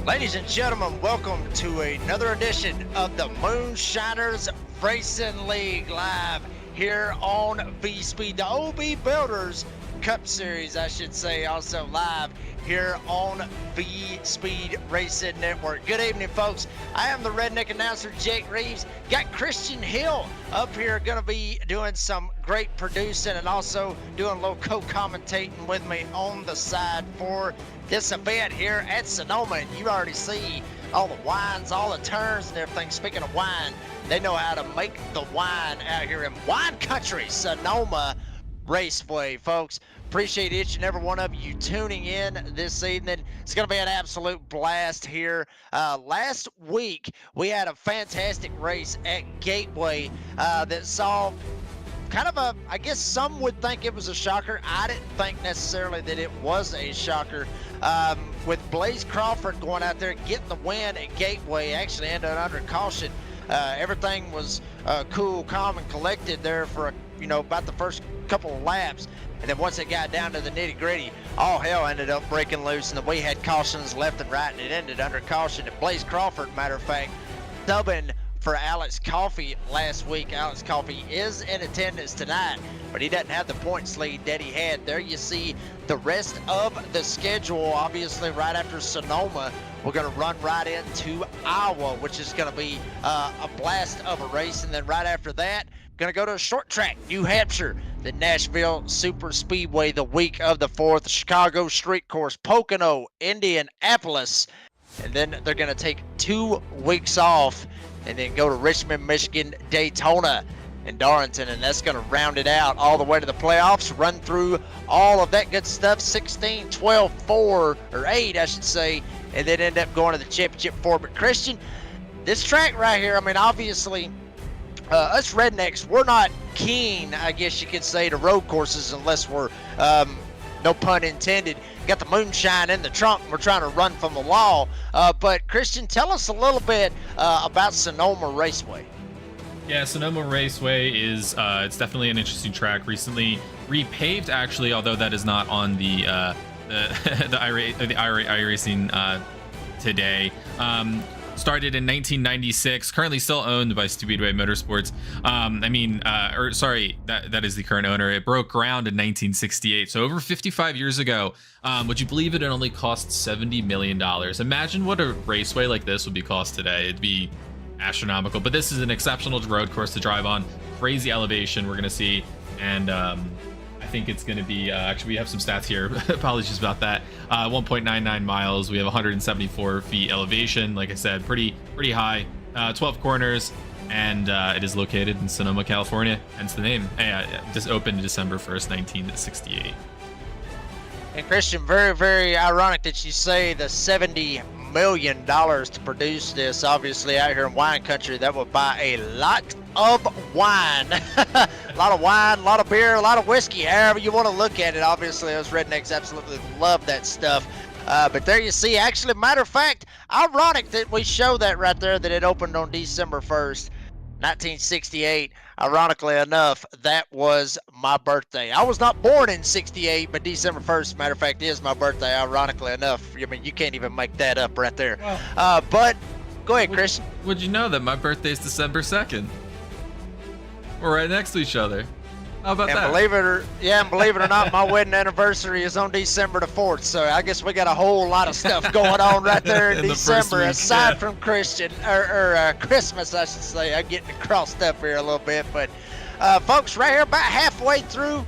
Ladies and gentlemen, welcome to another edition of the Moonshiners Racing League live here on V-Speed, the OB Builders Cup Series, I should say, also live here on V-Speed Racing Network. Good evening, folks. I am the redneck announcer, Jake Reeves. Got Christian Hill up here, going to be doing some great producing and also doing a little co-commentating with me on the side for this event here at Sonoma. And you already see all the wines, all the turns and everything. Speaking of wine, they know how to make the wine out here in wine country, Sonoma Raceway, folks. Appreciate each and every one of you tuning in this evening. It's going to be an absolute blast here. Last week, we had a fantastic race at Gateway that saw kind of a, I guess some would think it was a shocker. I didn't think necessarily that it was a shocker. With Blaze Crawford going out there getting the win at Gateway, actually ended under caution. Everything was cool, calm, and collected there for, about the first couple of laps. And then once it got down to the nitty gritty, all hell ended up breaking loose. And then we had cautions left and right, and it ended under caution. And Blaze Crawford, matter of fact, subbing for Alex Coffey last week. Alex Coffey is in attendance tonight, but he doesn't have the points lead that he had. There you see the rest of the schedule. Obviously, right after Sonoma, we're going to run right into Iowa, which is going to be a blast of a race. And then right after that, going to go to a short track, New Hampshire, the Nashville Super Speedway the week of the 4th, Chicago Street Course, Pocono, Indianapolis. And then they're going to take 2 weeks off and then go to Richmond, Michigan, Daytona, and Darlington, and that's going to round it out all the way to the playoffs, run through all of that good stuff, 16, 12, 4, or 8, I should say, and then end up going to the championship 4. But Christian, this track right here, I mean, obviously, us rednecks, we're not keen, I guess you could say, to road courses unless we're, no pun intended, got the moonshine in the trunk and we're trying to run from the law. But Christian, tell us a little bit about Sonoma Raceway. Yeah, Sonoma Raceway is it's definitely an interesting track. Recently repaved, actually, although that is not on the iRacing today. Started in 1996, currently still owned by Speedway Motorsports. That is the current owner. It broke ground in 1968, so over 55 years ago. Would you believe it only cost $70 million? Imagine what a raceway like this would be cost today. It'd be astronomical, but this is an exceptional road course to drive on. Crazy elevation we're going to see, and I think it's going to be, actually we have some stats here, apologies about that. 1.99 miles, we have 174 feet elevation, like I said, pretty high, 12 corners, and it is located in Sonoma, California, hence the name. Just opened December 1st, 1968. And Christian, very, very ironic that you say the $70 million to produce this. Obviously, out here in wine country, that would buy a lot of wine. A lot of wine, a lot of beer, a lot of whiskey, however you want to look at it. Obviously, those rednecks absolutely love that stuff. But there you see, actually, matter of fact, ironic that we show that right there, that it opened on December 1st, 1968. Ironically enough, that was my birthday. I was not born in 68, but December 1st, matter of fact, is my birthday, ironically enough. I mean, you can't even make that up right there. But go ahead, Christian. Would you know that my birthday is December 2nd? We're right next to each other. How about that? Believe it or not, my wedding anniversary is on December the 4th. So I guess we got a whole lot of stuff going on right there in December, aside from Christian or Christmas, I should say. I'm getting crossed up here a little bit, but folks, right here, about halfway through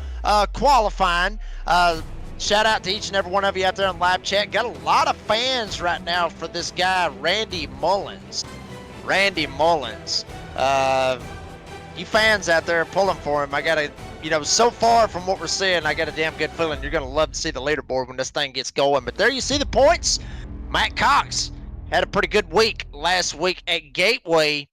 qualifying. Shout out to each and every one of you out there in live chat. Got a lot of fans right now for this guy, Randy Mullins. You fans out there pulling for him, I got to, so far from what we're seeing, I got a damn good feeling you're going to love to see the leaderboard when this thing gets going. But there you see the points. Matt Cox had a pretty good week last week at Gateway.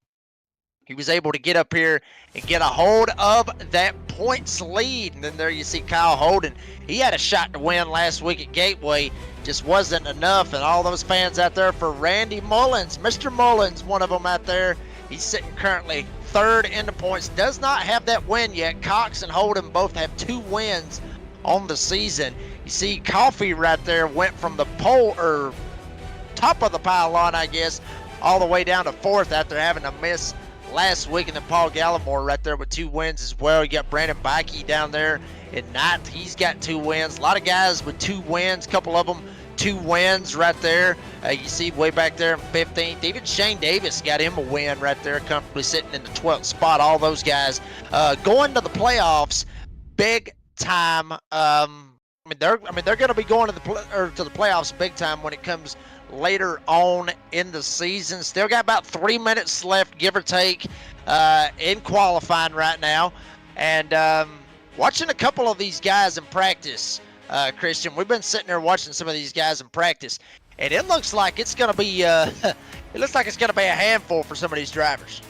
He was able to get up here and get a hold of that points lead. And then there you see Kyle Holden. He had a shot to win last week at Gateway. Just wasn't enough. And all those fans out there for Randy Mullins. Mr. Mullins, one of them out there. He's sitting currently 3rd in the points. Does not have that win yet. Cox and Holden both have 2 wins on the season. You see Coffey right there went from the pole, or top of the pylon, I guess, all the way down to 4th after having a miss last week. And then Paul Gallimore right there with 2 wins as well. You got Brandon Bikey down there in 9th. He's got 2 wins. A lot of guys with 2 wins, a couple of them 2 wins right there. You see way back there in 15th. Even Shane Davis got him a win right there, comfortably sitting in the 12th spot. All those guys going to the playoffs big time. I mean, they're going to be going to the playoffs big time when it comes later on in the season. Still got about 3 minutes left, give or take, in qualifying right now. And watching a couple of these guys in practice, Christian, we've been sitting there watching some of these guys in practice, and it looks like it's going to be it looks like it's going to be a handful for some of these drivers.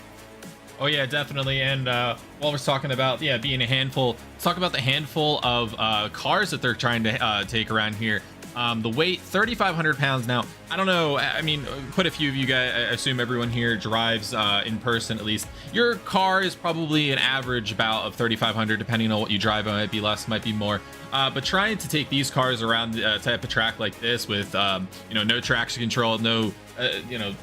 Oh yeah, definitely. And while we're talking about being a handful, let's talk about the handful of cars that they're trying to take around here. The weight, 3,500 pounds. Now, I don't know. I mean, quite a few of you guys, I assume everyone here drives in person at least. Your car is probably an average about of 3,500, depending on what you drive. It might be less, might be more. But trying to take these cars around a type of track like this with, no traction control, no,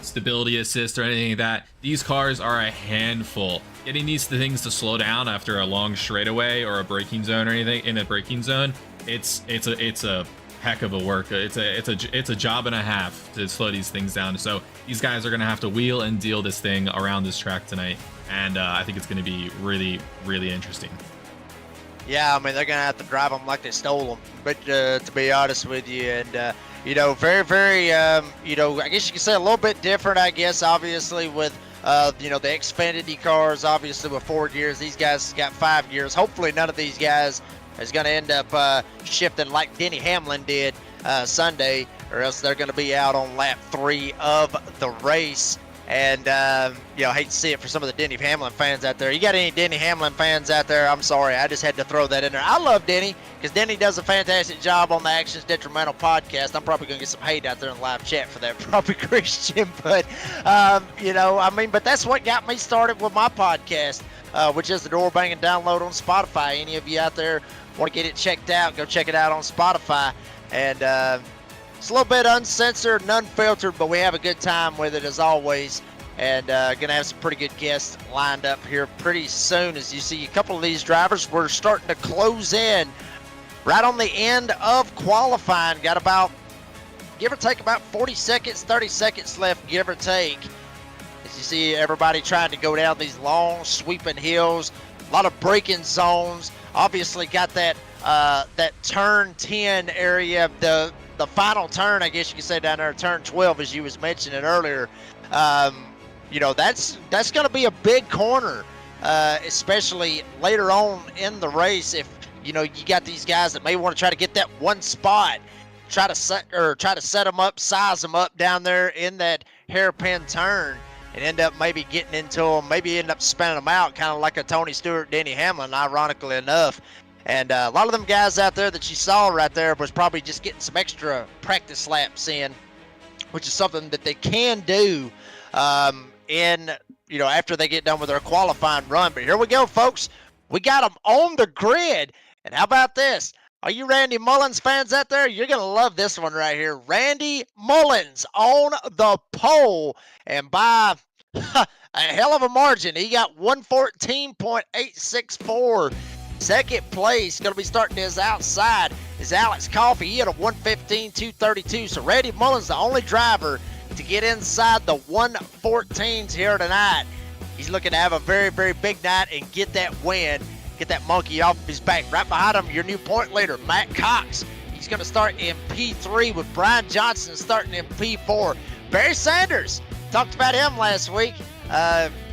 stability assist or anything like that. These cars are a handful. Getting these things to slow down after a long straightaway or a braking zone or anything in a braking zone, it's a heck of a work. It's a job and a half to slow these things down. So these guys are gonna have to wheel and deal this thing around this track tonight, and I think it's gonna be really, really interesting. Yeah, I mean, they're gonna have to drive them like they stole them. But to be honest with you, and very, very, I guess you could say a little bit different. I guess obviously with the Xfinity cars, obviously with 4 gears, these guys got 5 gears. Hopefully, none of these guys is going to end up shifting like Denny Hamlin did Sunday, or else they're going to be out on lap 3 of the race. And, hate to see it for some of the Denny Hamlin fans out there. You got any Denny Hamlin fans out there? I'm sorry. I just had to throw that in there. I love Denny because Denny does a fantastic job on the Actions Detrimental podcast. I'm probably going to get some hate out there in live chat for that, probably, Christian. But, but that's what got me started with my podcast, which is the Door Banging Download on Spotify. Any of you out there want to get it checked out, go check it out on Spotify. And it's a little bit uncensored and unfiltered, but we have a good time with it as always. And going to have some pretty good guests lined up here pretty soon. As you see a couple of these drivers, we're starting to close in right on the end of qualifying. Got about, give or take, about 40 seconds, 30 seconds left, give or take. As you see everybody trying to go down these long sweeping hills, a lot of braking zones. Obviously got that turn 10 area, the final turn, I guess you could say, down there, turn 12, as you was mentioning earlier. That's going to be a big corner, especially later on in the race. If you got these guys that may want to try to get that one spot, try to set them up, size them up down there in that hairpin turn, and end up maybe getting into them, maybe end up spinning them out, kind of like a Tony Stewart, Denny Hamlin, ironically enough. And a lot of them guys out there that you saw right there was probably just getting some extra practice laps in, which is something that they can do after they get done with their qualifying run. But here we go, folks. We got them on the grid. And how about this? Are you Randy Mullins fans out there? You're going to love this one right here. Randy Mullins on the pole. And by a hell of a margin, he got 114.864. Second place, going to be starting his outside, is Alex Coffey. He had a 115.232. So Randy Mullins, the only driver to get inside the 114s here tonight. He's looking to have a very, very big night and get that win, get that monkey off his back. Right behind him, your new point leader, Matt Cox. He's going to start in P3 with Brian Johnson starting in P4. Barry Sanders, talked about him last week.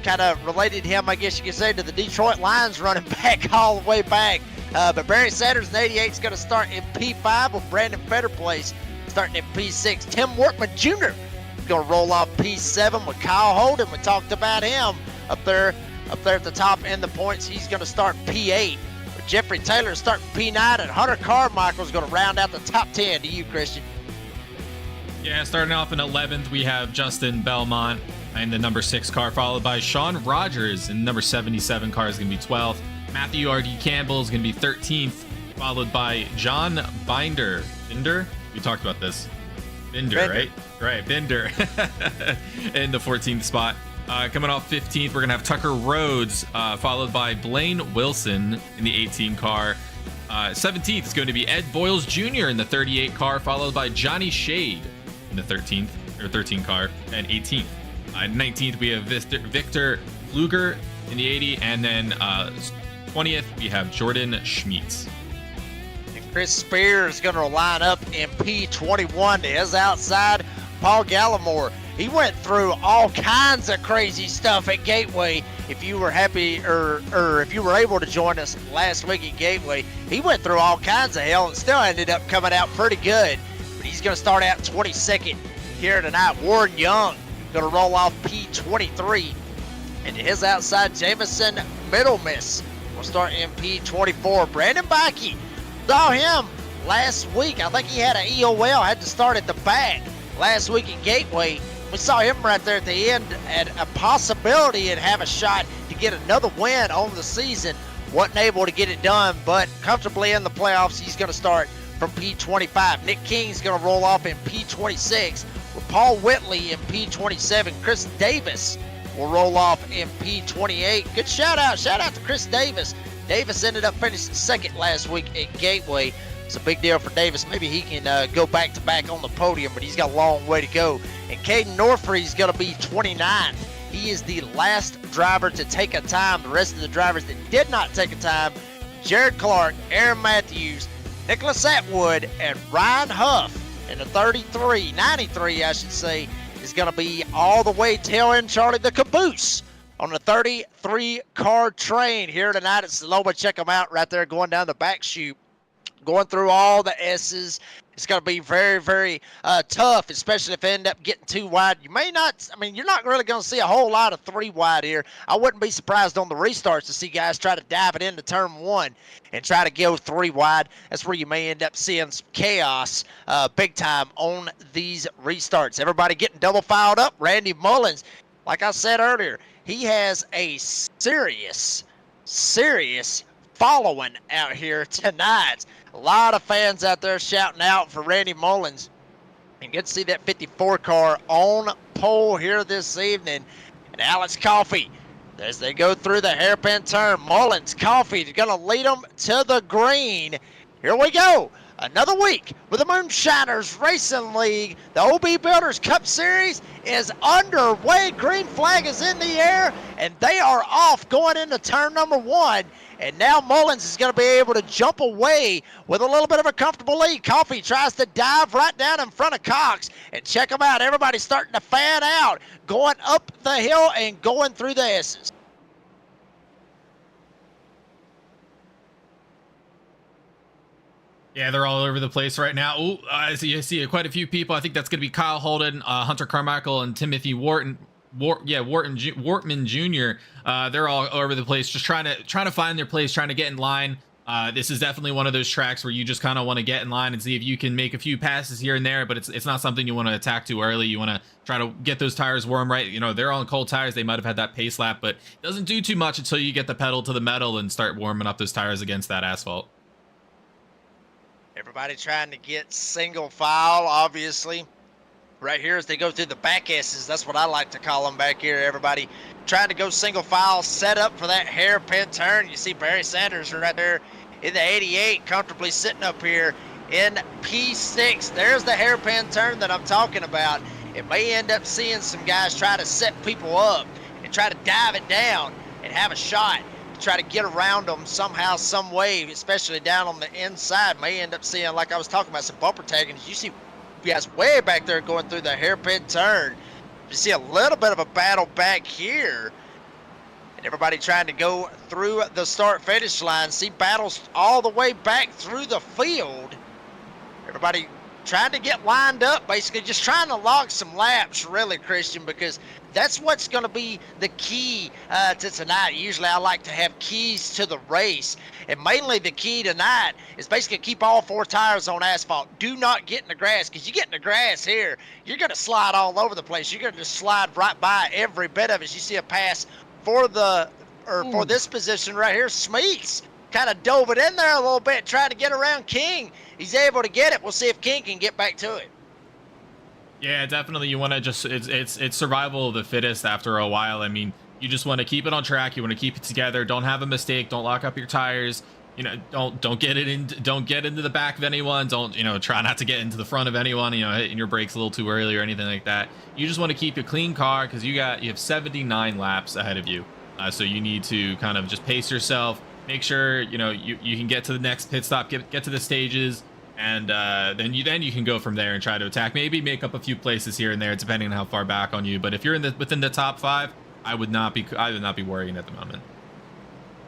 Kind of related him, I guess you could say, to the Detroit Lions running back all the way back. But Barry Sanders in 88 is going to start in P5 with Brandon Fetterplace starting in P6. Tim Workman Jr. is going to roll off P7 with Kyle Holden. We talked about him up there at the top in the points. He's going to start P8. With Jeffrey Taylor starting P9, and Hunter Carmichael is going to round out the top 10. To you, Christian. Yeah, starting off in 11th, we have Justin Belmont in the number 6 car, followed by Sean Rogers in the number 77 car is going to be 12th. Matthew R.D. Campbell is going to be 13th, followed by John Binder. We talked about this. Bender, right? Right, Bender in the 14th spot. Coming off 15th, we're going to have Tucker Rhodes, followed by Blaine Wilson in the 18 car. 17th is going to be Ed Boyles Jr. in the 38 car, followed by Johnny Shade in the 13 car, and 18th. 19th, we have Victor Fluger in the 80, and then 20th, we have Jordan Schmeetz. Chris Spears is going to line up in P21 to his outside. Paul Gallimore, he went through all kinds of crazy stuff at Gateway. If you were happy or if you were able to join us last week at Gateway, he went through all kinds of hell and still ended up coming out pretty good. But he's going to start out 22nd here tonight. Warren Young going to roll off P23. And to his outside, Jamison Middlemiss will start in P24. Brandon Bakke, saw him last week. I think he had an EOL, had to start at the back last week at Gateway. We saw him right there at the end at a possibility and have a shot to get another win on the season. Wasn't able to get it done, but comfortably in the playoffs. He's going to start from P25. Nick King's going to roll off in P26 with Paul Whitley in P27. Chris Davis will roll off in P28. Good shout out to Chris Davis. Davis ended up finishing second last week at Gateway. It's a big deal for Davis. Maybe he can go back-to-back on the podium, but he's got a long way to go. And Caden Norfree is going to be 29th. He is the last driver to take a time. The rest of the drivers that did not take a time, Jared Clark, Aaron Matthews, Nicholas Atwood, and Ryan Huff in the 93, I should say, is going to be all the way tail end Charlie the Caboose on the 33-car train here tonight at Sonoma. Check them out right there going down the back chute, going through all the S's. It's going to be very, very tough, especially if they end up getting too wide. You may not, you're not really going to see a whole lot of 3 wide here. I wouldn't be surprised on the restarts to see guys try to dive it into turn 1 and try to go 3 wide. That's where you may end up seeing some chaos big time on these restarts. Everybody getting double filed up. Randy Mullins, like I said earlier, he has a serious following out here tonight. A lot of fans out there shouting out for Randy Mullins. And good to see that 54 car on pole here this evening. And Alex Coffey, as they go through the hairpin turn, Mullins, Coffey is going to lead them to the green. Here we go. Another week with the Moonshiners Racing League. The OB Builders Cup Series is underway. Green flag is in the air, and they are off going into turn number 1. And now Mullins is going to be able to jump away with a little bit of a comfortable lead. Coffey tries to dive right down in front of Cox. And check them out. Everybody's starting to fan out, going up the hill and going through the S's. Yeah, they're all over the place right now. Oh, I see quite a few people. I think that's going to be Kyle Holden, Hunter Carmichael, and Timothy Wortman Jr. They're all over the place, just trying to find their place, trying to get in line. This is definitely one of those tracks where you just kind of want to get in line and see if you can make a few passes here and there, but it's not something you want to attack too early. You want to try to get those tires warm, right? You know, they're on cold tires. They might have had that pace lap, but it doesn't do too much until you get the pedal to the metal and start warming up those tires against that asphalt. Everybody trying to get single file, obviously. Right here as they go through the back S's, that's what I like to call them back here. Everybody trying to go single file, set up for that hairpin turn. You see Barry Sanders right there in the 88, comfortably sitting up here in P6. There's the hairpin turn that I'm talking about. It may end up seeing some guys try to set people up and try to dive it down and have a shot. Try to get around them somehow, some way, especially down on the inside. May end up seeing, like I was talking about, some bumper tagging. You see guys way back there going through the hairpin turn. You see a little bit of a battle back here. And everybody trying to go through the start-finish line. See battles all the way back through the field. Everybody trying to get lined up, basically just trying to log some laps, really, Christian, because that's what's going to be the key to tonight. Usually I like to have keys to the race, and mainly the key tonight is basically keep all 4 tires on asphalt. Do not get in the grass, because you get in the grass here, you're going to slide all over the place. You're going to just slide right by every bit of it. You see a pass for for this position right here. Smeets kind of dove it in there a little bit, trying to get around King. He's able to get it. We'll see if King can get back to it. Yeah, definitely. You want to just it's survival of the fittest after a while. I mean, you just want to keep it on track. You want to keep it together. Don't have a mistake. Don't lock up your tires. Don't get it in. Don't get into the back of anyone. Don't try not to get into the front of anyone. Hitting your brakes a little too early or anything like that. You just want to keep a clean car because you have 79 laps ahead of you. So you need to kind of just pace yourself. Make sure you can get to the next pit stop. Get to the stages. And then you can go from there and try to attack. Maybe make up a few places here and there, depending on how far back on you. But if you're within the top 5, I would not be worrying at the moment.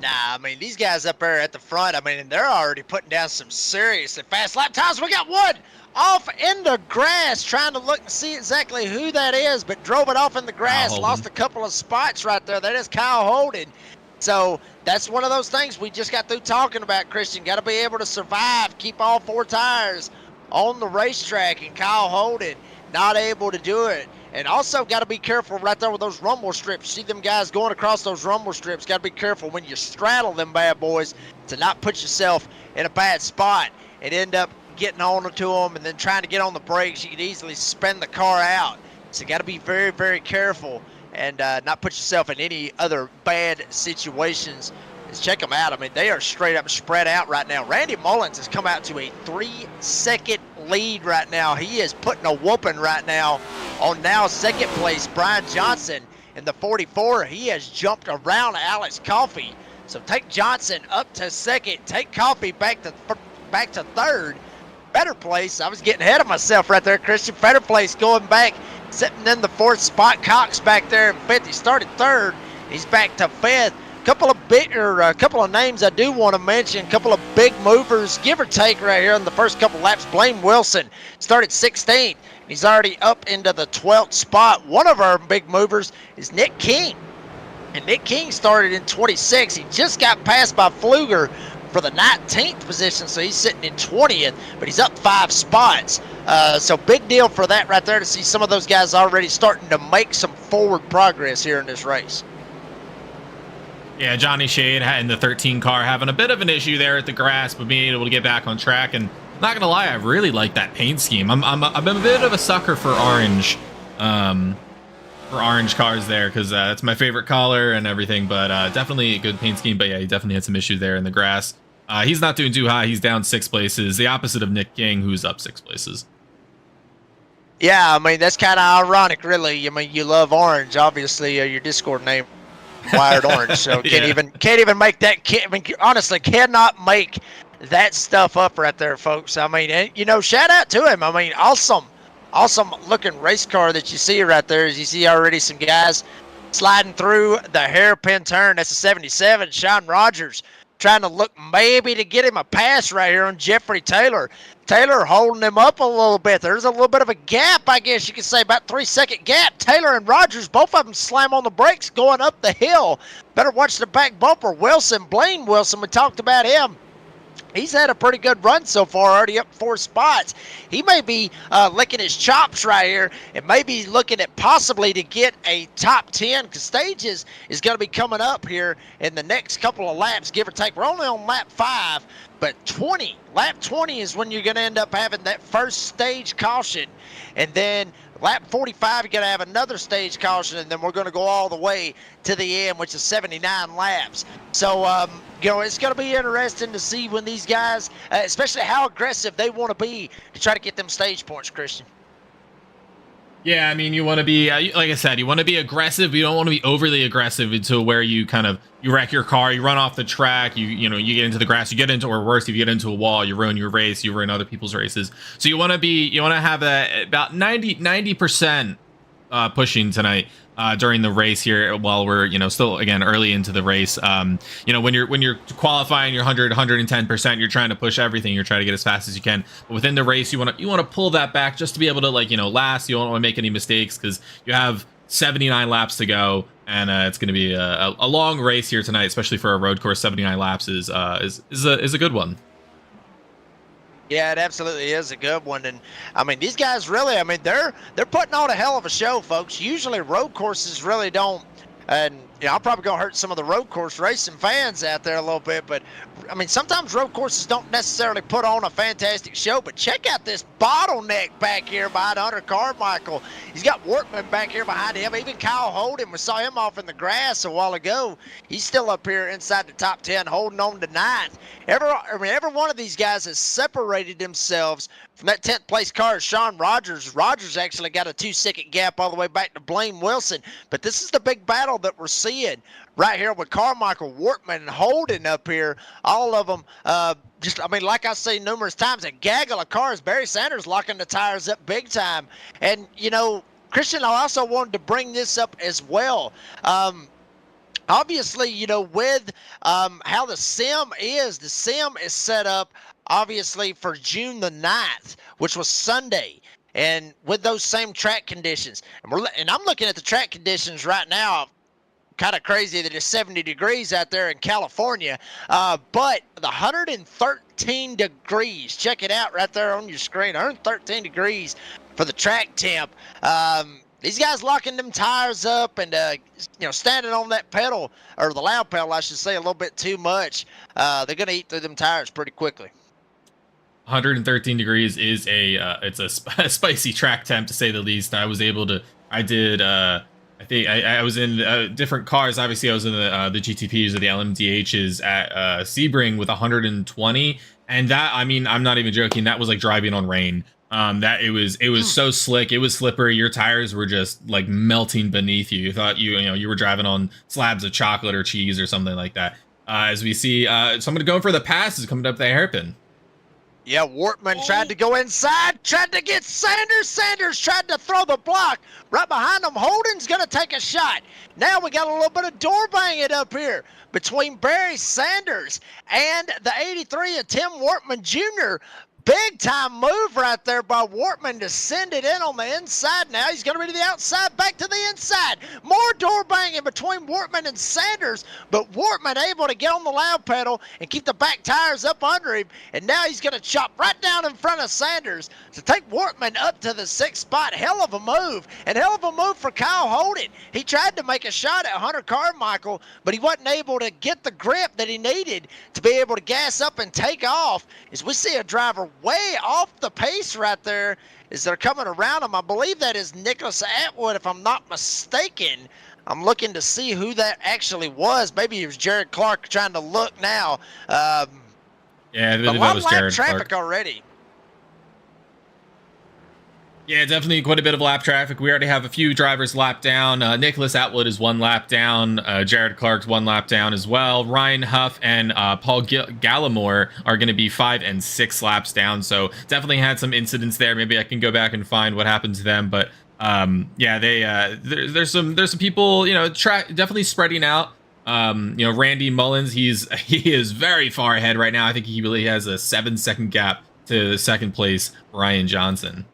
Nah, I mean, these guys up there at the front, I mean, they're already putting down some seriously fast lap times. We got one off in the grass, trying to look and see exactly who that is, but drove it off in the grass, lost a couple of spots right there. That is Kyle Holden. So that's one of those things we just got through talking about, Christian. Got to be able to survive, keep all 4 tires on the racetrack, and Kyle Holden not able to do it. And also got to be careful right there with those rumble strips. See them guys going across those rumble strips. Got to be careful when you straddle them bad boys to not put yourself in a bad spot and end up getting on to them and then trying to get on the brakes. You could easily spin the car out. So got to be very, very careful and not put yourself in any other bad situations. Let's check them out. I mean, they are straight up spread out right now. Randy Mullins has come out to a 3-second lead right now. He is putting a whooping right now on now second place Brian Johnson in the 44. He has jumped around Alex Coffey. So take Johnson up to second. Take Coffey back to third. Better place. I was getting ahead of myself right there, Christian. Better place going back, sitting in the 4th spot. Cox back there in 5th. He started 3rd. He's back to 5th. Couple of names I do want to mention. A couple of big movers, give or take, right here in the first couple laps. Blaine Wilson started 16th. He's already up into the 12th spot. One of our big movers is Nick King. And Nick King started in 26. He just got passed by Pfluger for the 19th position, so he's sitting in 20th, but he's up 5 spots. So big deal for that right there to see some of those guys already starting to make some forward progress here in this race. Yeah, Johnny Shade in the 13 car having a bit of an issue there at the grass, but being able to get back on track. And not gonna lie, I really like that paint scheme. I'm a bit of a sucker for orange, cars there because that's my favorite color and everything. But definitely a good paint scheme. But yeah, he definitely had some issues there in the grass. He's not doing too high. He's down 6 places, the opposite of Nick King, who's up 6 places. Yeah, I mean that's kind of ironic, really. I mean, you love orange, obviously. Your Discord name. Wired orange, so can't even make that. Honestly, cannot make that stuff up right there, folks. I mean, shout out to him. I mean, awesome looking race car that you see right there. As you see already, some guys sliding through the hairpin turn. That's a 77. Sean Rogers trying to look maybe to get him a pass right here on Jeffrey Taylor. Taylor holding him up a little bit. There's a little bit of a gap, I guess you could say, about 3-second gap. Taylor and Rogers, both of them slam on the brakes going up the hill. Better watch the back bumper. Blaine Wilson, we talked about him. He's had a pretty good run so far, already up 4 spots. He may be licking his chops right here and maybe looking at possibly to get a top 10 because stages is going to be coming up here in the next couple of laps, give or take. We're only on lap 5, but lap 20 is when you're going to end up having that first stage caution. And then lap 45, you're going to have another stage caution, and then we're going to go all the way to the end, which is 79 laps. So, it's going to be interesting to see when these guys, especially how aggressive they want to be to try to get them stage points, Christian. Yeah, I mean, you want to be, like I said, you want to be aggressive. You don't want to be overly aggressive until where you wreck your car, you run off the track, you get into the grass, or worse, if you get into a wall, you ruin your race, you ruin other people's races. So you want to have that about 90% pushing tonight during the race here while we're still again early into the race. When you're qualifying, you're 110%, you're trying to push everything, you're trying to get as fast as you can. But within the race, you want to pull that back just to be able to last. You don't want to make any mistakes because you have 79 laps to go, and it's going to be a long race here tonight, especially for a road course. 79 laps is a good one. Yeah, it absolutely is a good one. And I mean, these guys really, I mean, they're putting on a hell of a show, folks. Usually road courses really don't, and I'm probably going to hurt some of the road course racing fans out there a little bit, but I mean, sometimes road courses don't necessarily put on a fantastic show, but check out this bottleneck back here behind Hunter Carmichael. He's got Workman back here behind him. Even Kyle Holden, we saw him off in the grass a while ago. He's still up here inside the top 10, holding on to 9th. Every one of these guys has separated themselves from that 10th place car. Sean Rogers. Rogers actually got a 2-second gap all the way back to Blaine Wilson. But this is the big battle that we're seeing right here with Carmichael, Workman, and Holden up here. All of them, like I say numerous times, a gaggle of cars. Barry Sanders locking the tires up big time. And, Christian, I also wanted to bring this up as well. Obviously, with how the sim is set up, obviously, for June the 9th, which was Sunday, and with those same track conditions. And I'm looking at the track conditions right now. Kind of crazy that it's 70 degrees out there in California, but the 113 degrees, check it out right there on your screen, 113 degrees for the track temp. These guys locking them tires up and, standing on that pedal, or the loud pedal, I should say, a little bit too much. They're going to eat through them tires pretty quickly. 113 degrees is it's a spicy track temp, to say the least. I was in different cars. Obviously, I was in the GTPs or the LMDHs at Sebring with 120, and that, I mean, I'm not even joking. That was like driving on rain. That it was so slick. It was slippery. Your tires were just like melting beneath you. You thought you were driving on slabs of chocolate or cheese or something like that. As we see, someone going for the pass is coming up the hairpin. Yeah, Wortman tried to go inside, tried to get Sanders. Sanders tried to throw the block. Right behind him, Holden's going to take a shot. Now we got a little bit of door banging up here between Barry Sanders and the 83 of Tim Wortman Jr. Big time move right there by Wortman to send it in on the inside. Now he's going to be to the outside, back to the inside. More door banging between Wortman and Sanders, but Wortman able to get on the loud pedal and keep the back tires up under him. And now he's going to chop right down in front of Sanders to take Wortman up to the 6th spot. Hell of a move, and hell of a move for Kyle Holden. He tried to make a shot at Hunter Carmichael, but he wasn't able to get the grip that he needed to be able to gas up and take off. As we see a driver way off the pace right there as they're coming around him. I believe that is Nicholas Atwood, if I'm not mistaken. I'm looking to see who that actually was. Maybe it was Jared Clark trying to look now. Yeah, I believe that was Jared traffic Clark already. Yeah, definitely quite a bit of lap traffic. We already have a few drivers lapped down. Nicholas Atwood is 1 lap down. Jared Clark's 1 lap down as well. Ryan Huff and Paul Gallimore are going to be 5 and 6 laps down. So definitely had some incidents there. Maybe I can go back and find what happened to them. But yeah, there's some people, definitely spreading out. Randy Mullins, he is very far ahead right now. I think he really has a 7-second gap to 2nd place Ryan Johnson.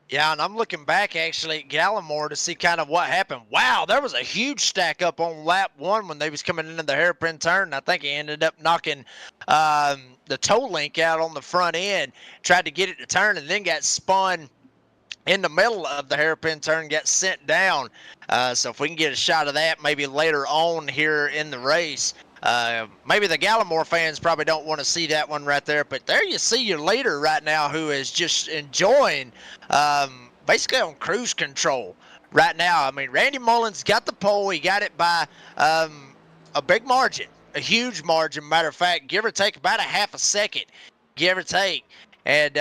Yeah, and I'm looking back actually at Gallimore to see kind of what happened. Wow, there was a huge stack up on lap 1 when they was coming into the hairpin turn. I think he ended up knocking the toe link out on the front end, tried to get it to turn, and then got spun in the middle of the hairpin turn, got sent down. So if we can get a shot of that maybe later on here in the race. Maybe the Gallimore fans probably don't want to see that one right there, but there you see your leader right now who is just enjoying basically on cruise control right now. I mean, Randy Mullins got the pole. He got it by a big margin, a huge margin. Matter of fact, give or take about a half a second, give or take. And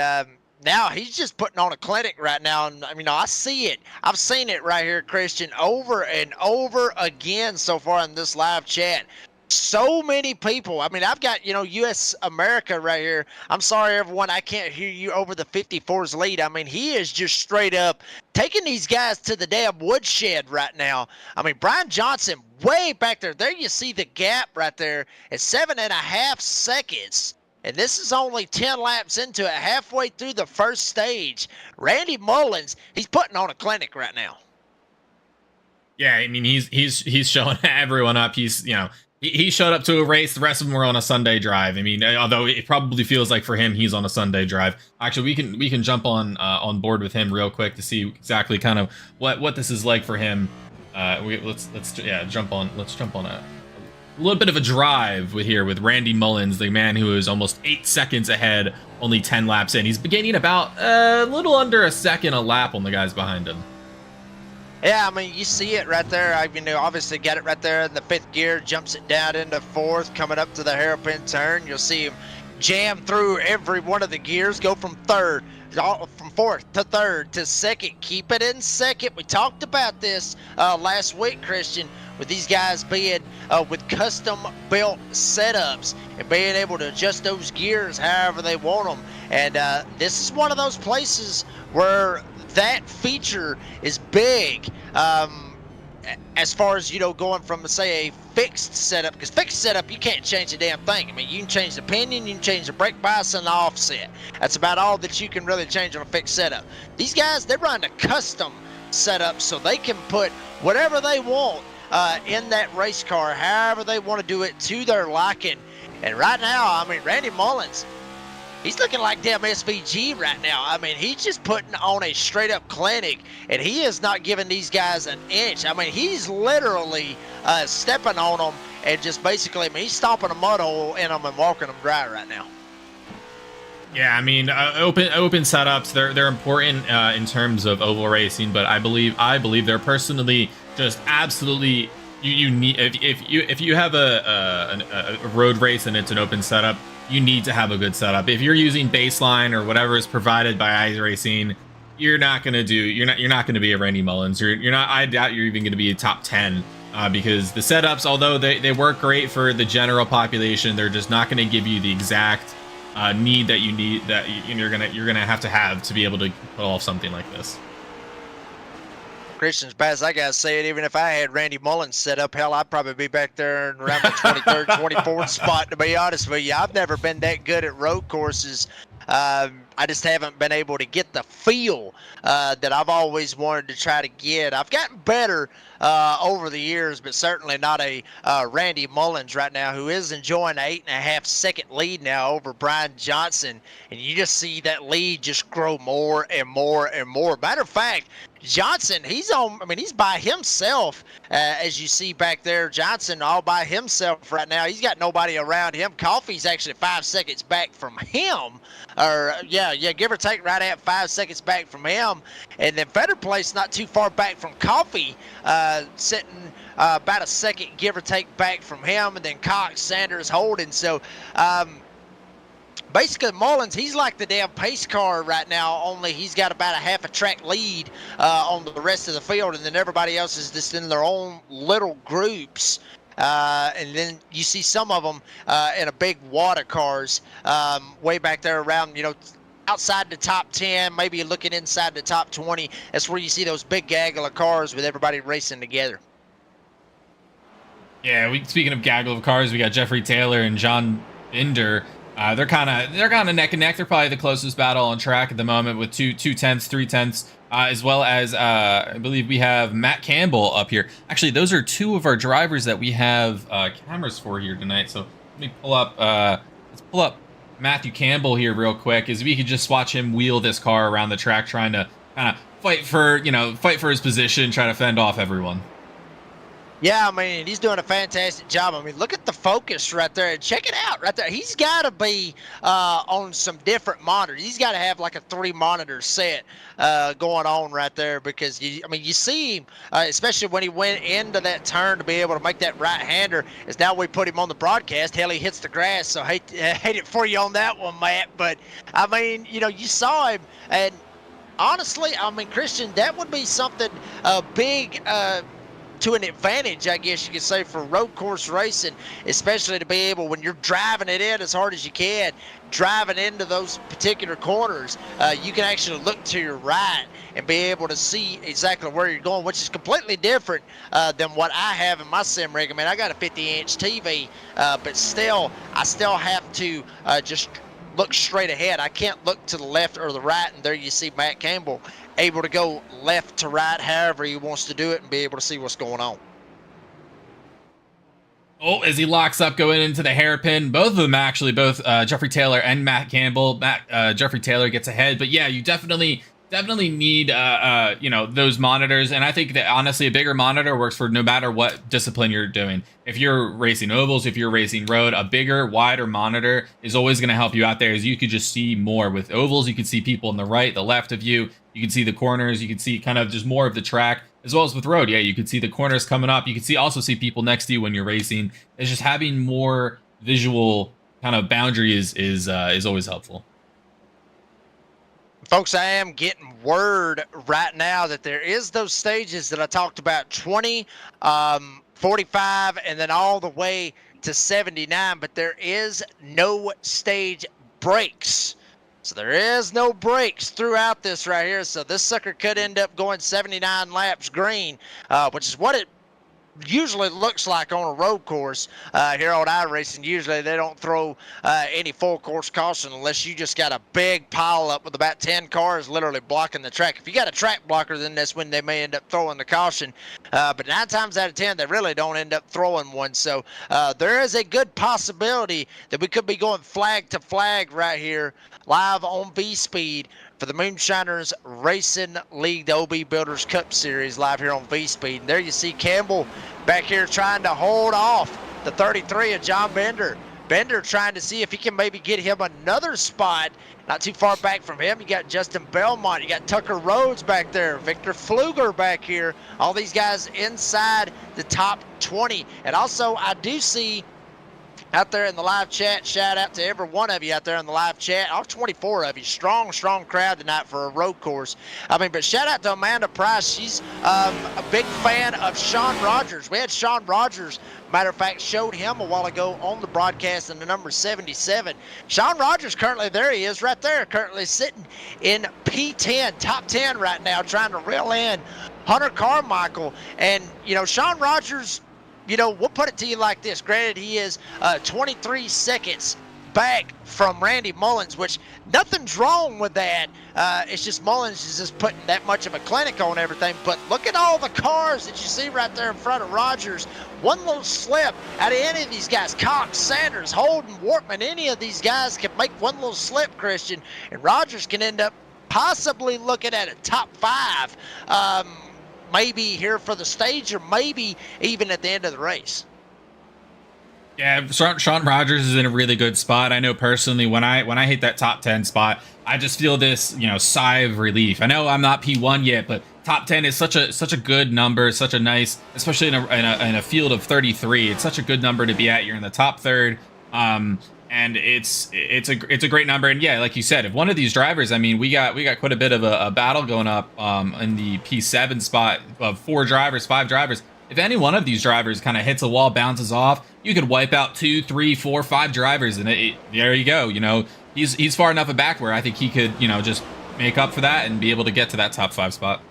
now he's just putting on a clinic right now. And I mean, I see it. I've seen it right here, Christian, over and over again so far in this live chat. So many people. I mean, I've got, U.S. America right here. I'm sorry, everyone. I can't hear you over the 54's lead. I mean, he is just straight up taking these guys to the damn woodshed right now. I mean, Brian Johnson way back there. There you see the gap right there at 7.5 seconds. And this is only 10 laps into it, halfway through the first stage. Randy Mullins, he's putting on a clinic right now. Yeah, I mean, he's showing everyone up. He showed up to a race. The rest of them were on a Sunday drive. I mean, although it probably feels like for him, he's on a Sunday drive. Actually, we can jump on board with him real quick to see exactly kind of what this is like for him. Let's jump on. Let's jump on a little bit of a drive with Randy Mullins, the man who is almost 8 seconds ahead, only 10 laps in. He's gaining about a little under a second a lap on the guys behind him. Yeah, I mean, you see it right there. I mean, obviously got it right there in the 5th gear, jumps it down into 4th, coming up to the hairpin turn. You'll see him jam through every one of the gears, go from 4th to 3rd to 2nd, keep it in 2nd. We talked about this last week, Christian, with these guys being with custom built setups and being able to adjust those gears however they want them. And this is one of those places where that feature is big, as far as, you know, going from, say, a fixed setup, because fixed setup, you can't change a damn thing. I mean, you can change the pinion, you can change the brake bias and the offset. That's about all that you can really change on a fixed setup. These guys, they're running a custom setup so they can put whatever they want in that race car, however they want to do it to their liking. And right now, I mean, Randy Mullins, he's looking like damn SVG right now. I mean, he's just putting on a straight-up clinic, and he is not giving these guys an inch. I mean, he's literally stepping on them and just basically, I mean, he's stomping a mud hole in them and walking them dry right now. Yeah, I mean, open setups, they're important in terms of oval racing, but I believe they're personally just absolutely, you need, if you have a road race and it's an open setup, you need to have a good setup. If you're using baseline or whatever is provided by iRacing, you're not going to be a Randy Mullins. You're not. I doubt you're even going to be a top 10 because the setups, although they work great for the general population, they're just not going to give you the exact need that you need, that you're gonna have to be able to pull off something like this. Christian's bad as I gotta say it, even if I had Randy Mullins set up, hell, I'd probably be back there in around the 23rd, 24th spot, to be honest with you. I've never been that good at road courses. I just haven't been able to get the feel that I've always wanted to try to get. I've gotten better over the years, but certainly not a Randy Mullins right now, who is enjoying an 8.5-second lead now over Brian Johnson. And you just see that lead just grow more and more and more. Matter of fact, Johnson, he's by himself, as you see back there. Johnson all by himself right now. He's got nobody around him. Coffey's actually 5 seconds back from him, or yeah, give or take right at 5 seconds back from him. And then Federer Place not too far back from Coffey, sitting about a second, give or take, back from him. And then Cox, Sanders, Holden. So, basically, Mullins, he's like the damn pace car right now, only he's got about a half a track lead on the rest of the field, and then everybody else is just in their own little groups. And then you see some of them in a big water cars way back there around, outside the top 10, maybe looking inside the top 20. That's where you see those big gaggle of cars with everybody racing together. Yeah, speaking of gaggle of cars, we got Jeffrey Taylor and John Binder. They're kind of neck and neck. They're probably the closest battle on track at the moment with 2/10, 3/10, as well as I believe we have Matt Campbell up here. Actually, those are two of our drivers that we have cameras for here tonight. So let me pull up. Let's pull up Matthew Campbell here real quick, as we could just watch him wheel this car around the track, trying to kind of fight for his position, try to fend off everyone. Yeah, I mean, he's doing a fantastic job. I mean, look at the focus right there. Check it out right there. He's got to be on some different monitors. He's got to have like a 3-monitor set going on right there, because, you see him, especially when he went into that turn to be able to make that right-hander, as now we put him on the broadcast. Hell, he hits the grass, so hate it for you on that one, Matt. But, I mean, you saw him, and honestly, I mean, Christian, that would be something big to an advantage, I guess you could say, for road course racing, especially to be able, when you're driving it in as hard as you can, driving into those particular corners, you can actually look to your right and be able to see exactly where you're going, which is completely different than what I have in my sim rig. I mean, I got a 50-inch TV, but still, I still have to just look straight ahead. I can't look to the left or the right, and there you see Matt Campbell able to go left to right however he wants to do it and be able to see what's going on. Oh, as he locks up going into the hairpin, both of them actually, both Jeffrey Taylor and Matt Campbell. Jeffrey Taylor gets ahead, but yeah, you definitely Definitely need those monitors, and I think that honestly a bigger monitor works for no matter what discipline you're doing. If you're racing ovals, if you're racing road, a bigger, wider monitor is always going to help you out there, as you could just see more. With ovals, you can see people on the right, the left of you. You can see the corners, you can see kind of just more of the track, as well as with road. Yeah, you can see the corners coming up, you can see people next to you when you're racing. It's just having more visual kind of boundary is always helpful. Folks, I am getting word right now that there is those stages that I talked about, 20, 45, and then all the way to 79, but there is no stage breaks. So there is no breaks throughout this right here. So this sucker could end up going 79 laps green, which is what it usually looks like on a road course. Here on iRacing, usually they don't throw any full course caution unless you just got a big pile up with about 10 cars literally blocking the track. If you got a track blocker, then that's when they may end up throwing the caution. But 9 times out of 10, they really don't end up throwing one. So there is a good possibility that we could be going flag to flag right here live on V-Speed for the Moonshiners Racing League, the OB Builders Cup Series, live here on V-Speed. And there you see Campbell back here trying to hold off the 33 of John Bender. Bender trying to see if he can maybe get him another spot. Not too far back from him, you got Justin Belmont, you got Tucker Rhodes back there, Victor Pfluger back here. All these guys inside the top 20. And also, I do see out there in the live chat, shout out to every one of you out there in the live chat, all 24 of you. Strong crowd tonight for a road course. But shout out to Amanda Price. She's a big fan of Sean Rogers. We had Sean Rogers, matter of fact, showed him a while ago on the broadcast in the number 77. Sean Rogers currently, there he is right there, currently sitting in P10, top 10 right now, trying to reel in Hunter Carmichael. And, Sean Rogers, we'll put it to you like this. Granted, he is 23 seconds back from Randy Mullins, which nothing's wrong with that. It's just Mullins is just putting that much of a clinic on everything. But look at all the cars that you see right there in front of Rogers. One little slip out of any of these guys, Cox, Sanders, Holden, Wortman, any of these guys can make one little slip, Christian, and Rogers can end up possibly looking at a top 5. Maybe here for the stage, or maybe even at the end of the race. Yeah, Sean Rogers is in a really good spot. I know personally, when I hit that top 10 spot, I just feel this, sigh of relief. I know I'm not P1 yet, but top 10 is such a good number, such a nice, especially in a field of 33. It's such a good number to be at. You're in the top third. And it's a great number. And yeah, like you said, if one of these drivers, we got quite a bit of a battle going up in the P7 spot of 5 drivers. If any one of these drivers kind of hits a wall, bounces off, you could wipe out 2, 3, 4, 5 drivers, and there you go. He's far enough back where I think he could just make up for that and be able to get to that top 5 spot.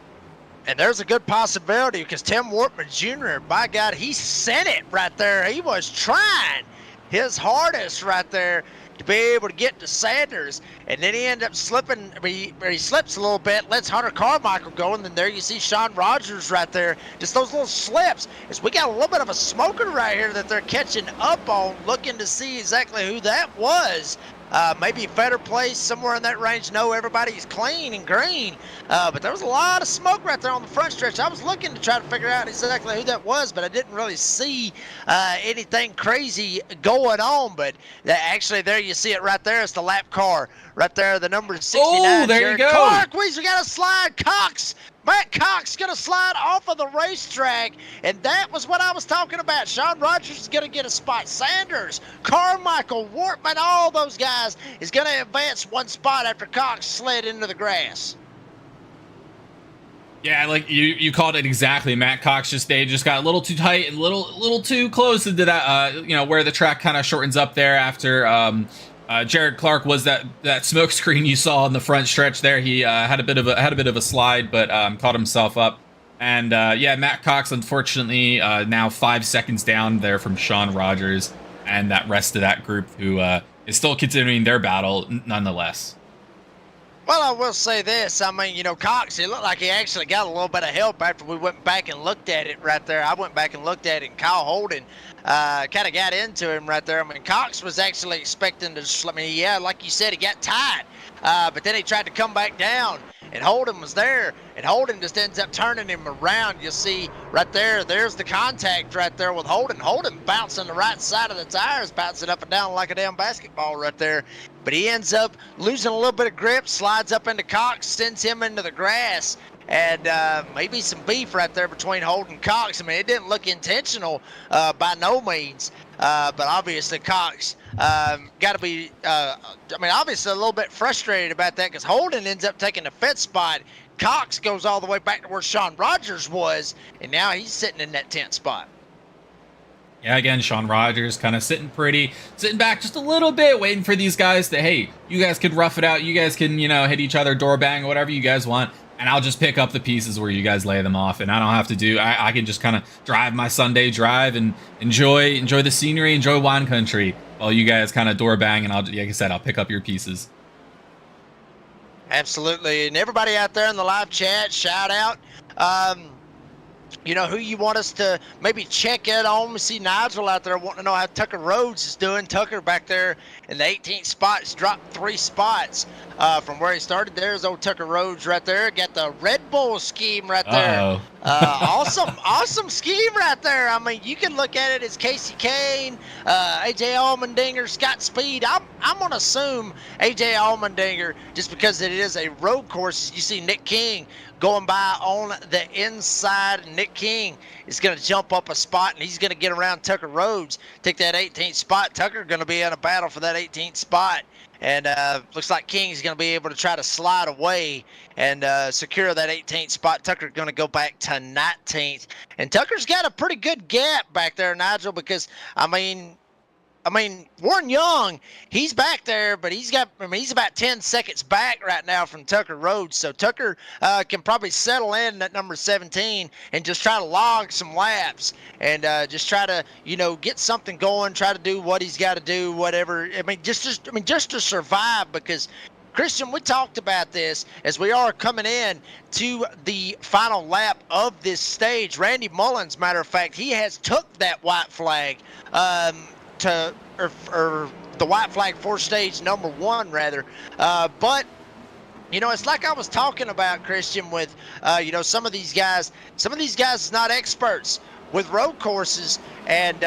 And there's a good possibility because Tim Wortman Jr., by God, he sent it right there. He was trying his hardest right there to be able to get to Sanders, and then he ended up slipping. He slips a little bit, lets Hunter Carmichael go, and then there you see Sean Rogers right there. Just those little slips. As we got a little bit of a smoker right here that they're catching up on, looking to see exactly who that was. Maybe better place somewhere in that range. No, everybody's clean and green. But there was a lot of smoke right there on the front stretch. I was looking to try to figure out exactly who that was, but I didn't really see anything crazy going on. But actually, there you see it right there. It's the lap car right there, the number 69. Oh, there you go. Clark, we got a slide. Cox. Matt Cox going to slide off of the racetrack, and that was what I was talking about. Sean Rogers is going to get a spot. Sanders, Carmichael, Wortman, all those guys is going to advance one spot after Cox slid into the grass. Yeah, like you called it exactly. Matt Cox they just got a little too tight and little too close into that where the track kind of shortens up there after Jared Clark was that smoke screen you saw in the front stretch there. He had a bit of a slide, but caught himself up. And Matt Cox, unfortunately, now 5 seconds down there from Sean Rogers and that rest of that group who is still continuing their battle nonetheless. Well, I will say this. Cox, it looked like he actually got a little bit of help after we went back and looked at it right there. I went back and looked at it, and Kyle Holden kind of got into him right there. Cox was actually expecting to, like you said, he got tight. But then he tried to come back down and Holden was there, and Holden just ends up turning him around. You'll see right there's the contact right there with Holden. Holden bouncing the right side of the tires, bouncing up and down like a damn basketball right there. But he ends up losing a little bit of grip, slides up into Cox, sends him into the grass. And maybe some beef right there between Holden and Cox. I mean, it didn't look intentional by no means, but obviously Cox got to be, obviously a little bit frustrated about that because Holden ends up taking the fifth spot. Cox goes all the way back to where Sean Rogers was, and now he's sitting in that 10th spot. Yeah, again, Sean Rogers kind of sitting back just a little bit, waiting for these guys to, hey, you guys can rough it out. You guys can, hit each other, door bang, whatever you guys want. And I'll just pick up the pieces where you guys lay them off. And I don't have to I can just kind of drive my Sunday drive and enjoy the scenery, enjoy wine country while you guys kind of door bang. And like I said, I'll pick up your pieces. Absolutely. And everybody out there in the live chat, shout out. Who you want us to maybe check in on. We see Nigel out there wanting to know how Tucker Rhodes is doing. Tucker back there in the 18th spot. He's dropped 3 spots from where he started. There's old Tucker Rhodes right there. Got the Red Bull scheme right there. Awesome scheme right there. I mean, you can look at it as Casey Kane, AJ Allmendinger, Scott Speed. I'm going to assume AJ Allmendinger just because it is a road course. You see Nick King going by on the inside. Nick King is going to jump up a spot, and he's going to get around Tucker Rhodes, take that 18th spot. Tucker going to be in a battle for that 18th spot. And looks like King's going to be able to try to slide away and secure that 18th spot. Tucker's going to go back to 19th. And Tucker's got a pretty good gap back there, Nigel, because, I mean, Warren Young, he's back there, but he's about 10 seconds back right now from Tucker Rhodes. So Tucker can probably settle in at number 17 and just try to log some laps and just try to, get something going, try to do what he's got to do, whatever. Just to survive, because Christian, we talked about this as we are coming in to the final lap of this stage. Randy Mullins, matter of fact, he has took that white flag or the white flag for stage number 1 rather. But it's like I was talking about, Christian, with some of these guys is not experts with road courses, and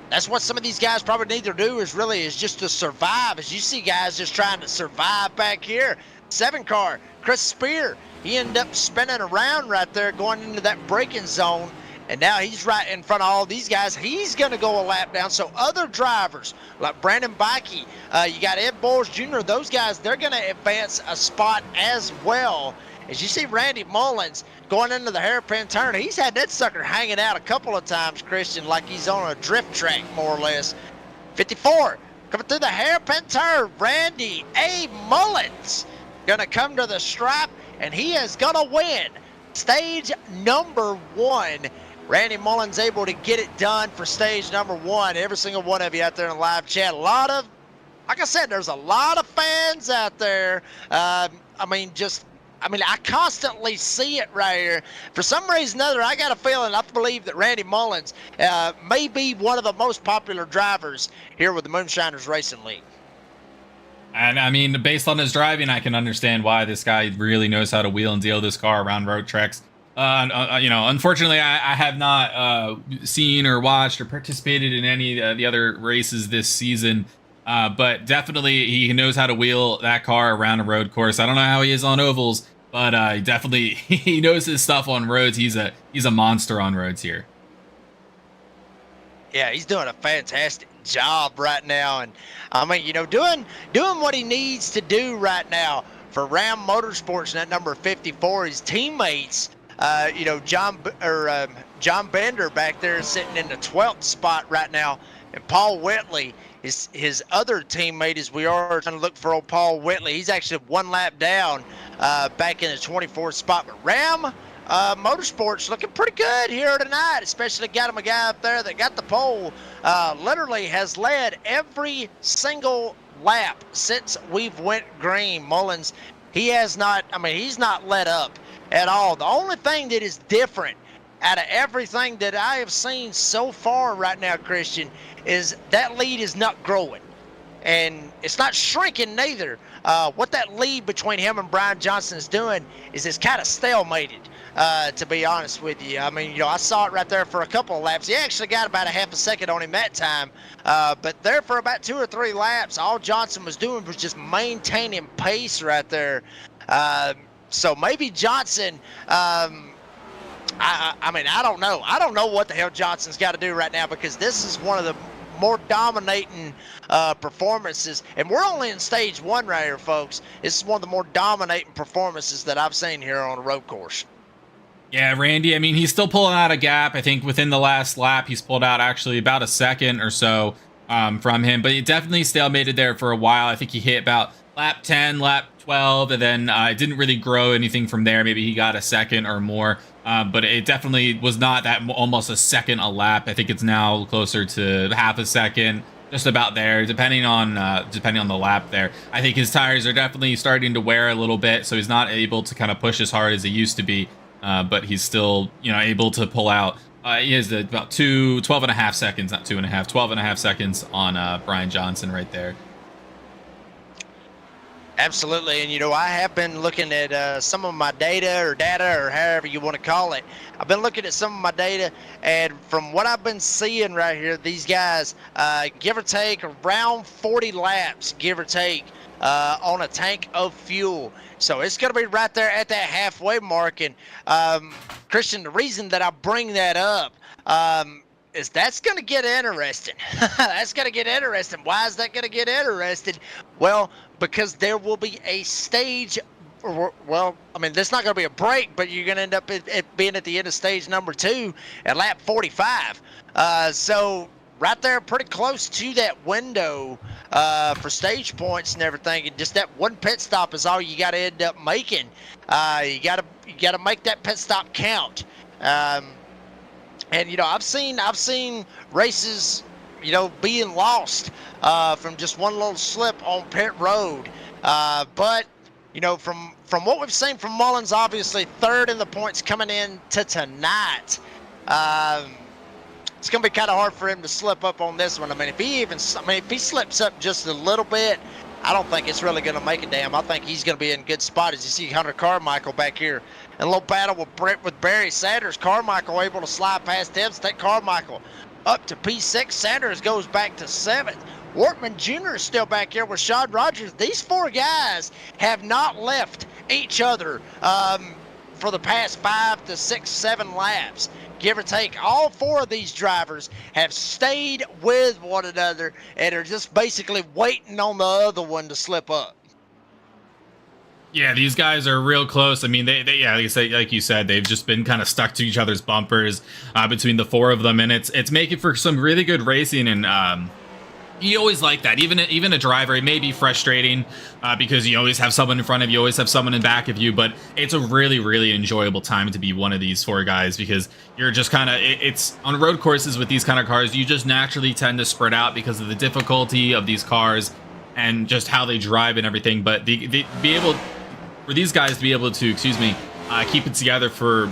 that's what some of these guys probably need to do is just to survive. As you see guys just trying to survive back here. 7 car, Chris Spear, he ended up spinning around right there going into that braking zone. And now he's right in front of all these guys. He's going to go a lap down. So other drivers like Brandon Bikey, you got Ed Boers Jr., those guys, they're going to advance a spot as well. As you see Randy Mullins going into the hairpin turn, he's had that sucker hanging out a couple of times, Christian, like he's on a drift track more or less. 54, coming through the hairpin turn, Randy A. Mullins going to come to the stripe, and he is going to win stage number 1. Randy Mullins able to get it done for stage number 1. Every single one of you out there in the live chat. Like I said, there's a lot of fans out there. I constantly see it right here. For some reason or other, I got a feeling, I believe that Randy Mullins may be one of the most popular drivers here with the Moonshiners Racing League. And based on his driving, I can understand why this guy really knows how to wheel and deal this car around road tracks. Unfortunately, I have not seen or watched or participated in any of the other races this season. But definitely he knows how to wheel that car around a road course. I don't know how he is on ovals, but definitely he knows his stuff on roads. He's a monster on roads here. Yeah, he's doing a fantastic job right now, and doing what he needs to do right now for Ram Motorsports in that number 54. His teammates, John Bender back there is sitting in the 12th spot right now, and Paul Whitley is his other teammate. As we are trying to look for old Paul Whitley, he's actually 1 lap down, back in the 24th spot. But Ram Motorsports looking pretty good here tonight, especially got him a guy up there that got the pole. Literally has led every single lap since we've went green. Mullins, he's not let up at all. The only thing that is different out of everything that I have seen so far right now, Christian, is that lead is not growing. And it's not shrinking neither, what that lead between him and Brian Johnson is doing is it's kind of stalemated. To be honest with you, I mean, I saw it right there for a couple of laps. He actually got about a half a second on him that time, but there for about 2 or 3 laps, all Johnson was doing was just maintaining pace right there. So maybe Johnson, I mean, I don't know. I don't know what the hell Johnson's got to do right now, because this is one of the more dominating performances, and we're only in stage 1 right here, folks. This is one of the more dominating performances that I've seen here on a road course. Yeah, Randy, I mean, he's still pulling out a gap. I think within the last lap, he's pulled out actually about a second or so from him, but he definitely stalemated there for a while. I think he hit about lap 10, lap 12, and then it didn't really grow anything from there. Maybe he got a second or more, but it definitely was not that almost a second a lap. I think it's now closer to half a second, just about there, depending on the lap there. I think his tires are definitely starting to wear a little bit, so he's not able to kind of push as hard as he used to be. But he's still, able to pull out. He has about 12 and a half seconds, not 2.5, 12 and a half seconds on Brian Johnson right there. Absolutely, and I have been looking at some of my data or however you want to call it. I've been looking at some of my data, and from what I've been seeing right here, these guys, give or take around 40 laps, give or take, on a tank of fuel. So it's going to be right there at that halfway mark. And Christian, the reason that I bring that up is that's going to get interesting. That's going to get interesting. Why is that going to get interesting? Well, because there will be a stage. Well, I mean, there's not going to be a break, but you're going to end up being at the end of stage number 2 at lap 45. So right there, pretty close to that window for stage points and everything, and just that one pit stop is all you got to end up making. You got to make that pit stop count. And I've seen races, being lost from just one little slip on pit road. But from what we've seen from Mullins, obviously 3rd in the points coming in to tonight. It's going to be kind of hard for him to slip up on this one. I mean, if he slips up just a little bit, I don't think it's really going to make a damn. I think he's going to be in a good spot. As you see Hunter Carmichael back here in a little battle with Barry Sanders. Carmichael able to slide past him, take Carmichael up to P6. Sanders goes back to 7th. Workman Jr. is still back here with Sean Rogers. These 4 guys have not left each other for the past 5 to 6, 7 laps. Give or take, all 4 of these drivers have stayed with one another and are just basically waiting on the other one to slip up. Yeah, these guys are real close. I mean, they like you said, they've just been kind of stuck to each other's bumpers between the 4 of them, and it's making for some really good racing. And you always like that. Even a driver, it may be frustrating because you always have someone in front of you, always have someone in back of you, but it's a really, really enjoyable time to be one of these 4 guys, because you're just kind of, it's on road courses with these kind of cars, you just naturally tend to spread out because of the difficulty of these cars and just how they drive and everything. But for these guys to be able to, keep it together for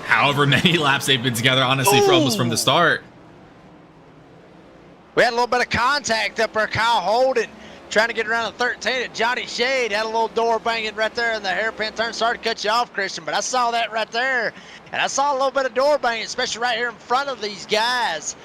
however many laps they've been together, honestly, for almost from the start. We had a little bit of contact up there. Kyle Holden trying to get around the 13 at Johnny Shade. Had a little door banging right there in the hairpin turn. Sorry to cut you off, Christian, but I saw that right there. And I saw a little bit of door banging, especially right here in front of these guys.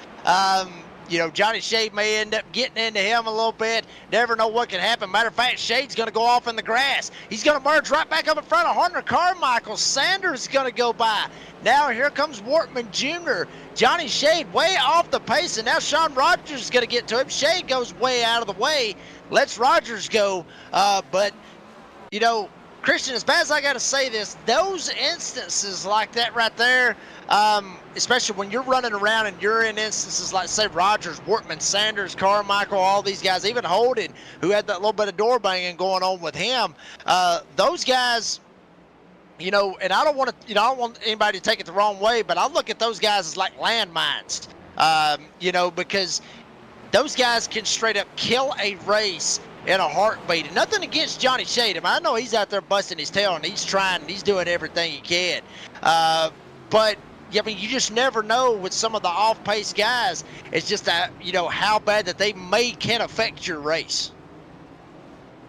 Johnny Shade may end up getting into him a little bit. Never know what can happen. Matter of fact, Shade's going to go off in the grass. He's going to merge right back up in front of Hunter Carmichael. Sanders is going to go by. Now here comes Workman Jr. Johnny Shade way off the pace, and now Sean Rogers is going to get to him. Shade goes way out of the way. Lets Rogers go. But Christian, as bad as I got to say this, those instances like that right there, especially when you're running around and you're in instances like, say, Rogers, Workman, Sanders, Carmichael, all these guys, even Holden, who had that little bit of door banging going on with him, those guys, and I don't want anybody to take it the wrong way, but I look at those guys as like landmines, because those guys can straight up kill a race in a heartbeat. And nothing against Johnny Shade. I mean, I know he's out there busting his tail and he's trying and he's doing everything he can. But I mean, you just never know with some of the off-pace guys. It's just that, how bad that they can affect your race.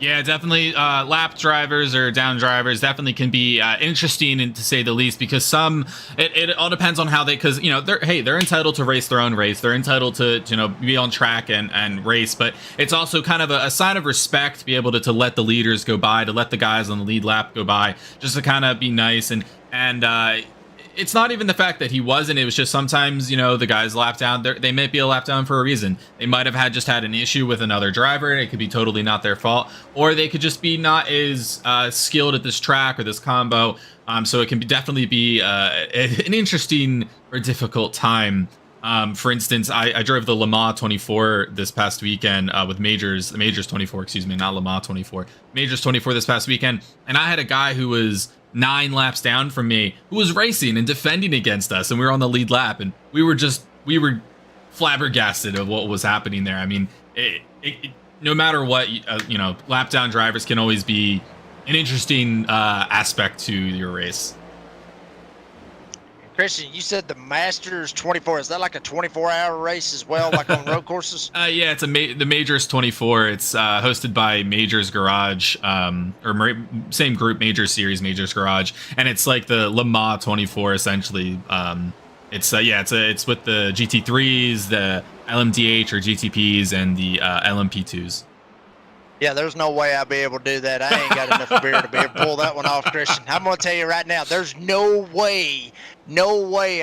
Yeah, definitely. Lap drivers or down drivers definitely can be interesting, and to say the least, because it all depends on how they, because they're entitled to race their own race. They're entitled to be on track and race, but it's also kind of a sign of respect to be able to let the leaders go by, to let the guys on the lead lap go by, just to kind of be nice. And it's not even the fact that he wasn't. It was just sometimes, the guys lap down. They might be a lap down for a reason. They might have had an issue with another driver. It could be totally not their fault, or they could just be not as skilled at this track or this combo. So it can definitely be an interesting or difficult time. For instance, I drove the Le Mans 24 this past weekend with the Majors 24, excuse me, not Le Mans 24, Majors 24 this past weekend, and I had a guy who was 9 laps down from me who was racing and defending against us, and we were on the lead lap, and we were flabbergasted of what was happening there. I mean, no matter what, lap down drivers can always be an interesting aspect to your race. Christian, you said the Masters 24. Is that like a 24-hour race as well, like on road courses? Yeah, it's the Majors 24. It's hosted by Majors Garage, same group, Majors Series, Majors Garage, and it's like the Le Mans 24 essentially. It's with the GT3s, the LMDH or GTPs, and the LMP2s. Yeah, there's no way I'll be able to do that. I ain't got enough beer to be able to pull that one off, Christian. I'm going to tell you right now, there's no way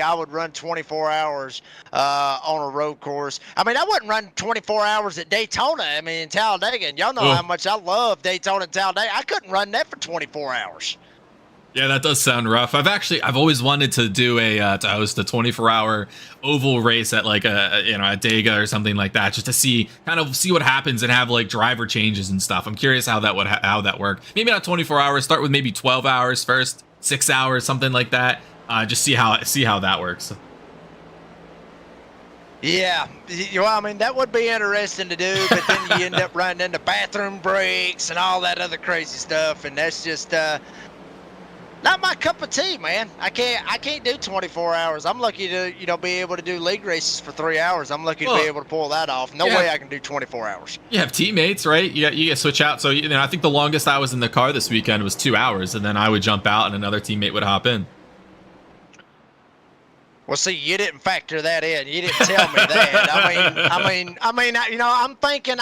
I would run 24 hours on a road course. I mean, I wouldn't run 24 hours at Daytona, in Talladega. And y'all know how much I love Daytona and Talladega. I couldn't run that for 24 hours. Yeah, that does sound rough. I've always wanted to do to host a 24-hour oval race at like at Dega or something like that, just to see what happens and have like driver changes and stuff. I'm curious how that worked. Maybe not 24 hours. Start with maybe 12 hours first, 6 hours, something like that. Just see how that works. Yeah, well, that would be interesting to do, but then you end up running into bathroom breaks and all that other crazy stuff, and that's just not my cup of tea, man. I can't do 24 hours. I'm lucky to be able to do league races for 3 hours. I'm lucky to be able to pull that off. No way I can do 24 hours. You have teammates, right? You get switch out. So I think the longest I was in the car this weekend was 2 hours, and then I would jump out and another teammate would hop in. Well, see, you didn't factor that in. You didn't tell me that. I'm thinking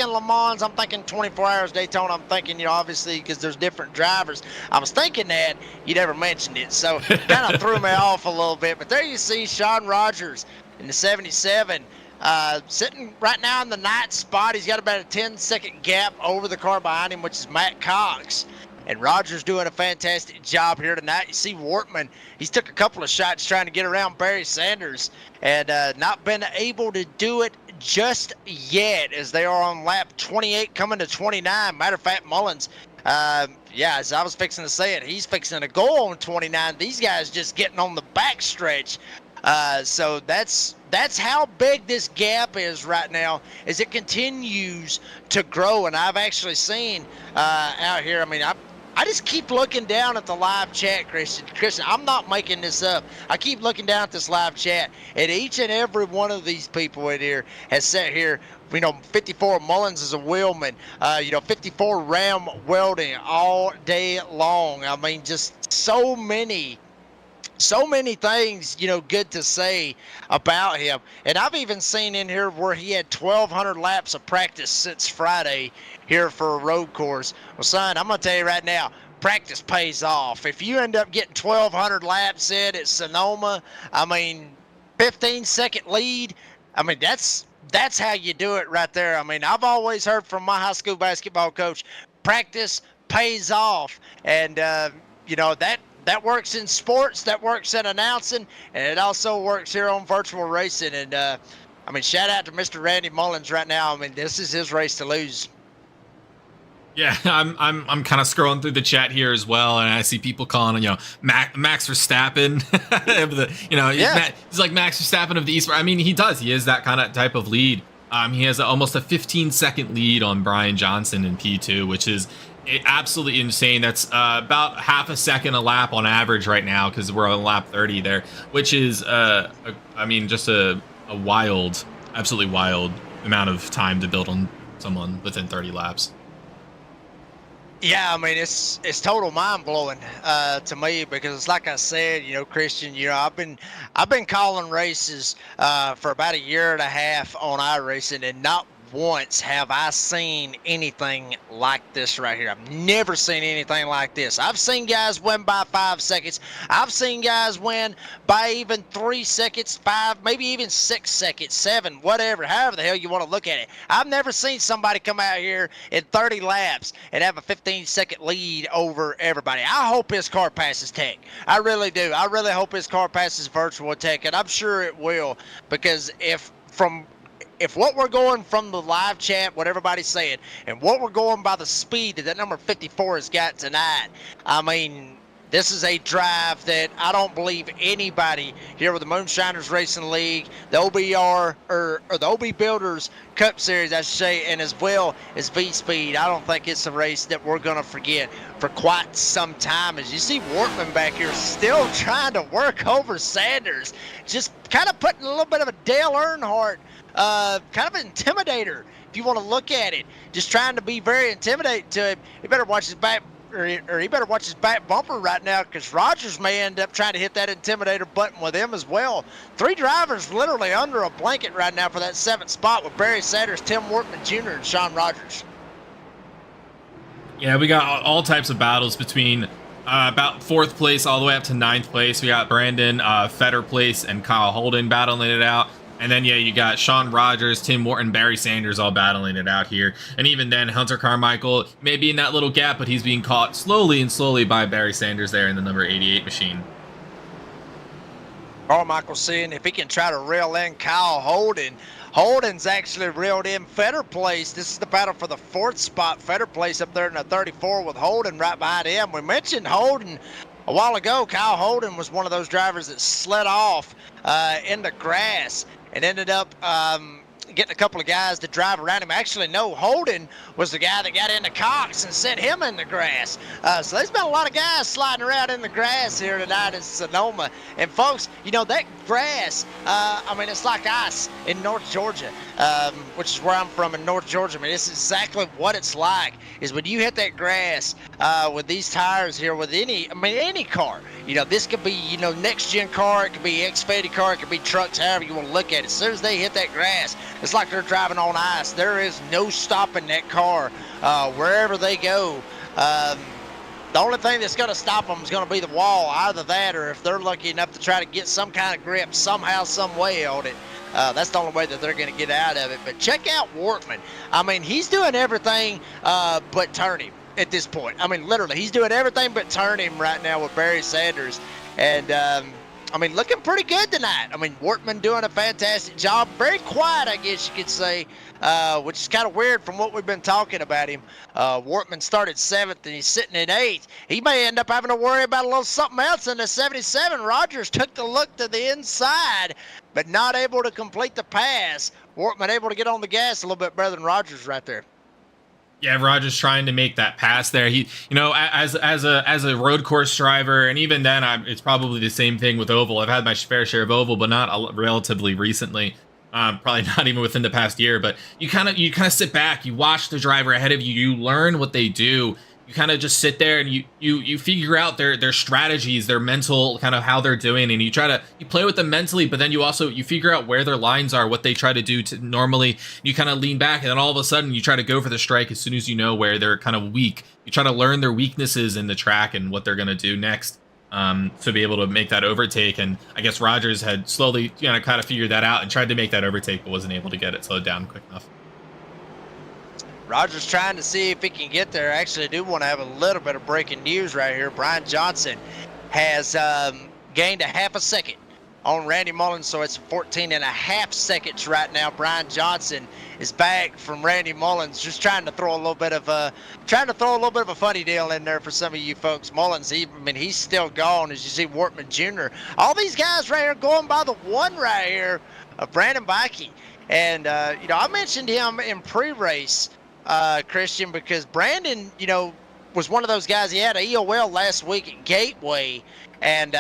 Le Mans. I'm thinking 24 hours Daytona. I'm thinking, obviously, because there's different drivers. I was thinking that. You never mentioned it, so kind of threw me off a little bit. But there you see Sean Rogers in the 77, sitting right now in the 9th spot. He's got about a 10-second gap over the car behind him, which is Matt Cox. And Rogers doing a fantastic job here tonight. You see Wortman, he's took a couple of shots trying to get around Barry Sanders and not been able to do it just yet, as they are on lap 28 coming to 29. Matter of fact, Mullins, as I was fixing to say it, he's fixing to go on 29. These guys just getting on the backstretch. So that's how big this gap is right now as it continues to grow. And I've actually seen out here, I just keep looking down at the live chat, Christian, I'm not making this up. I keep looking down at this live chat, and each and every one of these people in here has sat here. 54 Mullins is a wheelman. 54 Ram welding all day long. Just so many things, good to say about him. And I've even seen in here where he had 1,200 laps of practice since Friday here for a road course. Well, son, I'm going to tell you right now, practice pays off. If you end up getting 1,200 laps in at Sonoma, 15-second lead, that's how you do it right there. I've always heard from my high school basketball coach, practice pays off. And, that works in sports, that works in announcing, and it also works here on virtual racing. And shout out to Mr. Randy Mullins right now. This is his race to lose. Yeah, I'm kind of scrolling through the chat here as well, and I see people calling Max Verstappen. He's like Max Verstappen of the East. He does. He is that kind of type of lead. He has almost a 15-second lead on Brian Johnson in P2, which is absolutely insane. That's about half a second a lap on average right now, because we're on lap 30 there, which is just a absolutely wild amount of time to build on someone within 30 laps. Yeah, I mean it's total mind blowing to me because it's like I said, Christian, I've been calling races for about a year and a half on iRacing, and not once have I seen anything like this right here. I've never seen anything like this. I've seen guys win by 5 seconds. I've seen guys win by even 3 seconds, 5, maybe even 6 seconds, 7, whatever, however the hell you want to look at it. I've never seen somebody come out here in 30 laps and have a 15-second lead over everybody. I hope his car passes tech. I really do. I really hope his car passes virtual tech, and I'm sure it will, because if what we're going from the live chat, what everybody's saying, and what we're going by the speed that number 54 has got tonight, I mean, this is a drive that I don't believe anybody here with the Moonshiners Racing League, the OBR, or the OB Builders Cup Series, I should say, and as well as V-Speed, I don't think it's a race that we're going to forget for quite some time. As you see Wortman back here still trying to work over Sanders, just kind of putting a little bit of a Dale Earnhardt kind of an intimidator, if you want to look at it. Just trying to be very intimidating to him. He better watch his back, or he better watch his back bumper right now, because Rogers may end up trying to hit that intimidator button with him as well. 3 drivers literally under a blanket right now for that 7th spot with Barry Sanders, Tim Wortman Jr., and Sean Rogers. Yeah, we got all types of battles between about 4th place all the way up to 9th place. We got Brandon Fetter Place and Kyle Holden battling it out. And then, yeah, you got Sean Rogers, Tim Morton, Barry Sanders all battling it out here. And even then, Hunter Carmichael may be in that little gap, but he's being caught slowly by Barry Sanders there in the number 88 machine. Carmichael seeing if he can try to reel in Kyle Holden. Holden's actually reeled in Fetter Place. This is the battle for the 4th spot. Fetter Place up there in the 34 with Holden right behind him. We mentioned Holden a while ago. Kyle Holden was one of those drivers that slid off in the grass and ended up getting a couple of guys to drive around him. Actually, no, Holden was the guy that got into Cox and set him in the grass. So there's been a lot of guys sliding around in the grass here tonight in Sonoma. And folks, that grass, I mean, it's like ice in North Georgia, which is where I'm from in North Georgia. I mean, it's exactly what it's like, is when you hit that grass with these tires here with any car. This could be, next gen car, it could be Xfinity car, it could be trucks, however you want to look at it. As soon as they hit that grass, it's like they're driving on ice. There is no stopping that car wherever they go. The only thing that's going to stop them is going to be the wall. Either that, or if they're lucky enough to try to get some kind of grip somehow, some way on it. That's the only way that they're going to get out of it. But check out Wortman. I mean, he's doing everything but turn him at this point. I mean, literally, he's doing everything but turn him right now with Barry Sanders. And, I mean, looking pretty good tonight. I mean, Wortman doing a fantastic job. Very quiet, I guess you could say, which is kind of weird from what we've been talking about him. Wortman started 7th, and he's sitting in 8th. He may end up having to worry about a little something else in the 77. Rogers took the look to the inside, but not able to complete the pass. Wortman able to get on the gas a little bit better than Rogers right there. Yeah, Rogers trying to make that pass there. He, as a road course driver, and even then, it's probably the same thing with oval. I've had my fair share of oval, but not relatively recently. Probably not even within the past year. But you kind of sit back, you watch the driver ahead of you, you learn what they do. You kind of just sit there and you figure out their strategies, their mental kind of how they're doing, and you play with them mentally, but then you figure out where their lines are, what they try to do to normally. You kind of lean back, and then all of a sudden you try to go for the strike as soon as you know where they're kind of weak. You try to learn their weaknesses in the track and what they're going to do next to be able to make that overtake. And I guess Rogers had slowly kind of figured that out and tried to make that overtake, but wasn't able to get it slowed down quick enough. Rogers trying to see if he can get there. Actually, I do want to have a little bit of breaking news right here. Brian Johnson has gained a half a second on Randy Mullins, so it's 14.5 seconds right now. Brian Johnson is back from Randy Mullins, just trying to throw a little bit of a funny deal in there for some of you folks. Mullins, he's still gone, as you see Wortman Jr. All these guys right here going by the one right here of Brandon Bikey. And I mentioned him in pre-race, Christian, because Brandon, was one of those guys. He had a EOL last week at Gateway, and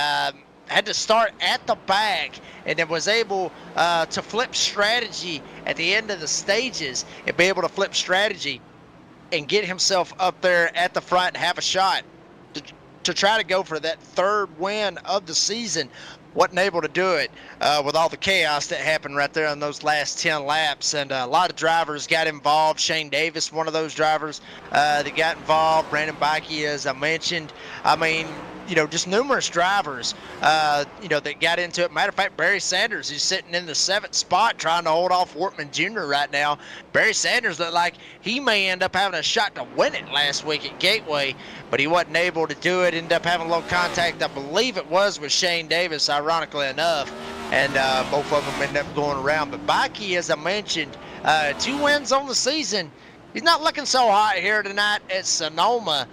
had to start at the back, and then was able to flip strategy at the end of the stages and be able to flip strategy and get himself up there at the front and have a shot to try to go for that third win of the season. Wasn't able to do it with all the chaos that happened right there on those last 10 laps. And a lot of drivers got involved. Shane Davis, one of those drivers that got involved. Brandon Bikey, as I mentioned. I mean, just numerous drivers, that got into it. Matter of fact, Barry Sanders, who's sitting in the 7th spot trying to hold off Wortman Jr. right now. Barry Sanders looked like he may end up having a shot to win it last week at Gateway, but he wasn't able to do it. Ended up having a little contact, I believe it was with Shane Davis, ironically enough, and both of them ended up going around. But Bikey, as I mentioned, 2 wins on the season. He's not looking so hot here tonight at Sonoma,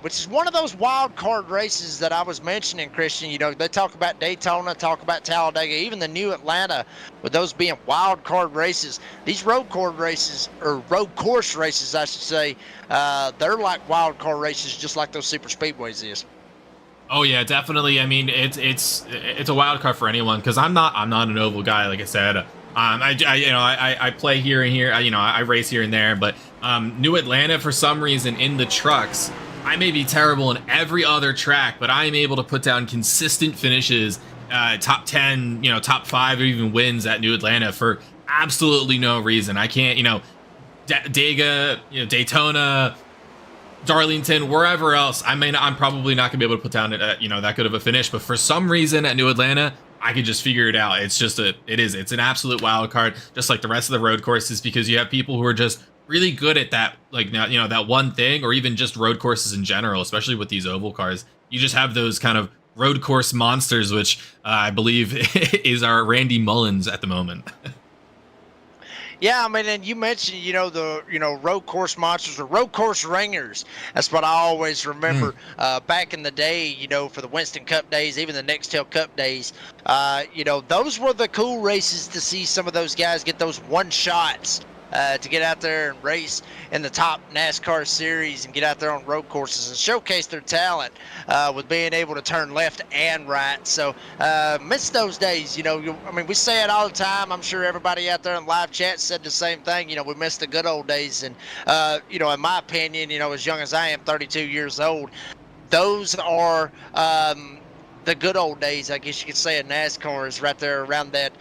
which is one of those wild card races that I was mentioning, Christian. They talk about Daytona, talk about Talladega, even the new Atlanta, with those being wild card races. These road course races, I should say, they're like wild card races, just like those super speedways is. Oh yeah, definitely. I mean, it's a wild card for anyone, because I'm not an oval guy, like I said. I play here and here. I race here and there, but New Atlanta, for some reason, in the trucks, I may be terrible in every other track, but I am able to put down consistent finishes, top 10, top 5, or even wins at New Atlanta for absolutely no reason. I can't, Dega, Daytona, Darlington, wherever else, I'm probably not gonna be able to put down that good of a finish. But for some reason at New Atlanta, I could just figure it out. It's an absolute wild card, just like the rest of the road courses, because you have people who are just really good at that, like, that one thing, or even just road courses in general, especially with these oval cars. You just have those kind of road course monsters, which I believe is our Randy Mullins at the moment. Yeah, I mean, and you mentioned, the road course monsters or road course ringers. That's what I always remember back in the day, for the Winston Cup days, even the Nextel Cup days. Those were the cool races to see some of those guys get those one shots to get out there and race in the top NASCAR series and get out there on road courses and showcase their talent with being able to turn left and right. So miss those days. We say it all the time. I'm sure everybody out there in live chat said the same thing. We miss the good old days. And in my opinion, as young as I am, 32 years old, those are the good old days, I guess you could say, of NASCAR, is right there around that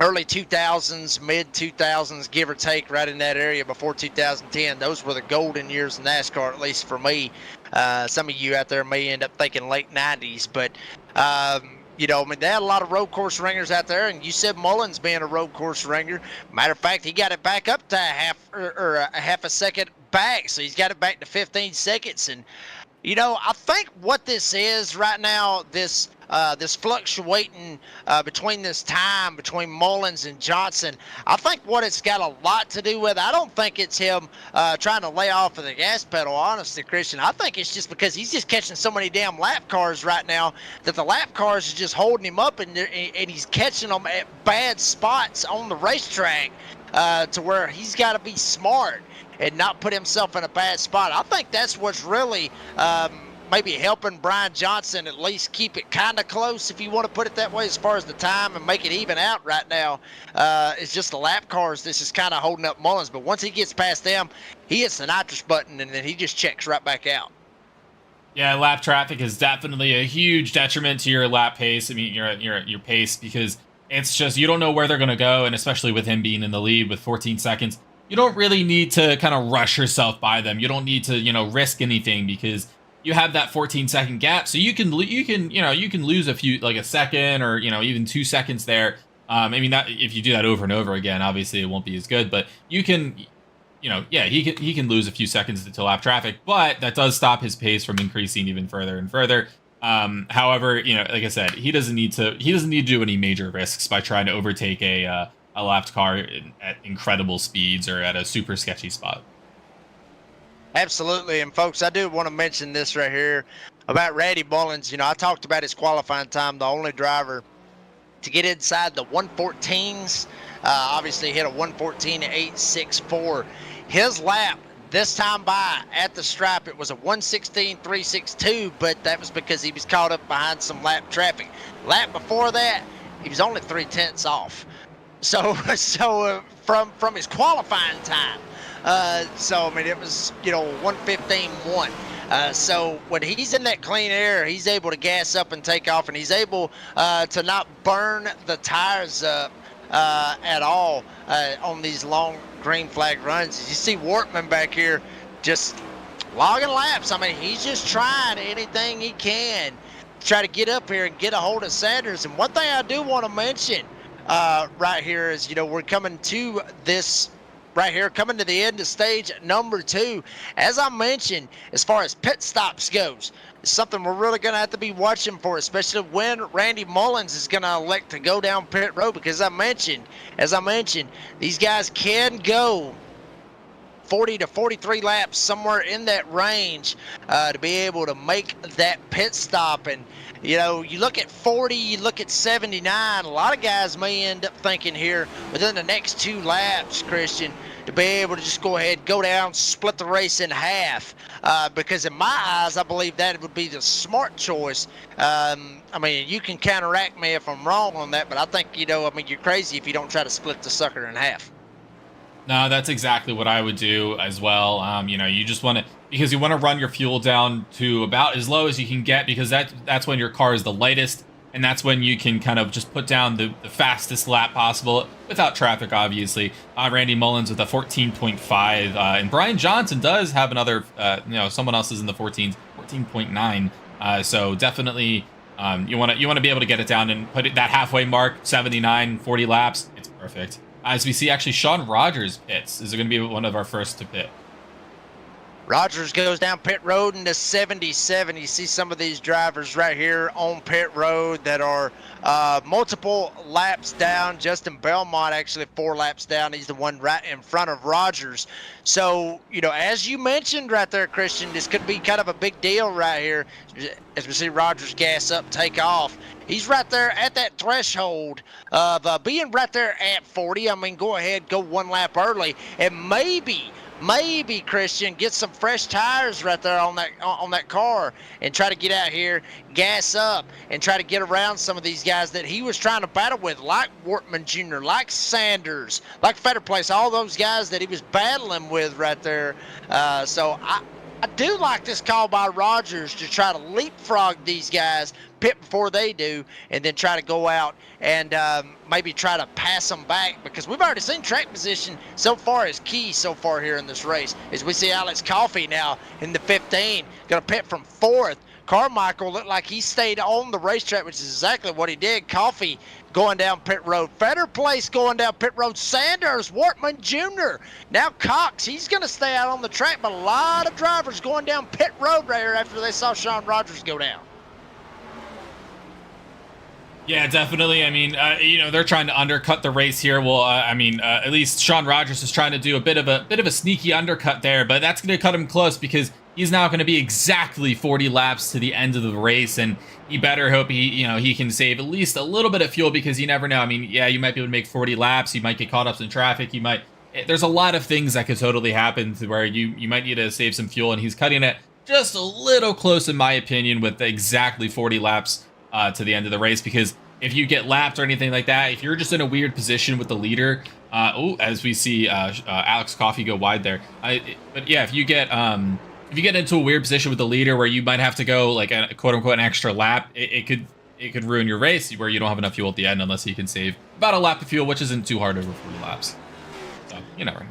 early 2000s, mid 2000s, give or take, right in that area before 2010. Those were the golden years of NASCAR, at least for me. Some of you out there may end up thinking late 90s, but they had a lot of road course ringers out there, and you said Mullins being a road course ringer. Matter of fact, he got it back up to a half a second back, so he's got it back to 15 seconds. And I think what this is right now, this fluctuating between this time between Mullins and Johnson, I think what it's got a lot to do with, I don't think it's him trying to lay off of the gas pedal, honestly, Christian. I think it's just because he's just catching so many damn lap cars right now that the lap cars is just holding him up, and he's catching them at bad spots on the racetrack to where he's got to be smart and not put himself in a bad spot. I think that's what's really maybe helping Brian Johnson at least keep it kind of close, if you want to put it that way, as far as the time, and make it even out right now. It's just the lap cars. This is kind of holding up Mullins. But once he gets past them, he hits the nitrous button, and then he just checks right back out. Yeah, lap traffic is definitely a huge detriment to your lap pace. I mean, your pace, because it's just, you don't know where they're going to go, and especially with him being in the lead with 14 seconds, you don't really need to kind of rush yourself by them. You don't need to, risk anything, because you have that 14-second gap, so you can lose a few, like a second or even 2 seconds there. That if you do that over and over again, obviously it won't be as good. But you can, he can lose a few seconds to lap traffic, but that does stop his pace from increasing even further and further. However, like I said, he doesn't need to do any major risks by trying to overtake a lapped car at incredible speeds or at a super sketchy spot. Absolutely. And folks, I do want to mention this right here about Randy Mullins. I talked about his qualifying time, the only driver to get inside the 114s. Obviously hit a 114.864. His lap this time by at the stripe, it was a 116.362, but that was because he was caught up behind some lap traffic. Lap before that, he was only 0.3 off. So from his qualifying time, So, I mean, it was, 1:15.1. So when he's in that clean air, he's able to gas up and take off, and he's able to not burn the tires up at all on these long green flag runs. You see Wortman back here just logging laps. I mean, he's just trying anything he can to try to get up here and get a hold of Sanders. And one thing I do want to mention right here is, we're coming to this right here, coming to the end of stage number 2. As I mentioned, as far as pit stops goes, it's something we're really going to have to be watching for, especially when Randy Mullins is going to elect to go down pit road, because as I mentioned, these guys can go 40 to 43 laps, somewhere in that range, to be able to make that pit stop. And you look at 40, you look at 79, a lot of guys may end up thinking here within the next 2 laps, Christian, to be able to just go ahead, go down, split the race in half, because in my eyes, I believe that would be the smart choice. I mean, you can counteract me if I'm wrong on that, but I think, you're crazy if you don't try to split the sucker in half. No, that's exactly what I would do as well. You just want to, because you want to run your fuel down to about as low as you can get, because that's when your car is the lightest, and that's when you can kind of just put down the fastest lap possible without traffic, obviously. Randy Mullins with a 14.5, and Brian Johnson does have another, someone else is in the 14.9. So definitely, you want to be able to get it down and put it that halfway mark, 79, 40 laps. It's perfect. As we see, actually, Sean Rogers pits. Is going to be one of our first to pit. Rogers goes down pit road into 77. You see some of these drivers right here on pit road that are multiple laps down. Justin Belmont actually 4 laps down. He's the one right in front of Rogers. So, as you mentioned right there, Christian, this could be kind of a big deal right here. As we see Rogers gas up, take off. He's right there at that threshold of being right there at 40. I mean, go ahead, go 1 lap early, and maybe Christian get some fresh tires right there on that car and try to get out here, gas up, and try to get around some of these guys that he was trying to battle with, like Wortman Jr., like Sanders, like Fetterplace, all those guys that he was battling with right there. So I do like this call by Rogers to try to leapfrog these guys, pit before they do, and then try to go out and maybe try to pass them back, because we've already seen track position so far is key so far here in this race. As we see Alex Coffey now in the 15, going to pit from 4th. Carmichael looked like he stayed on the racetrack, which is exactly what he did. Coffey going down pit road. Fetter Place going down pit road. Sanders, Wortman Jr. Now Cox, he's going to stay out on the track, but a lot of drivers going down pit road right here after they saw Sean Rogers go down. Yeah, definitely. I mean, they're trying to undercut the race here. Well, at least Sean Rogers is trying to do a bit of a sneaky undercut there, but that's going to cut him close, because he's now going to be exactly 40 laps to the end of the race, and he better hope he can save at least a little bit of fuel, because you never know. I mean, yeah, you might be able to make 40 laps. You might get caught up in traffic. There's a lot of things that could totally happen to where you might need to save some fuel, and he's cutting it just a little close, in my opinion, with exactly 40 laps to the end of the race, because if you get lapped or anything like that, if you're just in a weird position with the leader, as we see Alex Coffey go wide there. But yeah, if you get into a weird position with the leader where you might have to go like a quote unquote an extra lap, it could ruin your race, where you don't have enough fuel at the end unless you can save about a lap of fuel, which isn't too hard over 40 laps. So you never know.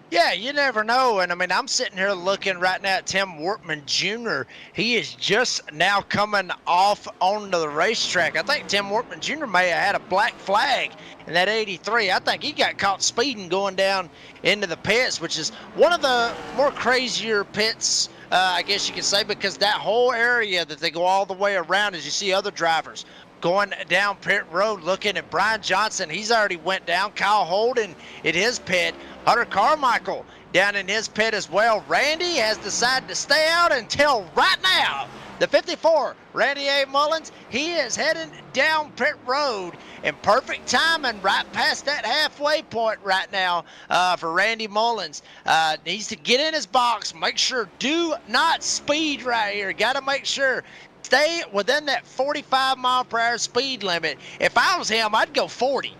Yeah, you never know. And I mean, I'm sitting here looking right now at Tim Wortman Jr. He is just now coming off onto the racetrack. I think Tim Wortman Jr. may have had a black flag in that 83. I think he got caught speeding going down into the pits, which is one of the more crazier pits, I guess you could say, because that whole area that they go all the way around, as you see other drivers going down pit road, looking at Brian Johnson. He's already went down. Kyle Holden in his pit. Hunter Carmichael down in his pit as well. Randy has decided to stay out until right now. The 54, Randy A. Mullins, he is heading down pit road in perfect timing right past that halfway point right now for Randy Mullins. Needs to get in his box, make sure, do not speed right here. Got to make sure. stay within that 45-mile-per-hour speed limit. If I was him, I'd go 40,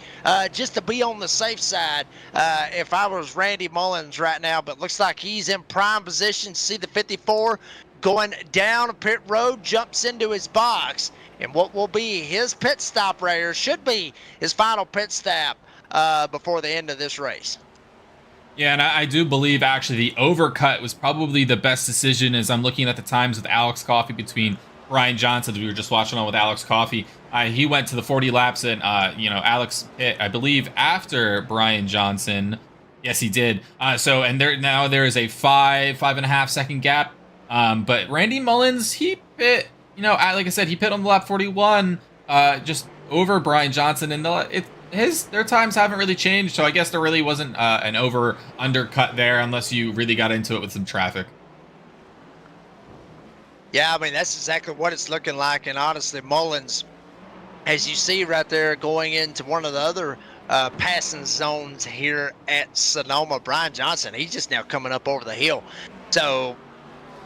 just to be on the safe side. If I was Randy Mullins right now, but looks like he's in prime position. See the 54 going down a pit road, jumps into his box, and what will be his pit stop right here should be his final pit stop before the end of this race. Yeah, and I do believe actually the overcut was probably the best decision. As I'm looking at the times with Alex Coffey between Brian Johnson, we were just watching on with Alex Coffey. He went to the 40 laps, and Alex hit, I believe, after Brian Johnson. Yes, he did. And there is a 5.5 second gap. But Randy Mullins, he pit, like I said, he pit on the lap 41, just over Brian Johnson, and their times haven't really changed. So I guess there really wasn't an undercut there, unless you really got into it with some traffic. Yeah, I mean, that's exactly what it's looking like. And honestly, Mullins, as you see right there, going into one of the other passing zones here at Sonoma, Brian Johnson, he's just now coming up over the hill. So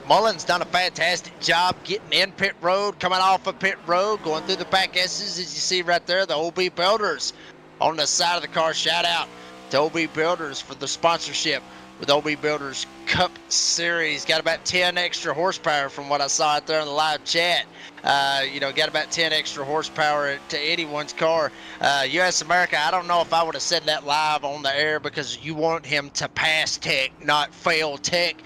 Mullins done a fantastic job getting in pit road, coming off of pit road, going through the back S's, as you see right there, the OB Builders on the side of the car. Shout out to OB Builders for the sponsorship with OB Builders Cup Series. Got about 10 extra horsepower from what I saw out there in the live chat. Got about 10 extra horsepower to anyone's car. US America, I don't know if I would have said that live on the air, because you want him to pass Tech, not fail Tech,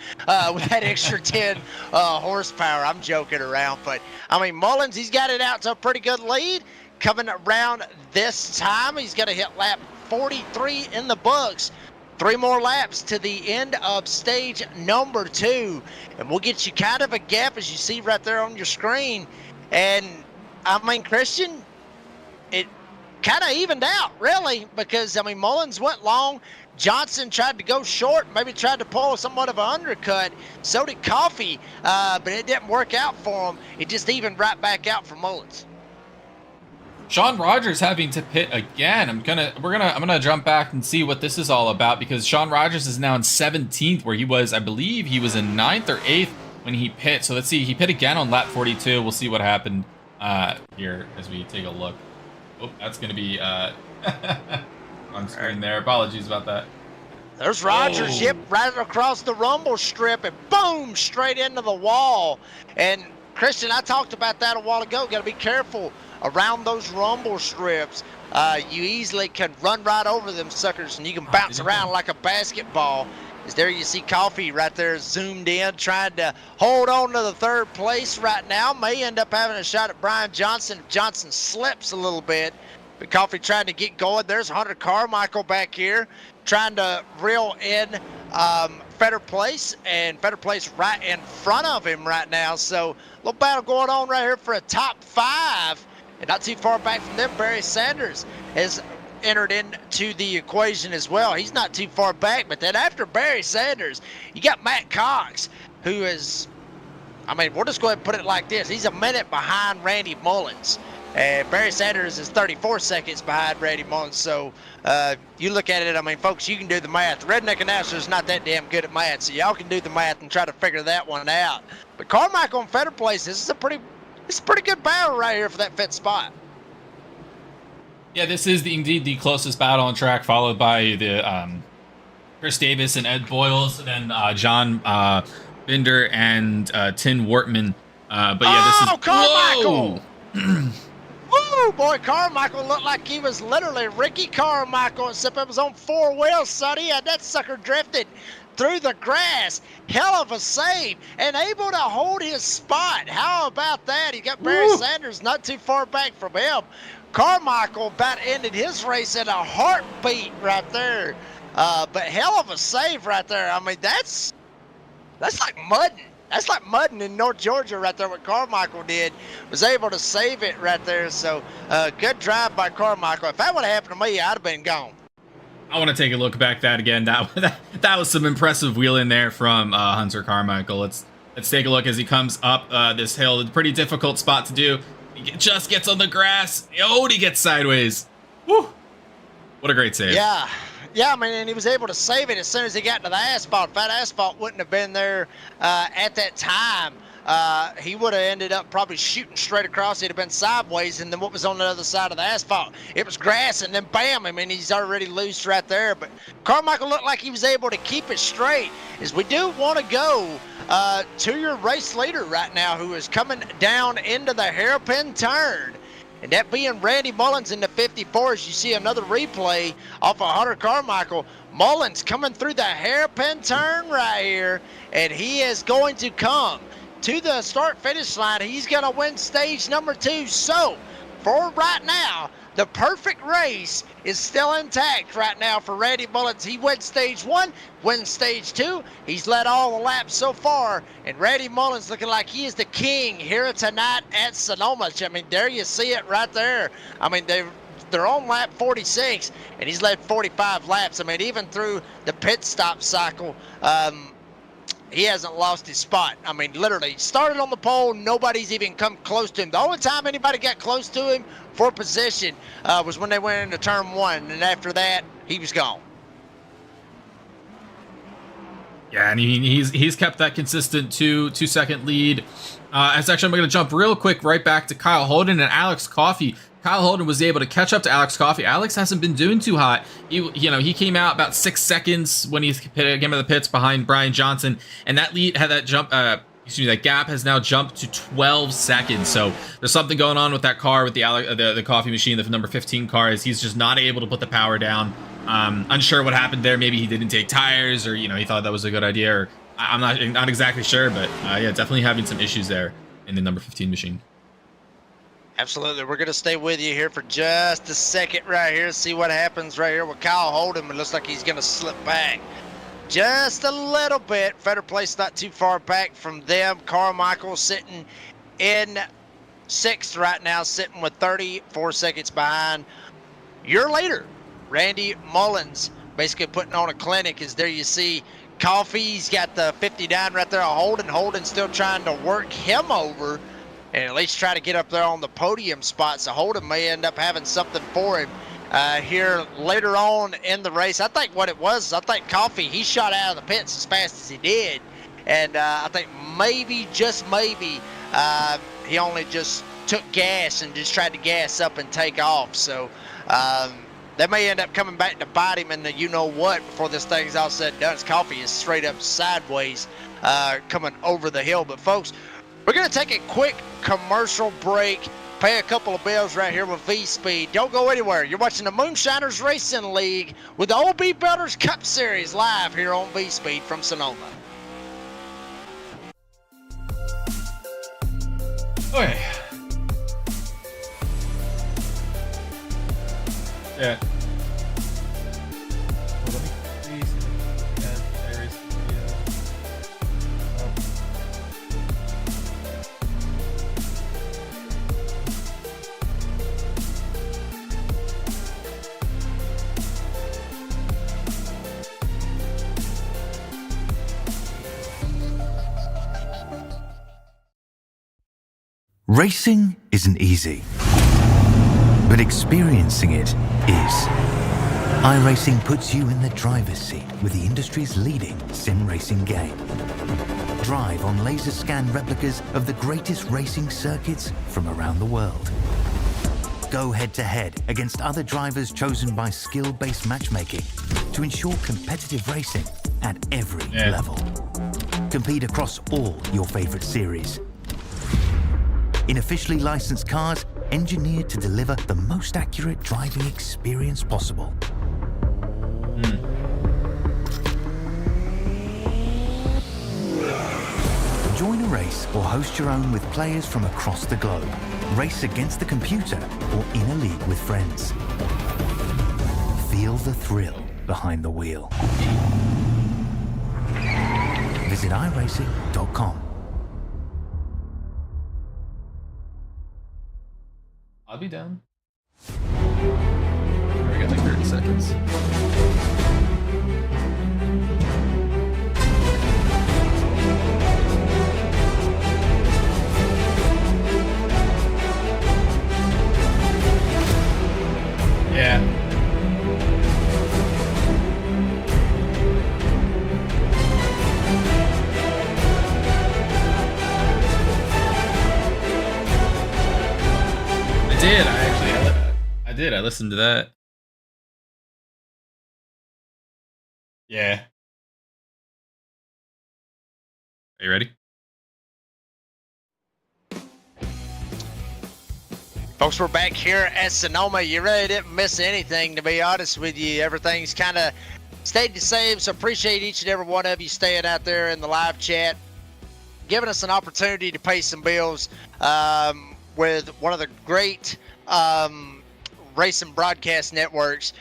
with that extra 10 horsepower. I'm joking around, but I mean, Mullins, he's got it out to a pretty good lead. Coming around this time, he's going to hit lap 43 in the books. 3 more laps to the end of stage number 2, and we'll get you kind of a gap, as you see right there on your screen. And I mean, Christian, it kind of evened out, really, because I mean, Mullins went long, Johnson tried to go short, maybe tried to pull somewhat of an undercut, so did Coffey, but it didn't work out for him. It just evened right back out for Mullins. Sean Rogers having to pit again. I'm gonna jump back and see what this is all about, because Sean Rogers is now in 17th, where he was, I believe he was in 9th or 8th when he pit. So let's see, he pit again on lap 42. We'll see what happened here as we take a look. Oh, that's gonna be on screen there. Apologies about that. There's Rogers, yep, right across the rumble strip, and boom, straight into the wall. And Christian, I talked about that a while ago. Got to be careful around those rumble strips. You easily can run right over them suckers, and you can bounce around like a basketball. As there you see Coffey right there zoomed in, trying to hold on to the 3rd place right now. May end up having a shot at Brian Johnson if Johnson slips a little bit. But Coffey trying to get going. There's Hunter Carmichael back here trying to reel in Fetter Place, and Fetter Place right in front of him right now. So a little battle going on right here for a top 5. And not too far back from them, Barry Sanders has entered into the equation as well. He's not too far back, but then after Barry Sanders, you got Matt Cox, who is, I mean, we'll just go ahead and put it like this. He's a minute behind Randy Mullins. And Barry Sanders is 34 seconds behind Randy Mullins. So you look at it, I mean, folks, you can do the math. Redneck Announcer's not that damn good at math, so y'all can do the math and try to figure that one out. But Carmichael and Fetter Place, this is a pretty good battle right here for that 5th spot. Yeah, this is indeed the closest battle on track, followed by the Chris Davis and Ed Boyles, and then John Binder and Tin Wortman. But yeah, this is Carmichael! Woo, boy, Carmichael looked like he was literally Ricky Carmichael, except it was on 4 wheels, sonny, and that sucker drifted through the grass. Hell of a save, and able to hold his spot. How about that? He got Barry Sanders not too far back from him. Carmichael about ended his race in a heartbeat right there. But hell of a save right there. I mean, that's like mudding. That's like mudding in North Georgia right there. What Carmichael did, was able to save it right there. So good drive by Carmichael. If that would have happened to me, I'd have been gone. I want to take a look back that again. That was some impressive wheeling there from Hunter Carmichael. Let's take a look as he comes up this hill. It's a pretty difficult spot to do. He just gets on the grass. Oh, he gets sideways. Woo! What a great save. Yeah, I mean, and he was able to save it as soon as he got to the asphalt. If that asphalt wouldn't have been there at that time, he would have ended up probably shooting straight across. He'd have been sideways, and then what was on the other side of the asphalt? It was grass, and then bam, I mean, he's already loose right there. But Carmichael looked like he was able to keep it straight. As we do want to go to your race leader right now, who is coming down into the hairpin turn. And that being Randy Mullins in the 54, as you see another replay off of Hunter Carmichael. Mullins coming through the hairpin turn right here, and he is going to come to the start-finish line. He's going to win stage number 2. So, for right now, the perfect race is still intact right now for Randy Mullins. He wins stage 1, wins stage 2. He's led all the laps so far, and Randy Mullins looking like he is the king here tonight at Sonoma. I mean, there you see it right there. I mean, they're on lap 46, and he's led 45 laps. I mean, even through the pit stop cycle, he hasn't lost his spot. I mean, literally, started on the pole, nobody's even come close to him. The only time anybody got close to him for position was when they went into turn 1, and after that, he was gone. Yeah, and he's kept that consistent 2-second lead. As actually, I'm going to jump real quick right back to Kyle Holden and Alex Coffey. Kyle Holden was able to catch up to Alex Coffey. Alex hasn't been doing too hot. He came out about 6 seconds when he came out of the pits behind Brian Johnson, and that lead had that jump. That gap has now jumped to 12 seconds. So there's something going on with that car, with the Coffee machine, the number 15 car. Is he's just not able to put the power down. Unsure what happened there. Maybe he didn't take tires, or he thought that was a good idea. Or I'm not exactly sure, but yeah, definitely having some issues there in the number 15 machine. Absolutely. We're going to stay with you here for just a second right here. See what happens right here with Kyle Holden. It looks like he's going to slip back just a little bit. Federer Place not too far back from them. Carmichael sitting in 6th right now, sitting with 34 seconds behind. Your leader, Randy Mullins, basically putting on a clinic. As there you see Coffey's got the 59 right there. Holden still trying to work him over, and at least try to get up there on the podium spot. So Holden may end up having something for him here later on in the race. I think what it was, I think Coffey, he shot out of the pits as fast as he did. And I think maybe, just maybe, he only just took gas and just tried to gas up and take off. So that may end up coming back to bite him in the you-know-what before this thing's all said and done. Coffey is straight up sideways coming over the hill. But folks, we're going to take a quick commercial break, pay a couple of bills right here with V-Speed. Don't go anywhere. You're watching the Moonshiners Racing League with the OB Builders Cup Series live here on V-Speed from Sonoma. Okay. Yeah. Racing isn't easy, but experiencing it is. iRacing puts you in the driver's seat with the industry's leading sim racing game. Drive on laser scan replicas of the greatest racing circuits from around the world. Go head-to-head against other drivers chosen by skill-based matchmaking to ensure competitive racing at every level. Compete across all your favorite series. In officially licensed cars, engineered to deliver the most accurate driving experience possible. Join a race or host your own with players from across the globe. Race against the computer or in a league with friends. Feel the thrill behind the wheel. Visit iRacing.com. I'll be down. We got like 30 seconds. Yeah. did. I did. I listened to that. Yeah. Are you ready? Folks, we're back here at Sonoma. You really didn't miss anything, to be honest with you. Everything's kind of stayed the same, so appreciate each and every one of you staying out there in the live chat, giving us an opportunity to pay some bills with one of the great racing broadcast networks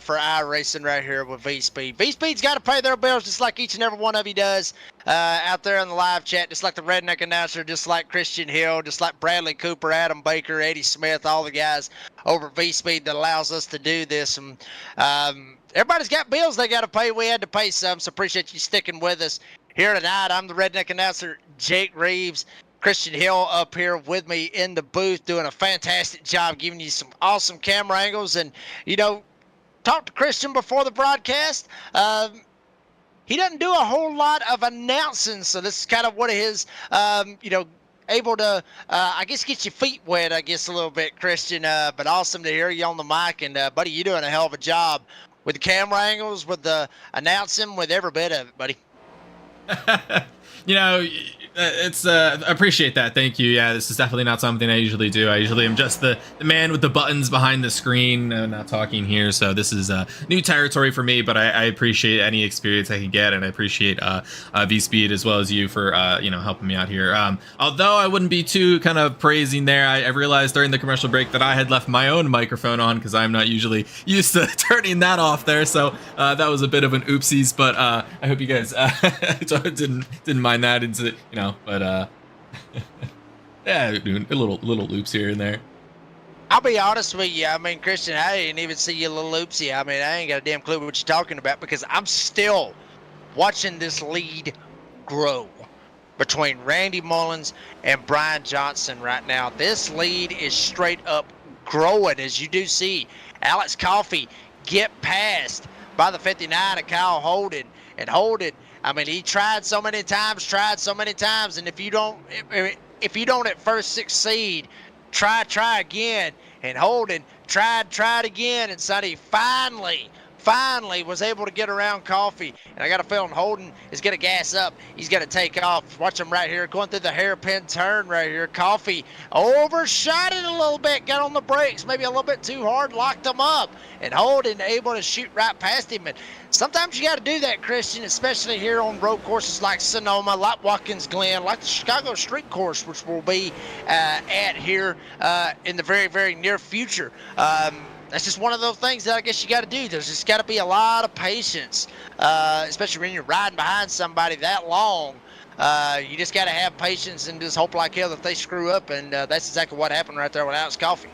for iRacing right here with V-Speed. V-Speed's got to pay their bills just like each and every one of you does out there in the live chat, just like the Redneck Announcer, just like Christian Hill, just like Bradley Cooper, Adam Baker, Eddie Smith, all the guys over at V-Speed that allows us to do this. And everybody's got bills they got to pay. We had to pay some, so appreciate you sticking with us here tonight. I'm the Redneck Announcer, Jake Reeves. Christian Hill up here with me in the booth doing a fantastic job giving you some awesome camera angles. And, you know, talked to Christian before the broadcast. He doesn't do a whole lot of announcing, so this is kind of one of his, you know, able to, I guess, get your feet wet, I guess, a little bit, Christian. But awesome to hear you on the mic. And, buddy, you're doing a hell of a job with the camera angles, with the announcing, with every bit of it, buddy. You know, it's I appreciate that. Thank you. Yeah, this is definitely not something I usually do. I usually am just the man with the buttons behind the screen, not talking here. So this is new territory for me, but I appreciate any experience I can get, and I appreciate V-Speed as well as you for you know, helping me out here. Although I wouldn't be too kind of praising there, I realized during the commercial break that I had left my own microphone on because I'm not usually used to turning that off there. So that was a bit of an oopsies, but I hope you guys didn't mind that. It's, you know, but yeah, doing a little loops here and there. I'll be honest with you. I mean, Christian, I didn't even see you a little oopsie. I mean, I ain't got a damn clue what you're talking about because I'm still watching this lead grow between Randy Mullins and Brian Johnson right now. This lead is straight up growing, as you do see Alex Coffey get passed by the 59 of Kyle Holden. And Holden, I mean, he tried so many times, and if you don't at first succeed, try again. And Holden tried again, and Sonny finally was able to get around Coffey. And I got a feeling Holden is going to gas up. He's going to take off. Watch him right here going through the hairpin turn right here. Coffey overshot it a little bit, got on the brakes, maybe a little bit too hard, locked him up. And Holden able to shoot right past him. And sometimes you got to do that, Christian, especially here on road courses like Sonoma, like Watkins Glen, like the Chicago Street Course, which will be at here in the very, very near future. That's just one of those things that I guess you got to do. There's just got to be a lot of patience, especially when you're riding behind somebody that long. You just got to have patience and just hope like hell that they screw up, and that's exactly what happened right there with Alex Coffey.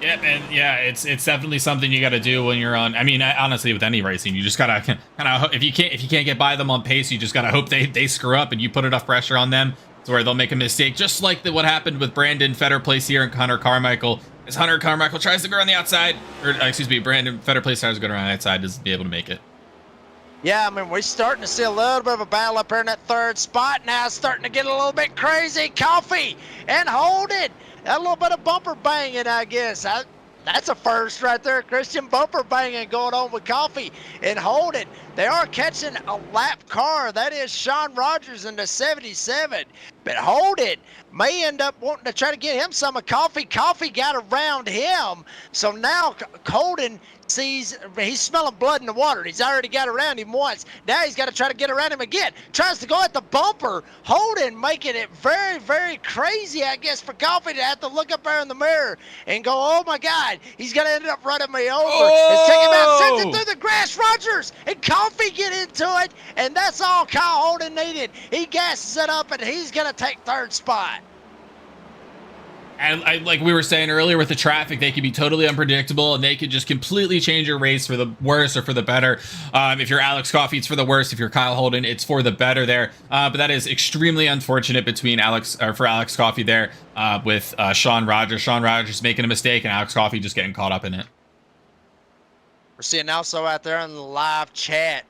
Yeah, and yeah, it's definitely something you got to do when you're on. I mean, honestly, with any racing, you just gotta kind of, if you can't get by them on pace, you just gotta hope they screw up and you put enough pressure on them to where they'll make a mistake, just like what happened with Brandon Fetterplace here and Hunter Carmichael. As Hunter Carmichael tries to go on the outside, or excuse me, Brandon Fetterplace tries to go around the outside, doesn't be able to make it. Yeah, I mean, we're starting to see a little bit of a battle up here in that third spot. Now it's starting to get a little bit crazy. Coffey and Holden. A little bit of bumper banging, I guess. That's a first right there, Christian. Bumper banging going on with Coffey and Holden. They are catching a lap car. That is Sean Rogers in the 77. But Holden may end up wanting to try to get him some of Coffey. Coffey got around him. So now Holden sees, he's smelling blood in the water. He's already got around him once. Now he's got to try to get around him again. Tries to go at the bumper. Holden making it very, very crazy, I guess, for Coffey to have to look up there in the mirror and go, oh my God, he's going to end up running me over. It's taking him out, sends it through the grass. Rogers and Coffey get into it, and that's all Kyle Holden needed. He gasses it up, and he's going to take third spot. And like we were saying earlier with the traffic, they could be totally unpredictable and they could just completely change your race for the worse or for the better. If you're Alex Coffey, it's for the worse. If you're Kyle Holden, it's for the better there. But that is extremely unfortunate for Alex Coffey there with Sean Rogers. Sean Rogers making a mistake and Alex Coffey just getting caught up in it. We're seeing also out there in the live chat,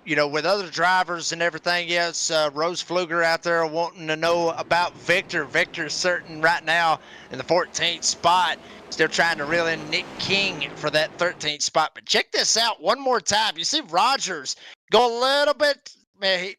with other drivers and everything else, Rose Fluger out there wanting to know about Victor. Victor's certain right now in the 14th spot. Still trying to reel in Nick King for that 13th spot. But check this out one more time. You see Rogers go a little bit.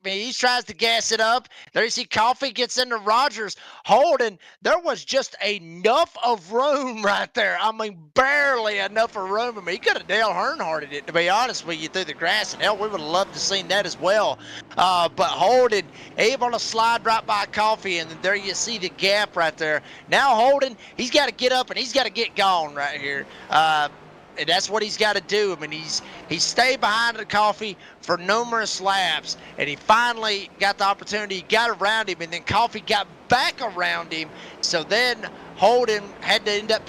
He tries to gas it up. There you see Coffee gets into Rogers. Holden, there was just enough of room right there. I mean, barely enough of room. I mean, he could have Dale Earnhardted it, to be honest with you, through the grass. And hell, we would have loved to have seen that as well. But Holden able to slide right by Coffee, and there you see the gap right there. Now Holden, he's got to get up and he's got to get gone right here. And that's what he's got to do. I mean, he stayed behind the Coffee for numerous laps, and he finally got the opportunity. He got around him, and then Coffee got back around him. So then Holden had to end up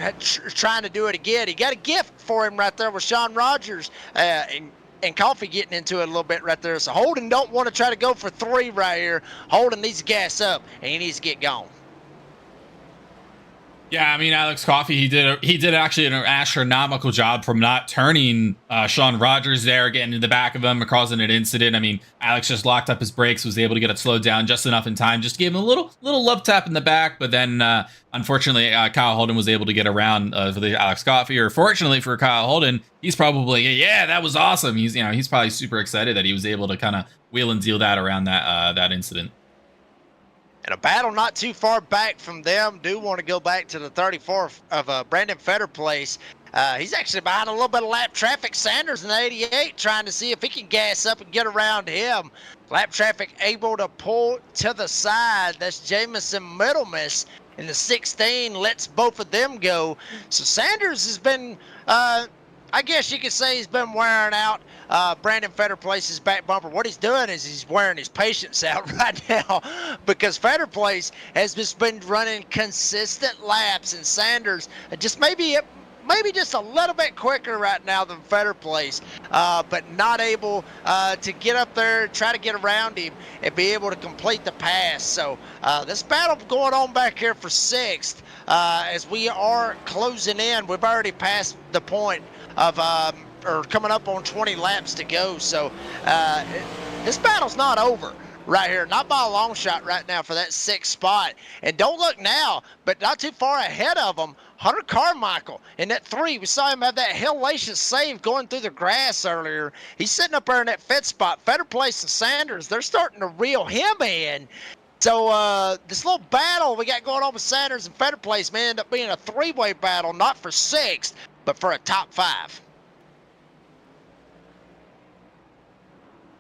trying to do it again. He got a gift for him right there with Sean Rogers and Coffee getting into it a little bit right there. So Holden don't want to try to go for 3 right here. Holden needs to gas up, and he needs to get gone. Yeah, I mean, Alex Coffey, he did actually an astronomical job from not turning Sean Rogers there, getting in the back of him, causing an incident. I mean, Alex just locked up his brakes, was able to get it slowed down just enough in time, just gave him a little love tap in the back. But then, unfortunately, Kyle Holden was able to get around for the Alex Coffey. Or fortunately for Kyle Holden, he's probably, yeah, that was awesome. He's probably super excited that he was able to kind of wheel and deal that around that incident. And a battle not too far back from them. Do want to go back to the 34 of Brandon Fetterplace. He's actually behind a little bit of lap traffic. Sanders in the 88 trying to see if he can gas up and get around him. Lap traffic able to pull to the side. That's Jamison Middlemiss in the 16. Lets both of them go. So Sanders has been, I guess you could say he's been wearing out Brandon Fetterplace's back bumper. What he's doing is he's wearing his patience out right now because Fetterplace has just been running consistent laps, and Sanders just maybe just a little bit quicker right now than Fetterplace, but not able to get up there, try to get around him, and be able to complete the pass. So this battle going on back here for 6th as we are closing in. We've already passed the point of or coming up on 20 laps to go. So this battle's not over right here, not by a long shot right now for that 6th spot. And don't look now, but not too far ahead of them, Hunter Carmichael in that 3. We saw him have that hellacious save going through the grass earlier. He's sitting up there in that 5th spot. Fetterplace and Sanders, they're starting to reel him in. So this little battle we got going on with Sanders and Fetterplace may end up being a 3-way battle, not for 6th, but for a top 5.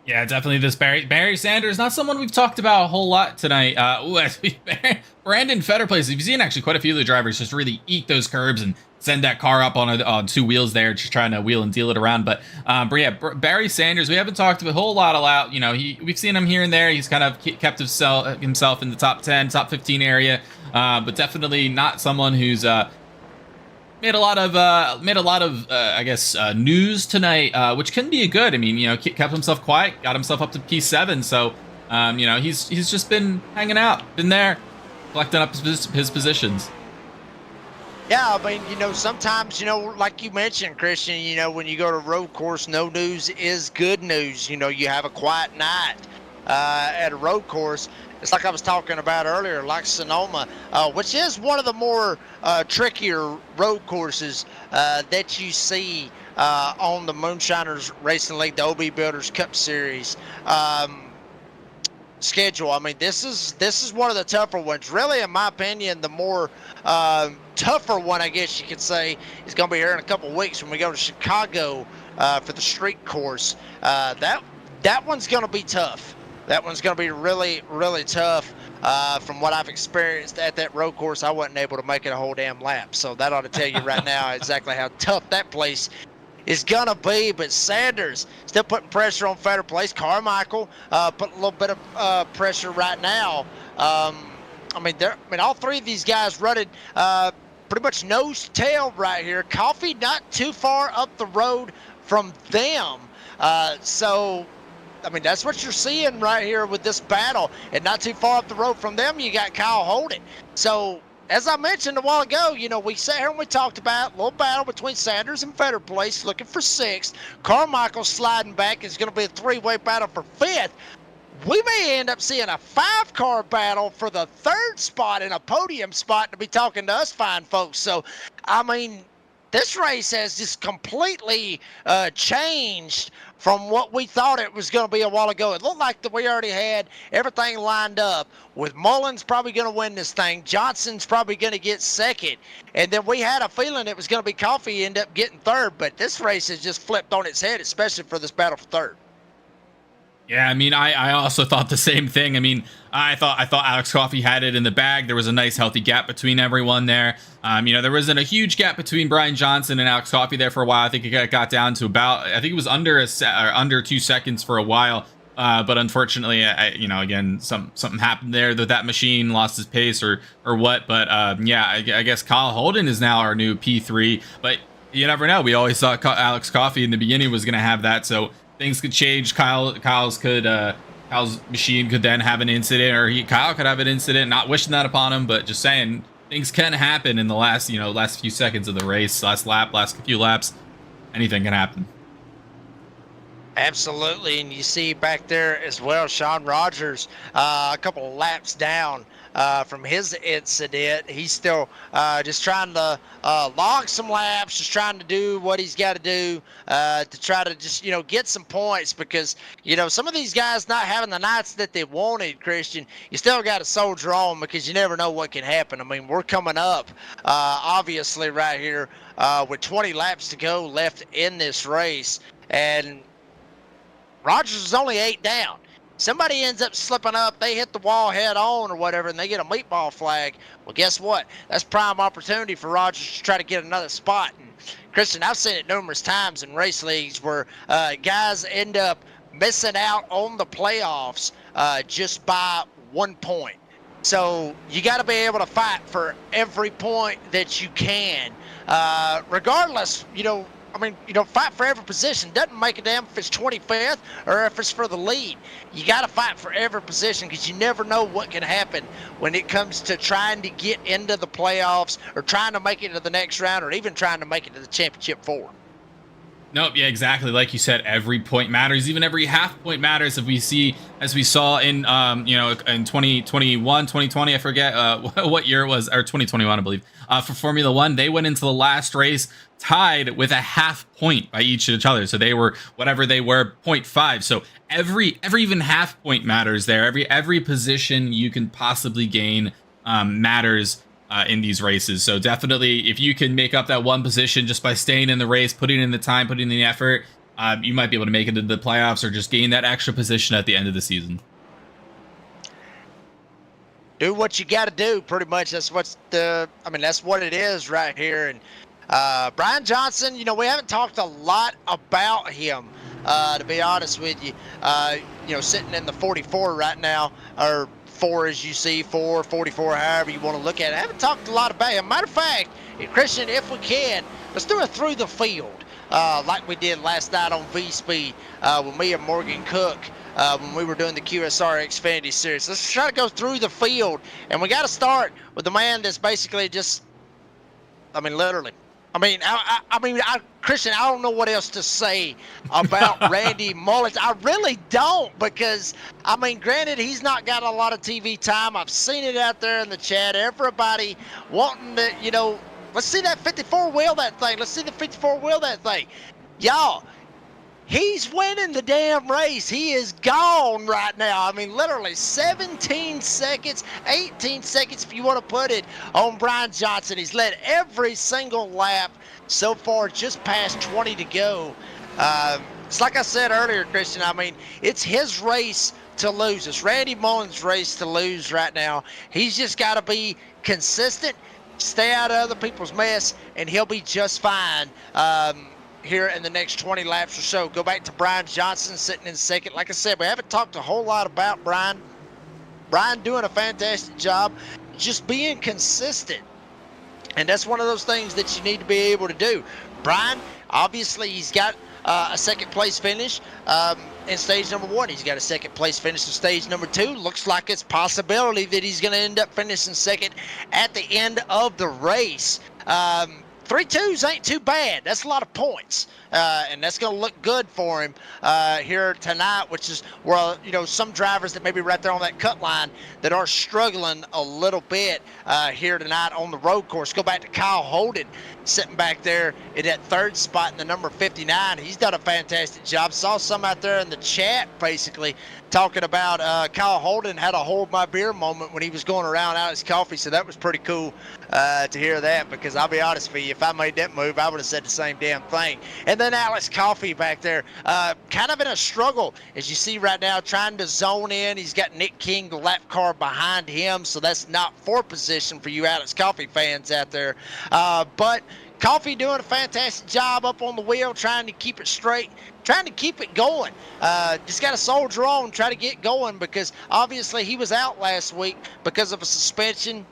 Yeah, definitely this Barry Sanders, not someone we've talked about a whole lot tonight. Brandon Fetterplace, you've seen actually quite a few of the drivers just really eat those curbs and send that car up on 2 wheels there, just trying to wheel and deal it around. But yeah, Barry Sanders, we haven't talked a whole lot about. We've seen him here and there. He's kind of kept himself in the top 10, top 15 area, but definitely not someone who's made a lot of I guess news tonight, which can be good. I mean, kept himself quiet, got himself up to P7, so he's just been hanging out, been there, collecting up his positions. Yeah, I mean, sometimes, like you mentioned, Christian, when you go to road course, no news is good news. You have a quiet night at a road course. It's like I was talking about earlier, like Sonoma, which is one of the more trickier road courses that you see on the Moonshiners Racing League, the OB Builders Cup Series schedule. I mean, this is one of the tougher ones. Really, in my opinion, the more tougher one, I guess you could say, is going to be here in a couple of weeks when we go to Chicago for the street course. That one's going to be tough. That one's going to be really, really tough. From what I've experienced at that road course, I wasn't able to make it a whole damn lap. So that ought to tell you right now exactly how tough that place is going to be. But Sanders still putting pressure on Fetterplace. Carmichael putting a little bit of pressure right now. All 3 of these guys running pretty much nose to tail right here. Coffee not too far up the road from them. That's what you're seeing right here with this battle. And not too far up the road from them, you got Kyle Holden. So as I mentioned a while ago, we sat here and we talked about a little battle between Sanders and Federer Place looking for 6th. Carmichael sliding back is going to be a 3-way battle for 5th. We may end up seeing a 5-car battle for the 3rd spot and a podium spot to be talking to us fine folks. So, I mean, this race has just completely changed from what we thought it was going to be a while ago. It looked like that we already had everything lined up with Mullins probably going to win this thing. Johnson's probably going to get 2nd. And then we had a feeling it was going to be Coffey end up getting 3rd. But this race has just flipped on its head, especially for this battle for 3rd. Yeah, I mean, I also thought the same thing. I mean, I thought Alex Coffey had it in the bag. There was a nice, healthy gap between everyone there. There wasn't a huge gap between Brian Johnson and Alex Coffey there for a while. I think it got down to about, I think it was under 2 seconds for a while. But unfortunately, again, something happened there that machine lost his pace or what. But I guess Kyle Holden is now our new P3. But you never know. We always thought Alex Coffey in the beginning was going to have that. So things could change. Kyle's machine could then have an incident, or Kyle could have an incident. Not wishing that upon him, but just saying things can happen in the last few seconds of the race, last few laps. Anything can happen. Absolutely, and you see back there as well, Sean Rogers, a couple of laps down from his incident. He's still just trying to log some laps, just trying to do what he's got to do to try to just, get some points because, some of these guys not having the nights that they wanted, Christian, you still got to soldier on because you never know what can happen. I mean, we're coming up, obviously, right here with 20 laps to go left in this race, and Rogers is only 8 down. Somebody ends up slipping up, they hit the wall head on or whatever, and they get a meatball flag. Well, guess what? That's prime opportunity for Rogers to try to get another spot. And Christian, I've seen it numerous times in race leagues where guys end up missing out on the playoffs just by 1 point. So you got to be able to fight for every point that you can, regardless, fight for every position. Doesn't make a damn if it's 25th or if it's for the lead. You got to fight for every position because you never know what can happen when it comes to trying to get into the playoffs or trying to make it to the next round or even trying to make it to the championship 4. Nope, yeah, exactly. Like you said, every point matters. Even every half point matters. If we see, as we saw in, in 2021, 2020, I forget what year it was, or 2021, I believe, for Formula One, they went into the last race tied with a half point by each of each other. So they were whatever they were, 0.5. So every even half point matters there. Every position you can possibly gain matters in these races. So definitely, if you can make up that one position just by staying in the race, putting in the time, putting in the effort, you might be able to make it into the playoffs or just gain that extra position at the end of the season. Do what you got to do, pretty much. That's what it is right here. And Brian Johnson, we haven't talked a lot about him, to be honest with you. Sitting in the 44 right now, or 4 as you see, 44, however you want to look at it. I haven't talked a lot about him. Matter of fact, Christian, if we can, let's do it through the field, like we did last night on V-Speed with me and Morgan Cook when we were doing the QSR Xfinity Series. Let's try to go through the field, and we got to start with the man that's basically just, literally. Christian, I don't know what else to say about Randy Mullins. I really don't because, granted, he's not got a lot of TV time. I've seen it out there in the chat. Everybody wanting to, let's see that 54 wheel that thing. Let's see the 54 wheel that thing. Y'all, he's winning the damn race. He is gone right now. Literally 17 seconds, 18 seconds if you want to put it on Brian Johnson. He's led every single lap so far, just past 20 to go. It's like I said earlier, Christian, it's his race to lose. It's Randy Mullins' race to lose right now. He's just got to be consistent, stay out of other people's mess, and he'll be just fine. Here in the next 20 laps or so. Go back to Brian Johnson sitting in second. Like I said, we haven't talked a whole lot about Brian. Brian doing a fantastic job, just being consistent. And that's one of those things that you need to be able to do. Brian, obviously, he's got a second place finish. in stage number 1. He's got a second place finish in stage number 2. Looks like it's possibility that he's going to end up finishing second at the end of the race. 3-2s ain't too bad. That's a lot of points, and that's going to look good for him here tonight, which is where, some drivers that may be right there on that cut line that are struggling a little bit here tonight on the road course. Go back to Kyle Holden sitting back there in that third spot in the number 59. He's done a fantastic job. Saw some out there in the chat basically talking about Kyle Holden had a hold my beer moment when he was going around Alex Coffey, so that was pretty cool to hear that, because I'll be honest with you, if I made that move, I would have said the same damn thing. And then Alex Coffey back there, kind of in a struggle, as you see right now, trying to zone in. He's got Nick King, the lap car behind him, so that's not for position for you Alex Coffey fans out there. But Coffey doing a fantastic job up on the wheel, trying to keep it straight, trying to keep it going. Just got to soldier on, try to get going, because obviously he was out last week because of a suspension.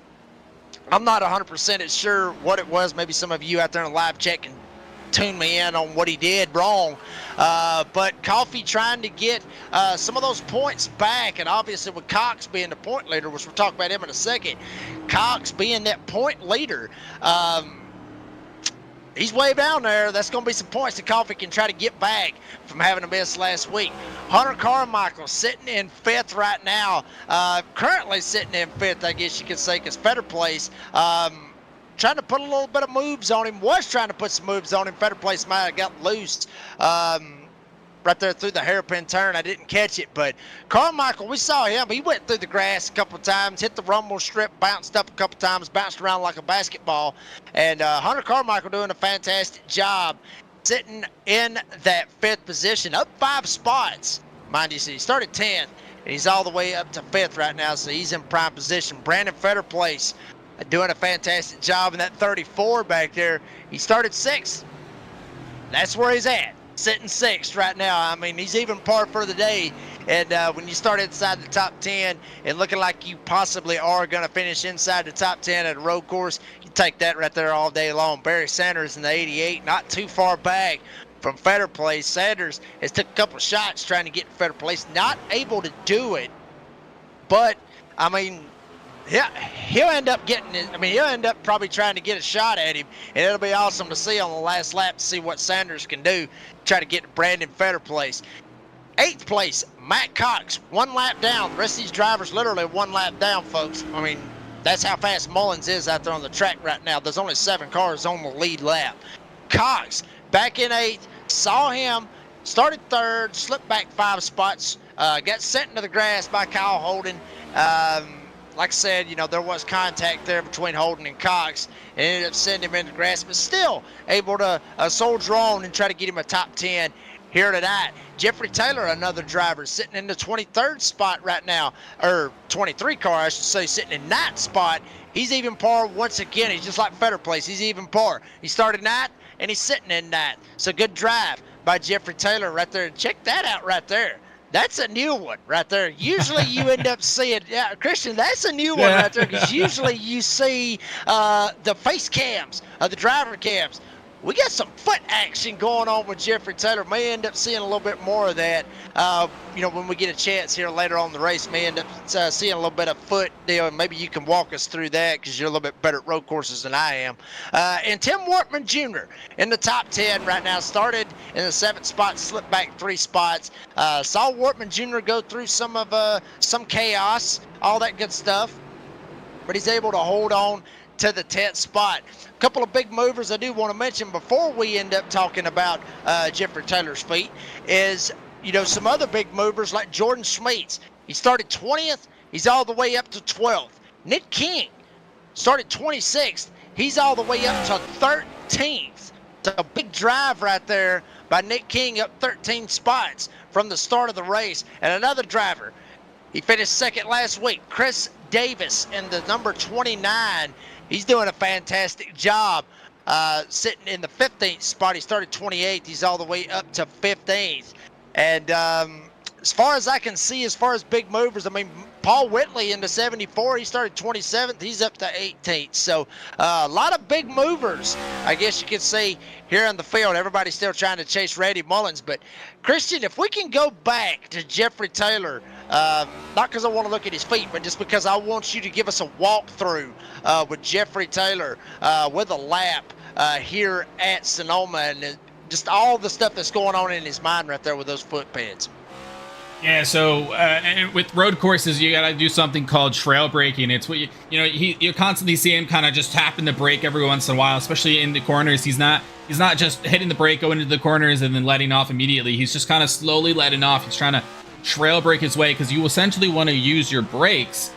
I'm not 100% sure what it was. Maybe some of you out there in the live chat can tune me in on what he did wrong. But Coffey trying to get some of those points back, and obviously with Cox being the point leader, which we'll talk about him in a second, Cox being that point leader, he's way down there. That's going to be some points that Coffey can try to get back from having a miss last week. Hunter Carmichael sitting in 5th right now. Currently sitting in 5th, I guess you could say, because Fetter Place trying to put a little bit of moves on him. Was trying to put some moves on him. Fetter Place might have got loose right there through the hairpin turn. I didn't catch it, but Carmichael, we saw him. He went through the grass a couple of times, hit the rumble strip, bounced up a couple of times, bounced around like a basketball. And Hunter Carmichael doing a fantastic job, sitting in that 5th position, up 5 spots. Mind you, he started 10th, and he's all the way up to 5th right now, so he's in prime position. Brandon Fetter Place doing a fantastic job in that 34 back there. He started 6th. That's where he's at. Sitting 6th right now. I mean, he's even par for the day. And when you start inside the top 10 and looking like you possibly are going to finish inside the top 10 at a road course, you take that right there all day long. Barry Sanders in the 88, not too far back from Fetter Place. Sanders has took a couple shots trying to get to Fetter Place, not able to do it. But, I mean, he'll end up getting it. I mean, he'll end up probably trying to get a shot at him, and it'll be awesome to see on the last lap to see what Sanders can do. Try to get to Brandon Fetter Place. 8th place, Matt Cox, 1 lap down. The rest of these drivers literally 1 lap down, folks. I mean, that's how fast Mullins is out there on the track right now. There's only 7 cars on the lead lap. Cox back in 8th, saw him, started 3rd, slipped back 5 spots, got sent into the grass by Kyle Holden. Like I said, there was contact there between Holden and Cox, and ended up sending him into the grass, but still able to soldier on and try to get him a top 10 here tonight. Jeffrey Taylor, another driver, sitting in the 23rd spot right now, or 23 car, I should say, sitting in 9th spot. He's even par once again. He's just like Fetter Place. He's even par. He started 9th, and he's sitting in 9th. So good drive by Jeffrey Taylor right there. Check that out right there. That's a new one right there. Usually you end up seeing, Christian, that's a new one right there, because usually you see the face cams, the driver cams. We got some foot action going on with Jeffrey Taylor. May end up seeing a little bit more of that, when we get a chance here later on in the race. May end up seeing a little bit of foot deal, and maybe you can walk us through that, because you're a little bit better at road courses than I am. And Tim Wortman Jr. in the top 10 right now. Started in the 7th spot, slipped back 3 spots. Saw Wortman Jr. go through some chaos, all that good stuff, but he's able to hold on to the 10th spot. A couple of big movers I do want to mention before we end up talking about Jeffrey Taylor's feat is, some other big movers like Jordan Schmeets. He started 20th. He's all the way up to 12th. Nick King started 26th. He's all the way up to 13th. It's a big drive right there by Nick King, up 13 spots from the start of the race. And another driver, he finished 2nd last week, Chris Davis in the number 29. He's doing a fantastic job, sitting in the 15th spot. He started 28th. He's all the way up to 15th. And as far as I can see, as far as big movers, I mean, Paul Whitley in the 74, he started 27th. He's up to 18th. So a lot of big movers, I guess you could say, here on the field. Everybody's still trying to chase Randy Mullins. But, Christian, if we can go back to Jeffrey Taylor, not because I want to look at his feet, but just because I want you to give us a walkthrough with Jeffrey Taylor with a lap here at Sonoma, and just all the stuff that's going on in his mind right there with those foot pads. Yeah, so and with road courses, you got to do something called trail braking. It's what you constantly see him kind of just tapping the brake every once in a while, especially in the corners. He's not just hitting the brake, going into the corners, and then letting off immediately. He's just kind of slowly letting off. He's trying to trail brake his way, because you essentially want to use your brakes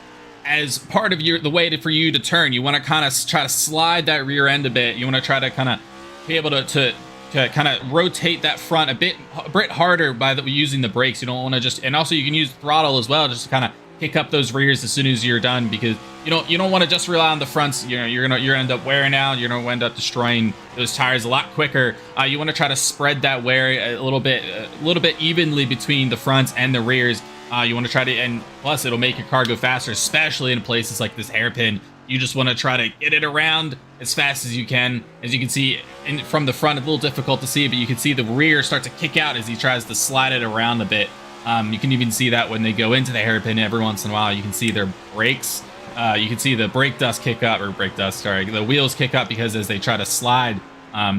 as part of the way for you to turn. You want to kind of try to slide that rear end a bit. You want to try to kind of be able to kind of rotate that front a bit harder by using the brakes. You don't want to just, and also you can use throttle as well, just to kind of kick up those rears as soon as you're done, because you don't want to just rely on the fronts. You're gonna end up wearing out. You're gonna end up destroying those tires a lot quicker. You want to try to spread that wear a little bit evenly between the fronts and the rears. You want to try to, and plus it'll make your car go faster, especially in places like this hairpin. You just want to try to get it around as fast as you can. As you can see from the front, a little difficult to see, but you can see the rear start to kick out as he tries to slide it around a bit. You can even see that when they go into the hairpin every once in a while. You can see their brakes. You can see the brake dust kick up, the wheels kick up, because as they try to slide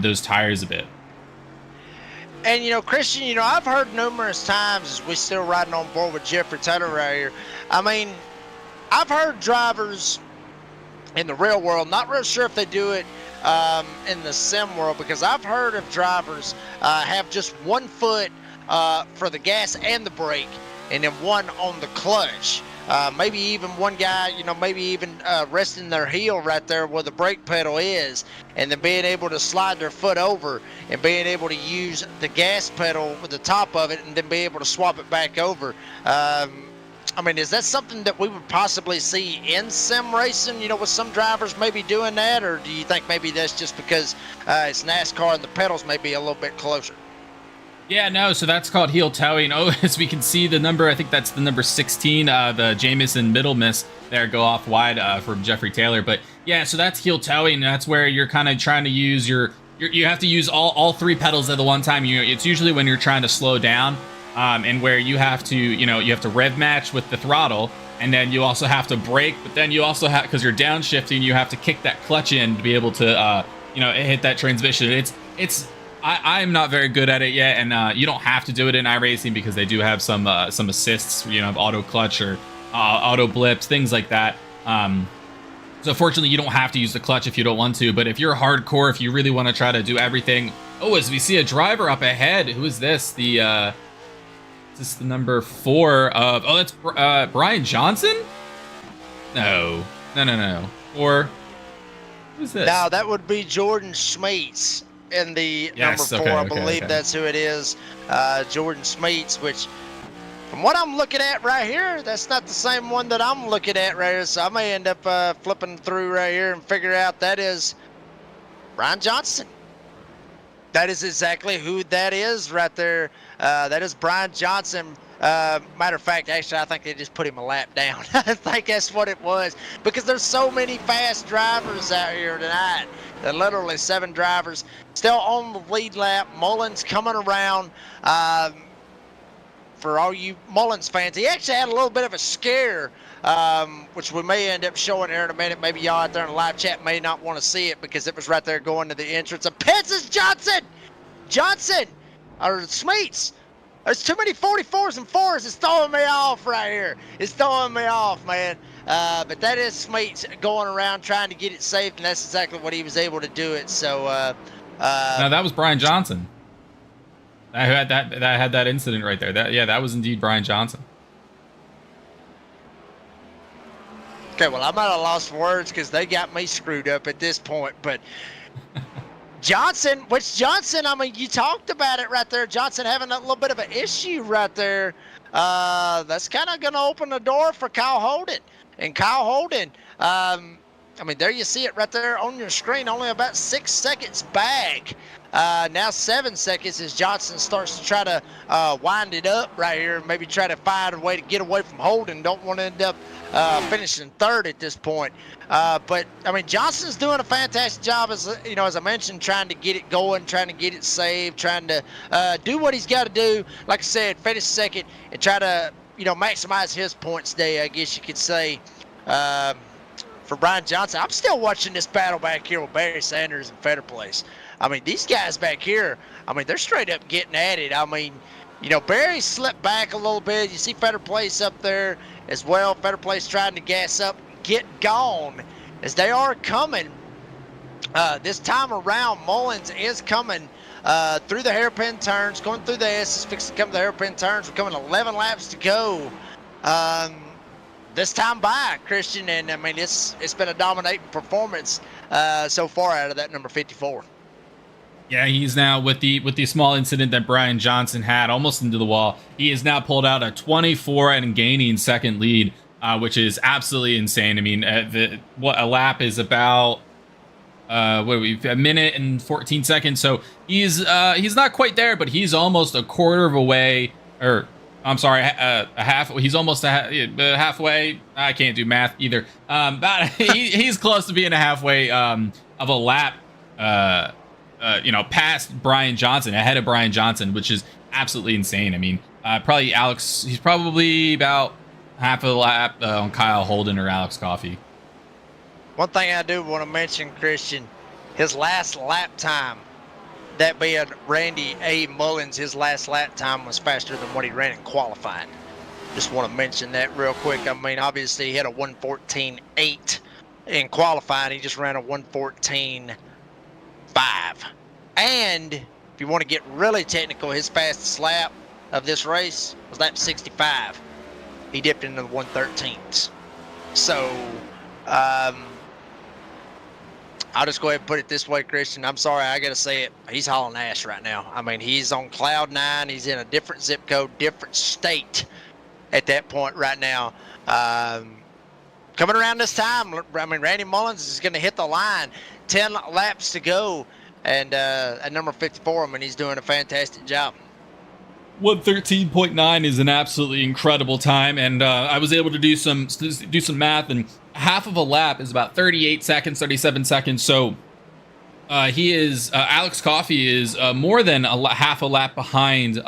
those tires a bit. And, Christian, I've heard numerous times, as we're still riding on board with Jeffrey Taylor right here, I mean, I've heard drivers in the real world, not real sure if they do it in the sim world, because I've heard of drivers have just 1 foot for the gas and the brake, and then 1 on the clutch. Maybe even one guy, maybe even resting their heel right there where the brake pedal is, and then being able to slide their foot over and being able to use the gas pedal with the top of it, and then be able to swap it back over. I mean, is that something that we would possibly see in sim racing, with some drivers maybe doing that? Or do you think maybe that's just because it's NASCAR and the pedals may be a little bit closer? Yeah, no, so that's called heel towing. Oh, as we can see the number, I think that's the number 16, the Jamison middle miss there go off wide for Jeffrey Taylor. But yeah, so that's heel towing. That's where you're kind of trying to use you have to use all 3 pedals at the one time. It's usually when you're trying to slow down. And where you have to, you have to rev match with the throttle, and then you also have to brake, but then you also have, because you're downshifting, you have to kick that clutch in to be able to, hit that transmission. I'm not very good at it yet, and you don't have to do it in iRacing, because they do have some assists, auto clutch or auto blips, things like that. So fortunately, you don't have to use the clutch if you don't want to, but if you're hardcore, if you really want to try to do everything. Oh, as we see a driver up ahead, who is this? Is this the number 4 of... Oh, that's Brian Johnson? No. Or... Who's this? No, that would be Jordan Smeets in the number 4. I believe that's who it is. Jordan Smeets, which, from what I'm looking at right here, that's not the same one that I'm looking at right here. So I may end up flipping through right here and figure out that is Brian Johnson. That is exactly who that is right there. That is Brian Johnson. Matter of fact, actually, I think they just put him a lap down. I think that's what it was, because there's so many fast drivers out here tonight. There are literally 7 drivers still on the lead lap. Mullins coming around. For all you Mullins fans, he actually had a little bit of a scare, which we may end up showing here in a minute. Maybe y'all out there in the live chat may not want to see it, because it was right there going to the entrance of Pence's Johnson, or Smeets. There's too many 44s and 4s. It's throwing me off right here. It's throwing me off, man. But that is Smeets going around trying to get it saved, and that's exactly what he was able to do it. So, no, that was Brian Johnson. I had that incident right there. That was indeed Brian Johnson. Okay, well, I'm at a loss for words, because they got me screwed up at this point. But Johnson, I mean, you talked about it right there. Johnson having a little bit of an issue right there. That's kind of going to open the door for Kyle Holden. And Kyle Holden, I mean, there you see it right there on your screen, only about 6 seconds back. Now 7 seconds as Johnson starts to try to wind it up right here, maybe try to find a way to get away from Holden. Don't want to end up finishing third at this point. But I mean, Johnson's doing a fantastic job, as as I mentioned, trying to get it going, trying to get it saved, trying to do what he's got to do. Like I said, finish second and try to maximize his points day, I guess you could say. For Brian Johnson, I'm still watching this battle back here with Barry Sanders and Feder Place. I mean, these guys back here, I mean, they're straight up getting at it. I mean, Barry slipped back a little bit. You see Feder Place up there as well. Feder Place trying to gas up, get gone as they are coming. This time around, Mullins is coming through the hairpin turns, going through the S's, fixing to come to the hairpin turns. We're coming 11 laps to go. This time by Christian, and I mean it's been a dominating performance so far out of that number 54. Yeah, he's now with the small incident that Brian Johnson had almost into the wall. He has now pulled out a 24 and gaining second lead, which is absolutely insane. I mean, what a lap is about a minute and 14 seconds. So he's not quite there, but he's almost a quarter of a way, or I'm sorry, a half. He's almost halfway. I can't do math either. But he's close to being a halfway of a lap. Past Brian Johnson, ahead of Brian Johnson, which is absolutely insane. I mean, probably Alex. He's probably about half a lap on Kyle Holden or Alex Coffey. One thing I do want to mention, Christian, his last lap time. That being Randy A. Mullins, his last lap time was faster than what he ran in qualifying. Just want to mention that real quick. I mean, obviously he had a 1:14.8 in qualifying. He just ran a 1:14.5. And if you want to get really technical, his fastest lap of this race was lap 65. He dipped into the 1:13s. So, I'll just go ahead and put it this way, Christian. I'm sorry, I got to say it. He's hauling ass right now. I mean, he's on cloud nine. He's in a different zip code, different state at that point right now. Coming around this time, I mean, Randy Mullins is going to hit the line. 10 laps to go. And at number 54, I mean, he's doing a fantastic job. 1:13.9 is an absolutely incredible time, and I was able to do some math, and half of a lap is about 38 seconds, 37 seconds. So Alex Coffey is more than half a lap behind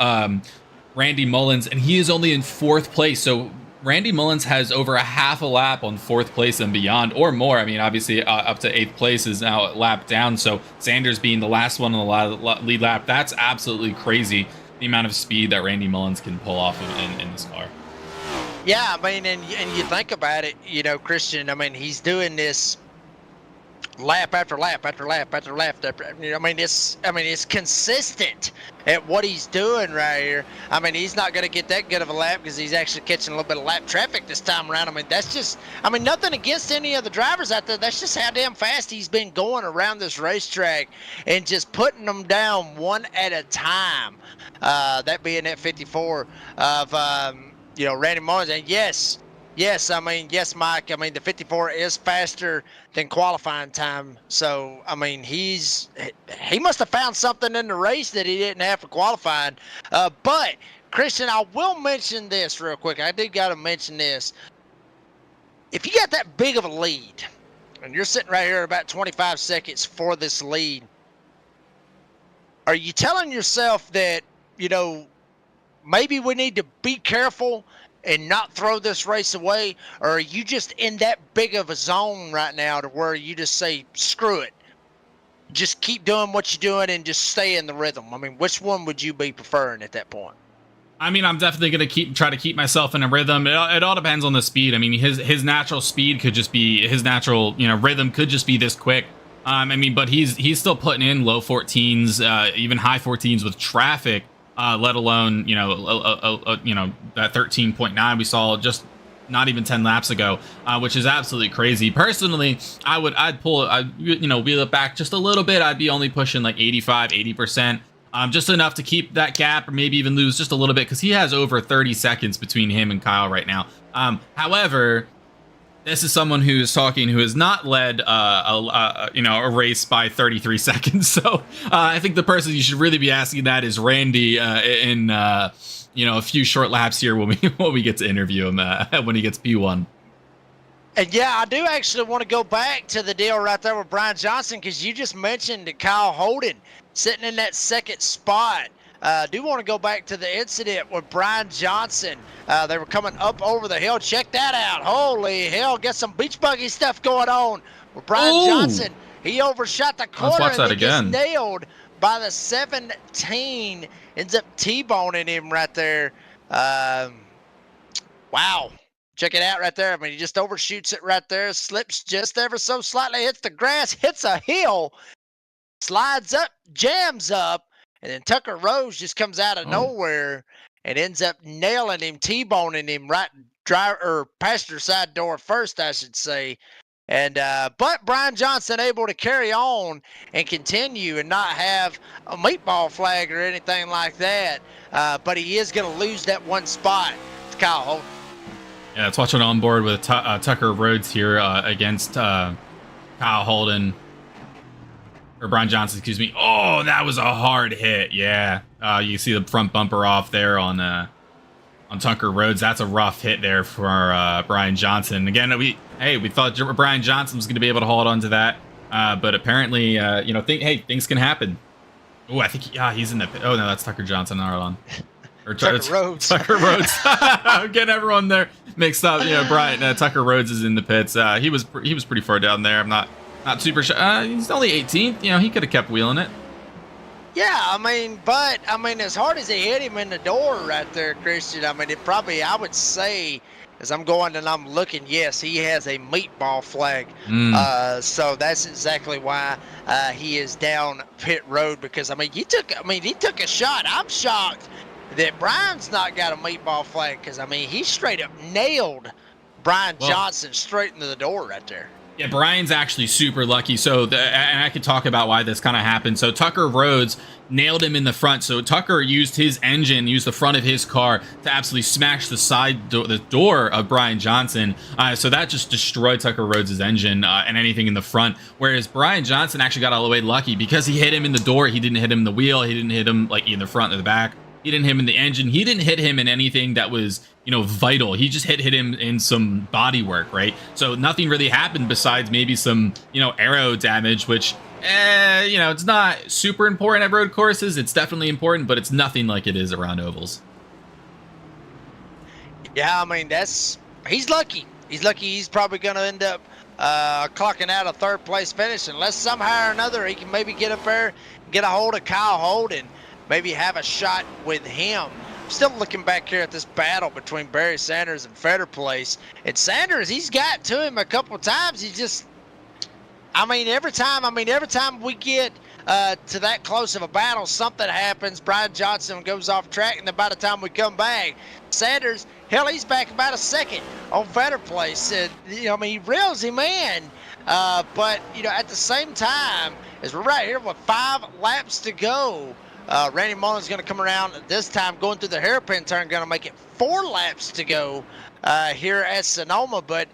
Randy Mullins, and he is only in fourth place. So Randy Mullins has over a half a lap on fourth place and beyond, or more. I mean, obviously up to eighth place is now a lap down. So Sanders being the last one on the lead lap, that's absolutely crazy. The amount of speed that Randy Mullins can pull off in this car. Yeah, I mean, and you think about it, Christian, I mean, he's doing this lap after lap after lap after lap. I mean, it's consistent at what he's doing right here. I mean, he's not going to get that good of a lap because he's actually catching a little bit of lap traffic this time around. I mean, that's just, I mean, nothing against any of the drivers out there. That's just how damn fast he's been going around this racetrack and just putting them down one at a time. That being that 54 of, Randy Mullins. And yes, Mike, I mean, the 54 is faster than qualifying time. So, I mean, he must have found something in the race that he didn't have for qualifying. But, Christian, I will mention this real quick. I do got to mention this. If you got that big of a lead, and you're sitting right here about 25 seconds for this lead, are you telling yourself that, maybe we need to be careful and not throw this race away? Or are you just in that big of a zone right now to where you just say, screw it, just keep doing what you're doing and just stay in the rhythm? I mean, which one would you be preferring at that point? I mean, I'm definitely going to try to keep myself in a rhythm. It all depends on the speed. I mean, his natural speed could just be, his natural, rhythm could just be this quick. I mean, but he's still putting in low 14s, even high 14s with traffic. Let alone, that 13.9 we saw just not even 10 laps ago, which is absolutely crazy. Personally, I'd wheel it back just a little bit. I'd be only pushing like 80%, just enough to keep that gap or maybe even lose just a little bit because he has over 30 seconds between him and Kyle right now. However, This is someone who is talking who has not led a race by 33 seconds. So I think the person you should really be asking that is Randy in a few short laps here when we get to interview him when he gets P1. And yeah, I do actually want to go back to the deal right there with Brian Johnson, because you just mentioned that Kyle Holden sitting in that second spot. I do want to go back to the incident with Brian Johnson. They were coming up over the hill. Check that out. Holy hell, got some beach buggy stuff going on with Brian Johnson. He overshot the corner. Let's watch that again. Gets nailed by the 17. Ends up T-boning him right there. Wow. Check it out right there. I mean, he just overshoots it right there, slips just ever so slightly, hits the grass, hits a hill, slides up, jams up, and then Tucker Rose just comes out of nowhere and ends up nailing him, T-boning him right passenger side door first, I should say. And but Brian Johnson able to carry on and continue and not have a meatball flag or anything like that. But he is going to lose that one spot to Kyle Holden. Yeah, let's watch it on board with Tucker Rhodes here against Kyle Holden. Or Brian Johnson, excuse me. Oh, that was a hard hit. Yeah. You see the front bumper off there on Tucker Rhodes. That's a rough hit there for Brian Johnson. Again, we thought Brian Johnson was going to be able to hold on to that. But apparently, things can happen. Oh, I think he's in the pit. Oh, no, that's Tucker Johnson. Not or Tucker Rhodes. Tucker Rhodes. I'm getting everyone there mixed up. Tucker Rhodes is in the pits. He was pretty far down there. I'm not super sure. He's only 18th. He could have kept wheeling it. Yeah, but as hard as he hit him in the door right there, Christian, I would say, as I'm going and I'm looking, yes, he has a meatball flag. So that's exactly why he is down pit road, because he took a shot. I'm shocked that Brian's not got a meatball flag, because he straight up nailed Brian Johnson straight into the door right there. Yeah, Brian's actually super lucky. And I could talk about why this kind of happened. So Tucker Rhodes nailed him in the front. So Tucker used the front of his car to absolutely smash the door of Brian Johnson. So that just destroyed Tucker Rhodes' engine and anything in the front. Whereas Brian Johnson actually got all the way lucky because he hit him in the door. He didn't hit him in the wheel. He didn't hit him in the front or the back. He didn't hit him in the engine. He didn't hit him in anything that was, vital. He just hit him in some body work, right? So nothing really happened besides maybe some, aero damage, which, it's not super important at road courses. It's definitely important, but it's nothing like it is around ovals. Yeah, he's lucky. He's lucky. He's probably going to end up clocking out a third place finish, unless somehow or another he can maybe get up there, get a hold of Kyle Holden, maybe have a shot with him. Still looking back here at this battle between Barry Sanders and Feder Place. And Sanders, he's got to him a couple of times. He just, every time we get to that close of a battle, something happens. Brian Johnson goes off track, and then by the time we come back, Sanders, he's back about a second on Feder Place. He reels him in. But, at the same time, as we're right here with 5 laps to go, Randy Mullen's going to come around this time, going through the hairpin turn, going to make it 4 laps to go here at Sonoma. But,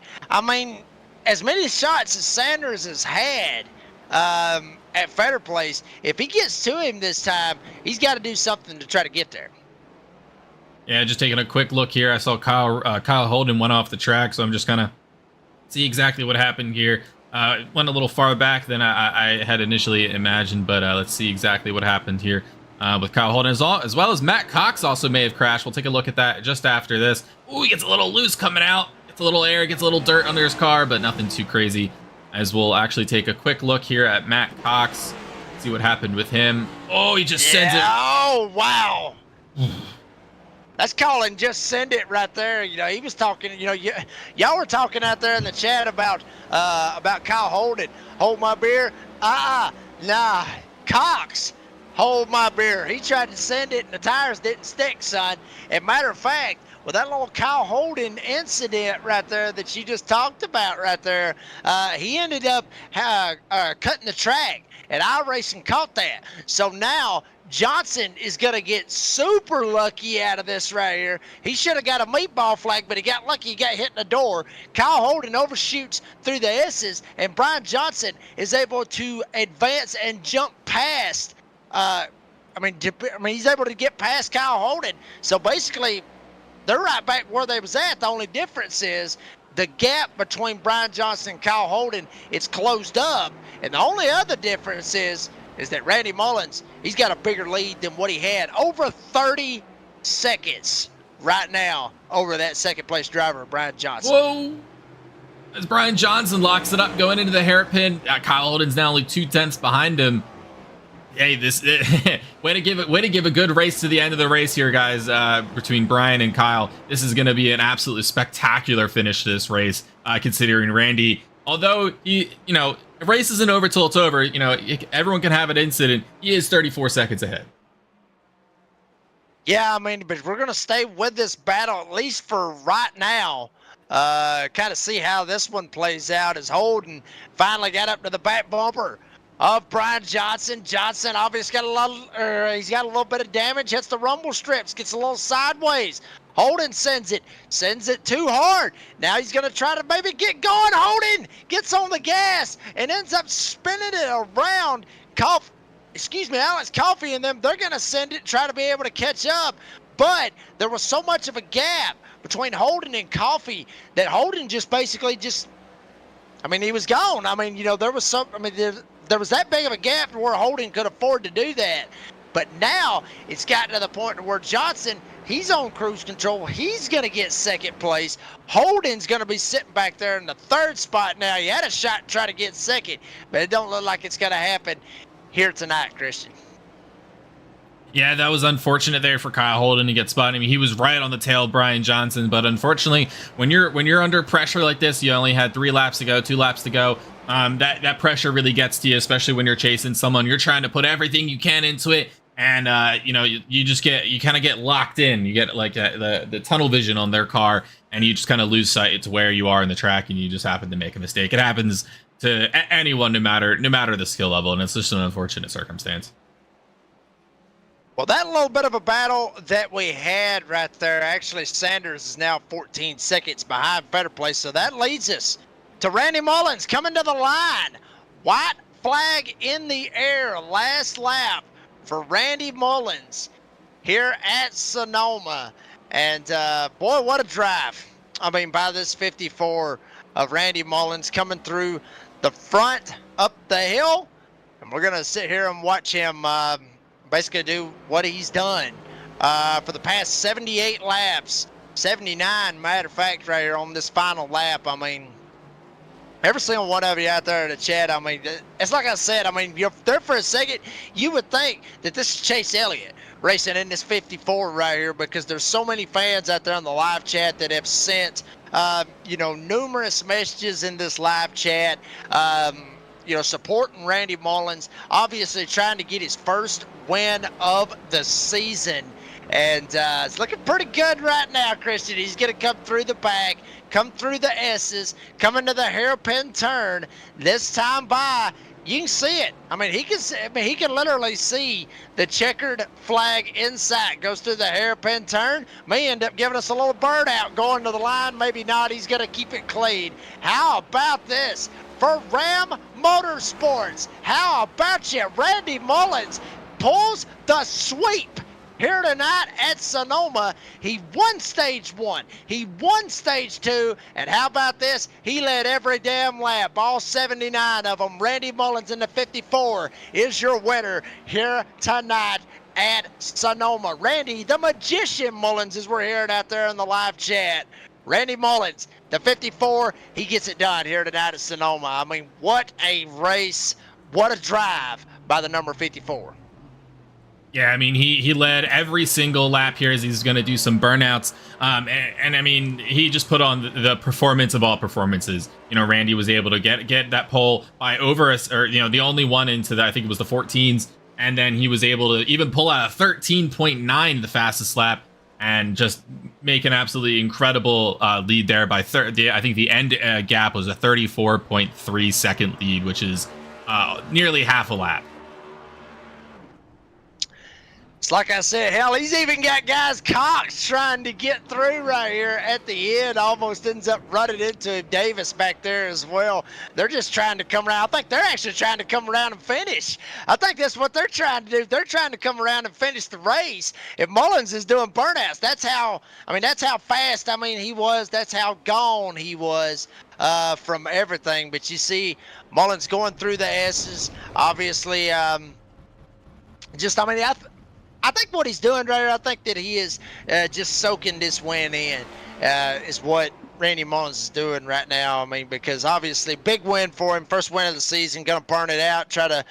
as many shots as Sanders has had at Feder Place, if he gets to him this time, he's got to do something to try to get there. Yeah, just taking a quick look here. I saw Kyle Holden went off the track, so I'm just going to see exactly what happened here. Went a little far back than I had initially imagined, but let's see exactly what happened here. With Kyle Holden, as well as Matt Cox also may have crashed. We'll take a look at that just after this. Ooh, he gets a little loose coming out. Gets a little air, gets a little dirt under his car, but nothing too crazy. As we'll actually take a quick look here at Matt Cox, see what happened with him. Oh, he just sends it. Oh, wow. That's calling just send it right there. He was talking, y'all were talking out there in the chat about Kyle Holden. Hold my beer. Nah. Cox, hold my beer. He tried to send it and the tires didn't stick, son. And matter of fact, Well, that little Kyle Holden incident right there that you just talked about right there, he ended up cutting the track, and iRacing caught that. So now Johnson is going to get super lucky out of this right here. He should have got a meatball flag, but he got lucky. He got hit in the door. Kyle Holden overshoots through the S's, and Brian Johnson is able to advance and jump past. He's able to get past Kyle Holden. So basically, they're right back where they was at. The only difference is the gap between Brian Johnson and Kyle Holden, it's closed up. And the only other difference is that Randy Mullins, he's got a bigger lead than what he had. Over 30 seconds right now over that second place driver, Brian Johnson. Whoa. As Brian Johnson locks it up going into the hairpin, Kyle Holden's now only 2/10 behind him. Hey, this way to give a good race to the end of the race here, guys. Between Brian and Kyle, this is going to be an absolutely spectacular finish to this race. Considering Randy, although the race isn't over till it's over. Everyone can have an incident. He is 34 seconds ahead. Yeah, I mean, but we're going to stay with this battle at least for right now. Kind of see how this one plays out as Holden finally got up to the back bumper of Brian Johnson. Johnson obviously he's got a little bit of damage, hits the rumble strips, gets a little sideways. Holden sends it too hard. Now he's going to try to maybe get going. Holden gets on the gas and ends up spinning it around. Alex Coffey and them, they're going to send it, try to be able to catch up. But there was so much of a gap between Holden and Coffey that Holden he was gone. There was that big of a gap where Holden could afford to do that. But now it's gotten to the point where Johnson, he's on cruise control. He's going to get second place. Holden's going to be sitting back there in the third spot now. He had a shot to try to get second, but it don't look like it's going to happen here tonight, Christian. Yeah, that was unfortunate there for Kyle Holden to get spotted. I mean, he was right on the tail of Brian Johnson, but unfortunately, when you're under pressure like this, you only had 2 laps to go. That pressure really gets to you, especially when you're chasing someone. You're trying to put everything you can into it, and you kind of get locked in. You get like the tunnel vision on their car, and you just kind of lose sight to where you are in the track, and you just happen to make a mistake. It happens to anyone, no matter the skill level, and it's just an unfortunate circumstance. Well, that little bit of a battle that we had right there, actually Sanders is now 14 seconds behind better place, so that leads us to Randy Mullins coming to the line. White flag in the air, last lap for Randy Mullins here at Sonoma. And boy, what a drive. I mean, by this 54 of Randy Mullins coming through the front up the hill. And we're going to sit here and watch him basically do what he's done for the past 78 laps. 79, matter of fact, right here on this final lap. I mean, every single one of you out there in the chat, I mean, it's like I said, I mean, you're there for a second, you would think that this is Chase Elliott racing in this 54 right here, because there's so many fans out there on the live chat that have sent, numerous messages in this live chat, supporting Randy Mullins, obviously trying to get his first win of the season. And it's looking pretty good right now, Christian. He's going to come through the back, come through the S's, come into the hairpin turn. This time by, you can see it. I mean, he can literally see the checkered flag inside. Goes through the hairpin turn. May end up giving us a little bird out going to the line. Maybe not. He's going to keep it clean. How about this for Ram Motorsports? How about you? Randy Mullins pulls the sweep here tonight at Sonoma. He won stage 1, he won stage 2, and how about this? He led every damn lap, all 79 of them. Randy Mullins in the 54 is your winner here tonight at Sonoma. Randy, the Magician Mullins, as we're hearing out there in the live chat. Randy Mullins, the 54, he gets it done here tonight at Sonoma. I mean, what a race, what a drive by the number 54. Yeah, I mean, he led every single lap here as he's going to do some burnouts. And I mean, he just put on the performance of all performances. Randy was able to get that pole by the only one into that, I think it was the 14s. And then he was able to even pull out a 13.9, the fastest lap. and just make an absolutely incredible lead there by I think the end gap was a 34.3 second lead, which is nearly half a lap. It's like I said, hell, he's even got guys Cox trying to get through right here at the end. Almost ends up running into him. Davis back there as well. They're just trying to come around. I think they're actually trying to come around and finish. I think that's what they're trying to do. They're trying to come around and finish the race. If Mullins is doing burnouts, that's how fast, he was. That's how gone he was from everything. But you see Mullins going through the S's. Obviously, I think what he's doing right here, I think that he is just soaking this win in is what Randy Mullins is doing right now. Because obviously big win for him, first win of the season, gonna burn it out, try to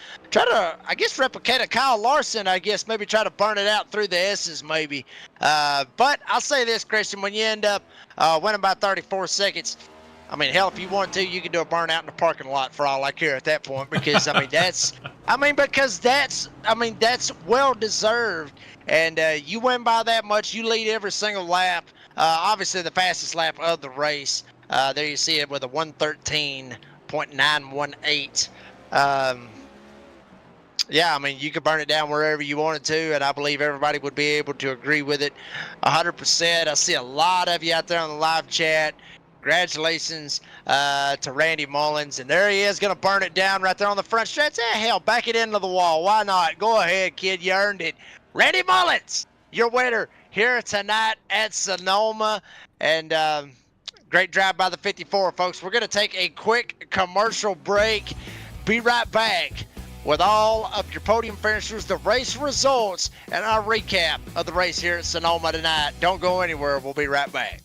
I guess replicate a Kyle Larson, maybe try to burn it out through the S's maybe. But I'll say this, Christian, when you end up winning by 34 seconds, hell, if you want to, you can do a burnout in the parking lot for all I care at that point, because that's well deserved, and you win by that much. You lead every single lap. Obviously, the fastest lap of the race. There you see it with a 1:13.918. You could burn it down wherever you wanted to, and I believe everybody would be able to agree with it 100%. I see a lot of you out there on the live chat. Congratulations to Randy Mullins. And there he is, going to burn it down right there on the front stretch. Hell, back it into the wall. Why not? Go ahead, kid. You earned it. Randy Mullins, your winner here tonight at Sonoma. And great drive by the 54, folks. We're going to take a quick commercial break. Be right back with all of your podium finishers, the race results, and our recap of the race here at Sonoma tonight. Don't go anywhere. We'll be right back.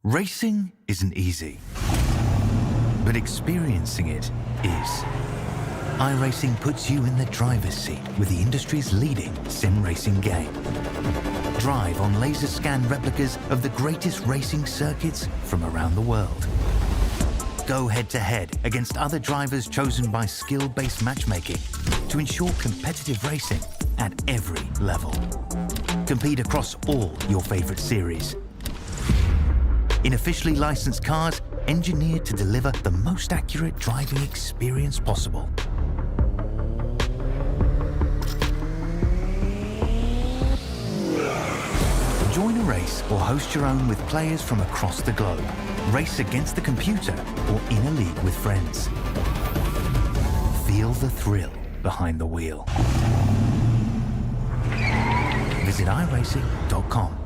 Racing isn't easy, but experiencing it is. iRacing puts you in the driver's seat with the industry's leading sim racing game. Drive on laser scan replicas of the greatest racing circuits from around the world. Go head-to-head against other drivers chosen by skill-based matchmaking to ensure competitive racing at every level. Compete across all your favorite series in officially licensed cars engineered to deliver the most accurate driving experience possible. Join a race or host your own with players from across the globe. Race against the computer or in a league with friends. Feel the thrill behind the wheel. Visit iRacing.com.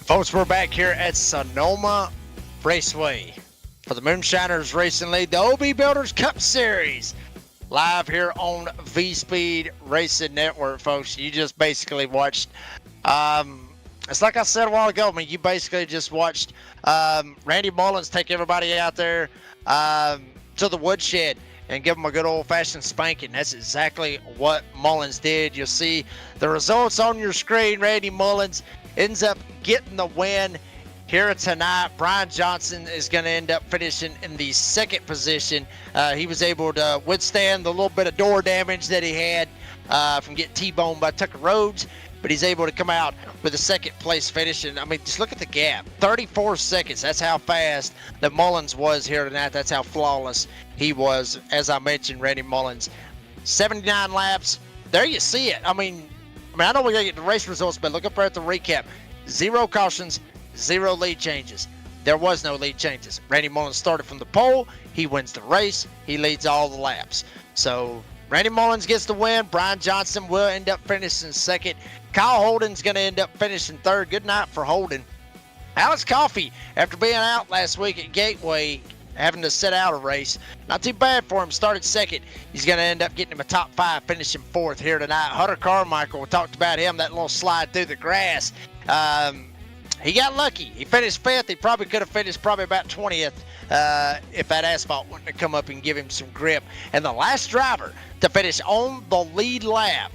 Folks, we're back here at Sonoma Raceway for the Moonshiners Racing League, the OB Builders Cup Series, live here on V-Speed Racing Network, folks. You just basically watched, it's like I said a while ago, you basically just watched Randy Mullins take everybody out there to the woodshed and give them a good old-fashioned spanking. That's exactly what Mullins did. You'll see the results on your screen. Randy Mullins ends up getting the win here tonight. Brian Johnson is going to end up finishing in the second position. He was able to withstand the little bit of door damage that he had from getting T-boned by Tucker Rhodes, but he's able to come out with a second place finish. And I mean, just look at the gap, 34 seconds. That's how fast that Mullins was here tonight. That's how flawless he was. As I mentioned, Randy Mullins, 79 laps. There you see it. I mean, I know we're going to get the race results, but look up there at the recap. 0 cautions, 0 lead changes. There was no lead changes. Randy Mullins started from the pole. He wins the race. He leads all the laps. So Randy Mullins gets the win. Brian Johnson will end up finishing second. Kyle Holden's going to end up finishing third. Good night for Holden. Alex Coffey, after being out last week at Gateway, having to sit out a race, not too bad for him. Started second. He's going to end up getting him a top 5, finishing fourth here tonight. Hunter Carmichael, we talked about him, that little slide through the grass. He got lucky. He finished fifth. He probably could have finished probably about 20th if that asphalt wouldn't have come up and give him some grip. And the last driver to finish on the lead lap,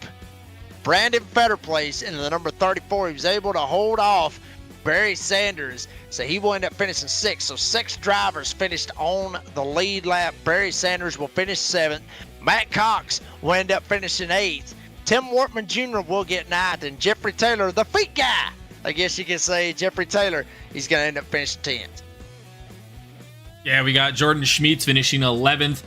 Brandon Fetterplace in the number 34. He was able to hold off Barry Sanders, so he will end up finishing 6th. So 6 drivers finished on the lead lap. Barry Sanders will finish 7th. Matt Cox will end up finishing 8th. Tim Wortman Jr. will get 9th. And Jeffrey Taylor, the feet guy, I guess you can say, Jeffrey Taylor, he's going to end up finishing 10th. Yeah, we got Jordan Schmeets finishing 11th.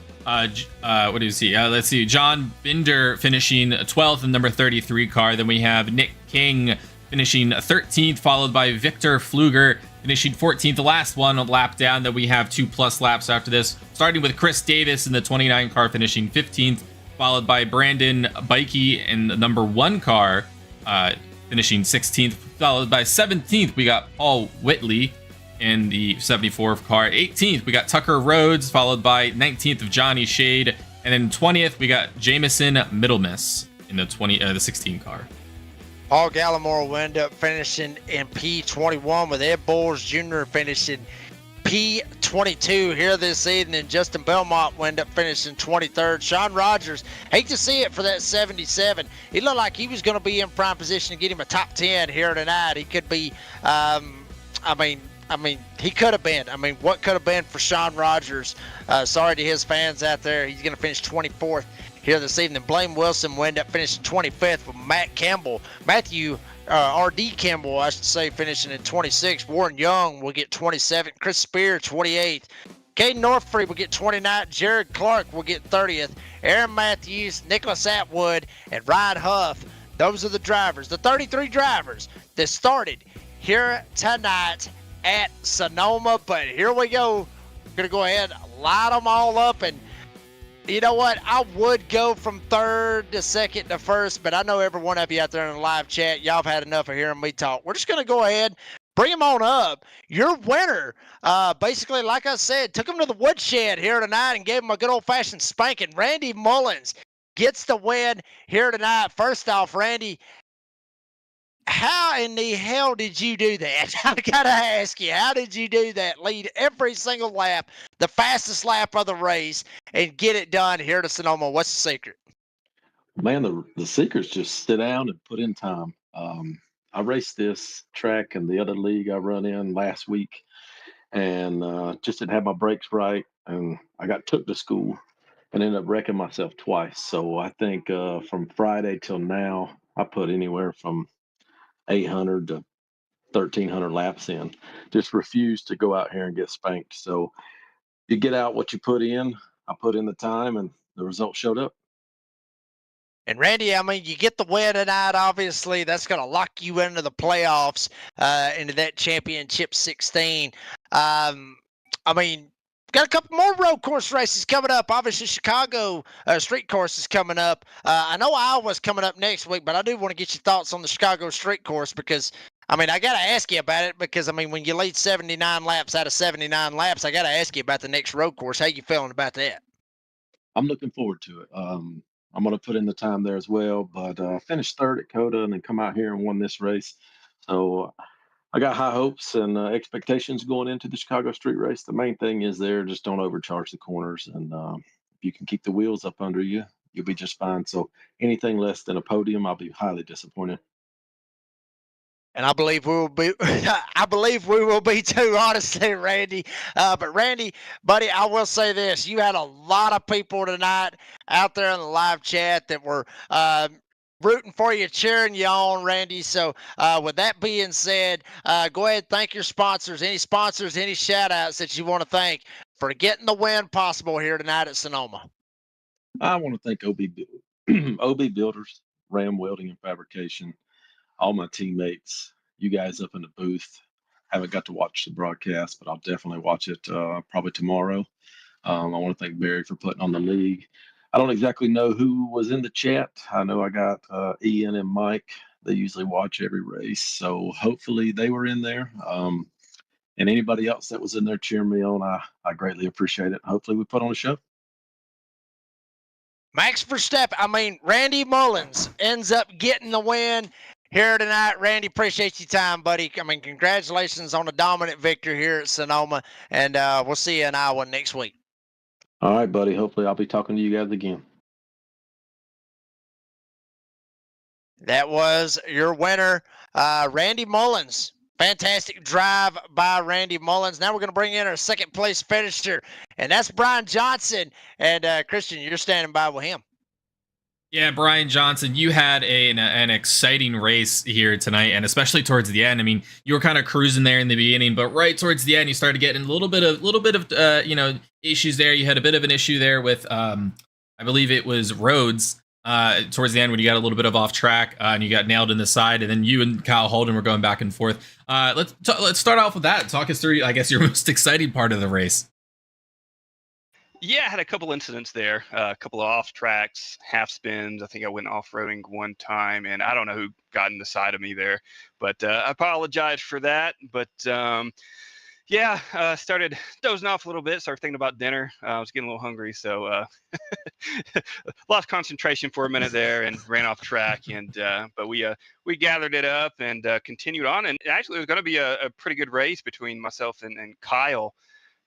What is he? Let's see. John Binder finishing 12th in number 33 car. Then we have Nick King finishing 13th, followed by Victor Fluger finishing 14th. The last one, a lap down. Then we have 2+ laps after this, starting with Chris Davis in the 29 car finishing 15th, followed by Brandon Bikey in the number 1 car finishing 16th, followed by 17th. We got Paul Whitley in the 74 car. 18th, we got Tucker Rhodes, followed by 19th of Johnny Shade. And then 20th, we got Jamison Middlemiss in the 16 car. Paul Gallimore will end up finishing in P21 with Ed Bowles Jr. finishing P22 here this evening. Justin Belmont will end up finishing 23rd. Sean Rogers, hate to see it for that 77. He looked like he was going to be in prime position to get him a top 10 here tonight. He could be, he could have been. What could have been for Sean Rogers? Sorry to his fans out there. He's going to finish 24th here this evening. Blaine Wilson will end up finishing 25th with Matthew R.D. Campbell, I should say, finishing in 26th. Warren Young will get 27th. Chris Spear, 28th. Caden Northfree will get 29th. Jared Clark will get 30th. Aaron Matthews, Nicholas Atwood, and Ryan Huff. Those are the drivers, the 33 drivers that started here tonight at Sonoma. But here we go. We're going to go ahead and line them all up. And you know what? I would go from 3rd to 2nd to 1st, but I know every one of you out there in the live chat, y'all have had enough of hearing me talk. We're just going to go ahead, bring them on up. Your winner, basically, like I said, took him to the woodshed here tonight and gave him a good old-fashioned spanking. Randy Mullins gets the win here tonight. First off, Randy, how in the hell did you do that? I gotta ask you, how did you do that? Lead every single lap, the fastest lap of the race, and get it done here to Sonoma. What's the secret? Man, the secret's just sit down and put in time. I raced this track in the other league I run in last week, and just didn't have my brakes right, and I got took to school and ended up wrecking myself twice. So I think from Friday till now, I put anywhere from 800 to 1,300 laps in. Just refused to go out here and get spanked. So you get out what you put in. I put in the time, and the result showed up. And Randy, you get the win tonight. Obviously, that's going to lock you into the playoffs, into that championship 16. Got a couple more road course races coming up. Obviously, Chicago street course is coming up. I know Iowa's coming up next week, but I do want to get your thoughts on the Chicago street course because, I got to ask you about it because, when you lead 79 laps out of 79 laps, I got to ask you about the next road course. How you feeling about that? I'm looking forward to it. I'm going to put in the time there as well, but finished 3rd at Coda and then come out here and won this race. So I got high hopes and expectations going into the Chicago street race. The main thing is just don't overcharge the corners. And if you can keep the wheels up under you, you'll be just fine. So anything less than a podium, I'll be highly disappointed. And I believe we will be. I believe we will be too, honestly, Randy. But Randy, buddy, I will say this: you had a lot of people tonight out there in the live chat that were rooting for you, cheering you on, Randy. So, with that being said, go ahead and thank your sponsors. Any sponsors, any shout outs that you want to thank for getting the win possible here tonight at Sonoma. I want to thank OB Builders, Ram Welding and Fabrication, all my teammates, you guys up in the booth. Haven't got to watch the broadcast, but I'll definitely watch it probably tomorrow. I want to thank Barry for putting on the league. I don't exactly know who was in the chat. I know I got Ian and Mike. They usually watch every race, so hopefully they were in there. And anybody else that was in there cheering me on, I greatly appreciate it. Hopefully we put on a show. Max Verstappen, Randy Mullins ends up getting the win here tonight. Randy, appreciate your time, buddy. Congratulations on a dominant victory here at Sonoma, and we'll see you in Iowa next week. All right, buddy. Hopefully I'll be talking to you guys again. That was your winner, Randy Mullins. Fantastic drive by Randy Mullins. Now we're going to bring in our second place finisher, and that's Brian Johnson. And Christian, you're standing by with him. Yeah, Brian Johnson, you had an exciting race here tonight, and especially towards the end. You were kind of cruising there in the beginning, but right towards the end, you started getting a little bit of issues there. You had a bit of an issue there with, I believe it was Rhodes. Towards the end when you got a little bit of off track and you got nailed in the side, and then you and Kyle Holden were going back and forth. Let's start off with that. Talk us through, I guess, your most exciting part of the race. Yeah, I had a couple incidents there, a couple of off tracks, half spins. I think I went off-roading one time, and I don't know who got in the side of me there, but I apologize for that. But started dozing off a little bit, started thinking about dinner. I was getting a little hungry, so lost concentration for a minute there and ran off track. But we gathered it up and continued on. And actually, it was going to be a pretty good race between myself and Kyle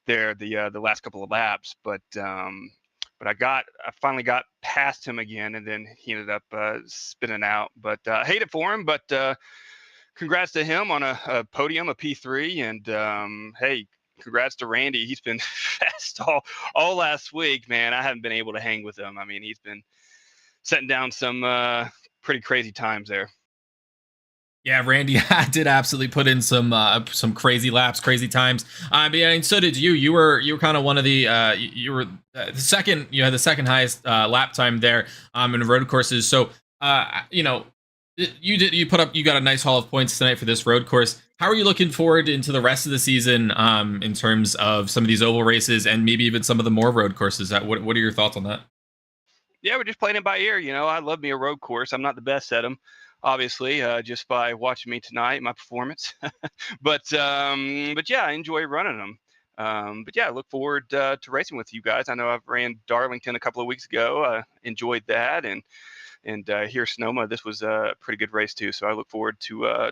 there the last couple of laps. But I finally got past him again, and then he ended up spinning out. But I hate it for him, but congrats to him on a podium, a P3, and hey, congrats to Randy. He's been fast all last week, man. I haven't been able to hang with him. He's been setting down some pretty crazy times there. Yeah, Randy did absolutely put in some crazy laps, crazy times. And so did you. You were kind of one of the you were the second. You had the second highest lap time there in road courses. So you got a nice haul of points tonight for this road course. How are you looking forward into the rest of the season in terms of some of these oval races and maybe even some of the more road courses? What are your thoughts on that? Yeah, we're just playing it by ear. I love me a road course. I'm not the best at them, obviously, just by watching me tonight, my performance. but yeah, I enjoy running them. But yeah, I look forward to racing with you guys. I know I've ran Darlington a couple of weeks ago. Enjoyed that, and here Sonoma, this was a pretty good race too. So I look forward to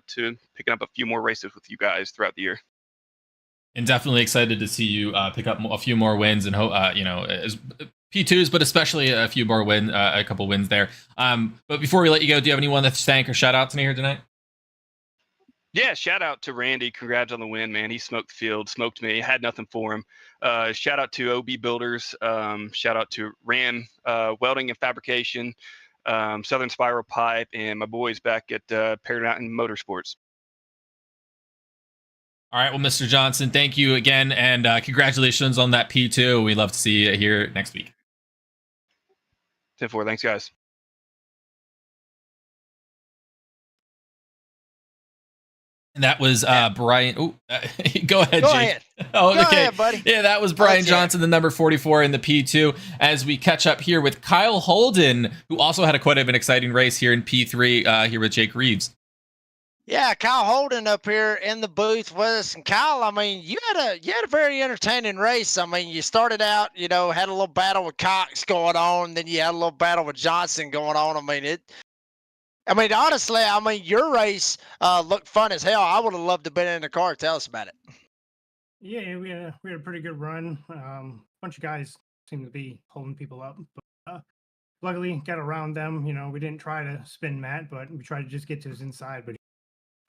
picking up a few more races with you guys throughout the year. And definitely excited to see you pick up a few more wins and as P2s, but especially a few more a couple wins there. But before we let you go, do you have anyone to thank or shout out to me here tonight? Yeah, shout out to Randy. Congrats on the win, man. He smoked the field, smoked me. Had nothing for him. Shout out to OB Builders. Shout out to Ram Welding and Fabrication, Southern Spiral Pipe, and my boys back at Paradigm Motorsports. All right, well, Mr. Johnson, thank you again, and congratulations on that P2. We'd love to see you here next week. 10-4, thanks, guys. And that was Brian. Go ahead, Go Jake. ahead. Oh, Go okay, ahead, buddy. Yeah, that was Brian Johnson, the number 44 in the P2. As we catch up here with Kyle Holden, who also had quite an exciting race here in P3 here with Jake Reeves. Yeah, Kyle Holden up here in the booth with us. And Kyle, you had a very entertaining race. You started out, had a little battle with Cox going on, then you had a little battle with Johnson going on. Honestly, your race looked fun as hell. I would have loved to have been in the car. Tell us about it. Yeah, we had a pretty good run. A bunch of guys seemed to be holding people up, but luckily got around them. We didn't try to spin Matt, but we tried to just get to his inside, but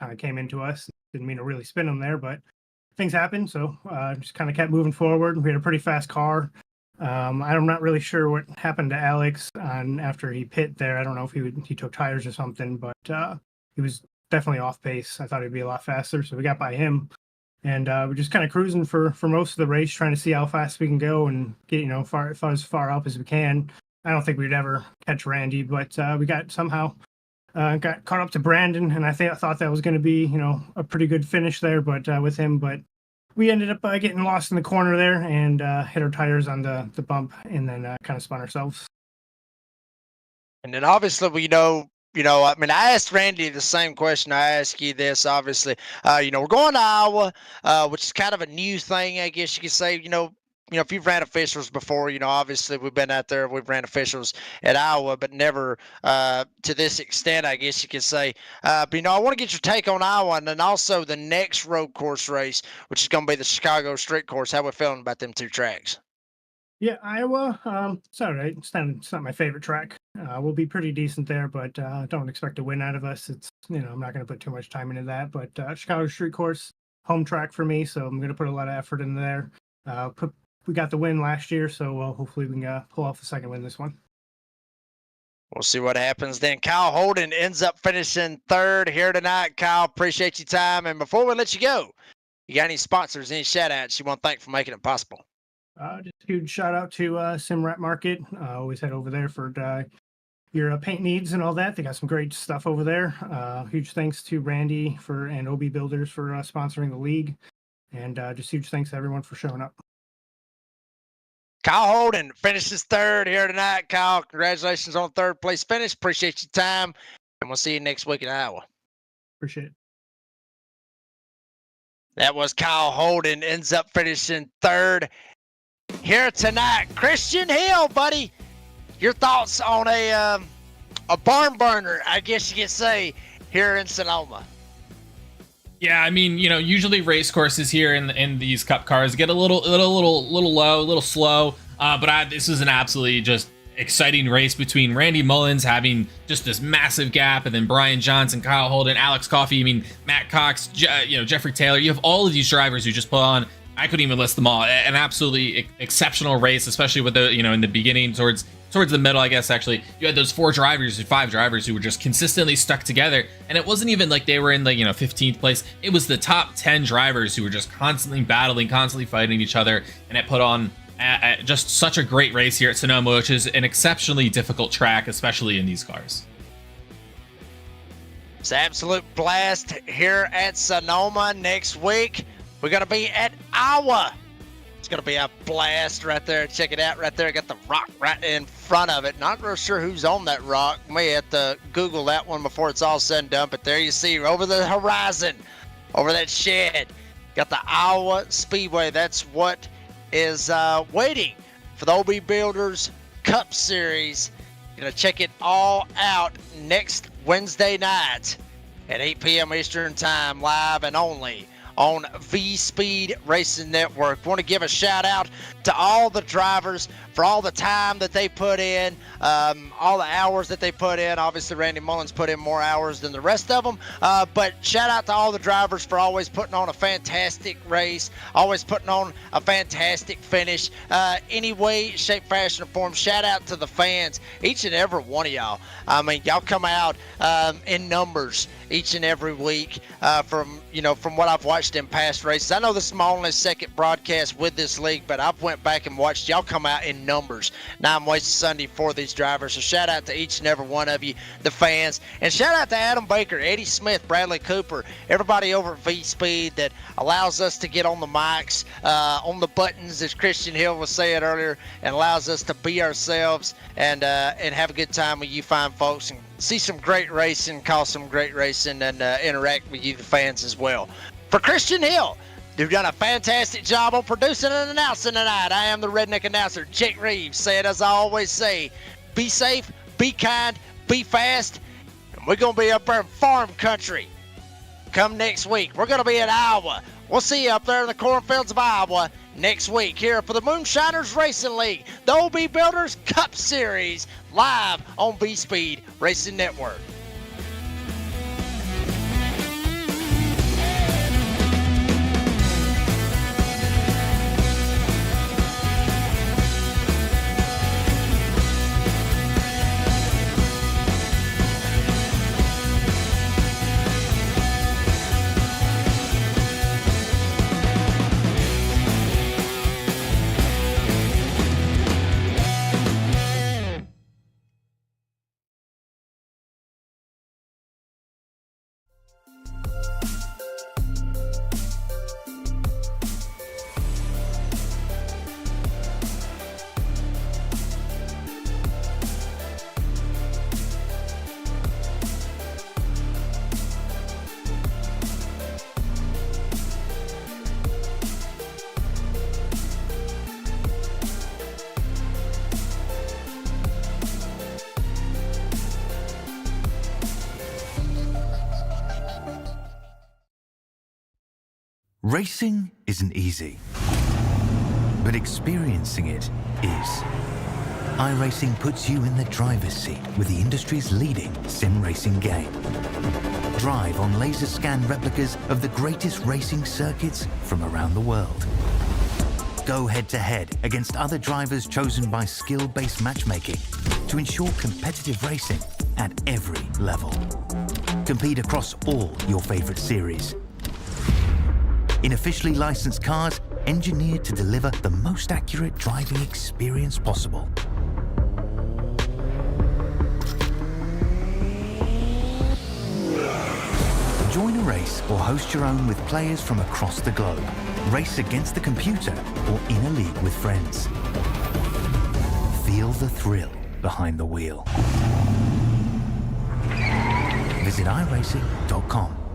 kind of came into us. Didn't mean to really spin them there, but things happened. So just kind of kept moving forward. We had a pretty fast car. I'm not really sure what happened to Alex after he pit there. I don't know if he took tires or something, but he was definitely off pace. I thought he'd be a lot faster, so we got by him. And we're just kind of cruising for most of the race, trying to see how fast we can go and get, as far up as we can. I don't think we'd ever catch Randy, but we got caught up to Brandon, and I thought that was going to be, a pretty good finish there, but with him. But we ended up getting lost in the corner there and hit our tires on the bump, and then kind of spun ourselves. And then obviously I asked Randy the same question I asked you this, obviously. We're going to Iowa, which is kind of a new thing, I guess you could say. If you've ran officials before, obviously we've been out there, we've ran officials at Iowa, but never to this extent, I guess you could say. But I want to get your take on Iowa, and then also the next road course race, which is going to be the Chicago Street Course. How we feeling about them two tracks? Yeah, Iowa, it's all right. It's not my favorite track. We'll be pretty decent there, but don't expect a win out of us. It's, I'm not going to put too much time into that. But Chicago Street Course, home track for me, so I'm going to put a lot of effort in there. We got the win last year, so hopefully we can pull off the second win this one. We'll see what happens then. Kyle Holden ends up finishing third here tonight. Kyle, appreciate your time. And before we let you go, you got any sponsors, any shout-outs you want to thank for making it possible? Just a huge shout out to Simrat Market. Always head over there for your paint needs and all that. They got some great stuff over there. Huge thanks to Randy and OB Builders for sponsoring the league. And just huge thanks to everyone for showing up. Kyle Holden finishes third here tonight. Kyle, congratulations on third place finish. Appreciate your time. And we'll see you next week in Iowa. Appreciate it. That was Kyle Holden, ends up finishing third here tonight. Christian Hill, buddy, your thoughts on a barn burner, I guess you could say, here in Sonoma? Yeah, usually race courses here in these Cup cars get a little low, a little slow. But this is an absolutely just exciting race between Randy Mullins having just this massive gap, and then Brian Johnson, Kyle Holden, Alex Coffey, Matt Cox, Jeffrey Taylor. You have all of these drivers who just put on, I couldn't even list them all, an absolutely exceptional race, especially with the, in the beginning towards the middle, I guess. Actually, you had those 5 drivers who were just consistently stuck together, and it wasn't even like they were in the 15th place. It was the top 10 drivers who were just constantly battling, constantly fighting each other, and it put on just such a great race here at Sonoma, which is an exceptionally difficult track, especially in these cars. It's an absolute blast here at Sonoma. Next week we're going to be at Iowa. It's going to be a blast right there. Check it out right there. Got the rock right in front of it. Not real sure who's on that rock. May have to Google that one before it's all said and done. But there you see over the horizon, over that shed, got the Iowa Speedway. That's what is waiting for the OB Builders Cup Series. Going to check it all out next Wednesday night at 8 p.m. Eastern Time, live and only on V-Speed Racing Network. Want to give a shout out to all the drivers for all the time that they put in, all the hours that they put in. Obviously, Randy Mullins put in more hours than the rest of them, but shout out to all the drivers for always putting on a fantastic race, always putting on a fantastic finish. Any way, shape, fashion, or form, shout out to the fans, each and every one of y'all. Y'all come out in numbers each and every week from what I've watched in past races. I know this is my only second broadcast with this league, but I've went back and watched y'all come out in numbers 9 ways Sunday for these drivers. So shout out to each and every one of you, the fans, and shout out to Adam Baker, Eddie Smith, Bradley Cooper, everybody over at V-Speed that allows us to get on the mics, on the buttons, as Christian Hill was saying earlier, and allows us to be ourselves and have a good time with you fine folks and see some great racing, call some great racing, and interact with you, the fans, as well. For Christian Hill, you've done a fantastic job on producing and announcing tonight. I am the redneck announcer, Jake Reeves, saying as I always say, be safe, be kind, be fast, and we're going to be up there in farm country come next week. We're going to be at Iowa. We'll see you up there in the cornfields of Iowa next week here for the Moonshiners Racing League, the OB Builders Cup Series, live on V-Speed Racing Network. Racing isn't easy, but experiencing it is. iRacing puts you in the driver's seat with the industry's leading sim racing game. Drive on laser scan replicas of the greatest racing circuits from around the world. Go head-to-head against other drivers chosen by skill-based matchmaking to ensure competitive racing at every level. Compete across all your favorite series. In officially licensed cars, engineered to deliver the most accurate driving experience possible. Join a race or host your own with players from across the globe. Race against the computer or in a league with friends. Feel the thrill behind the wheel. Visit iRacing.com.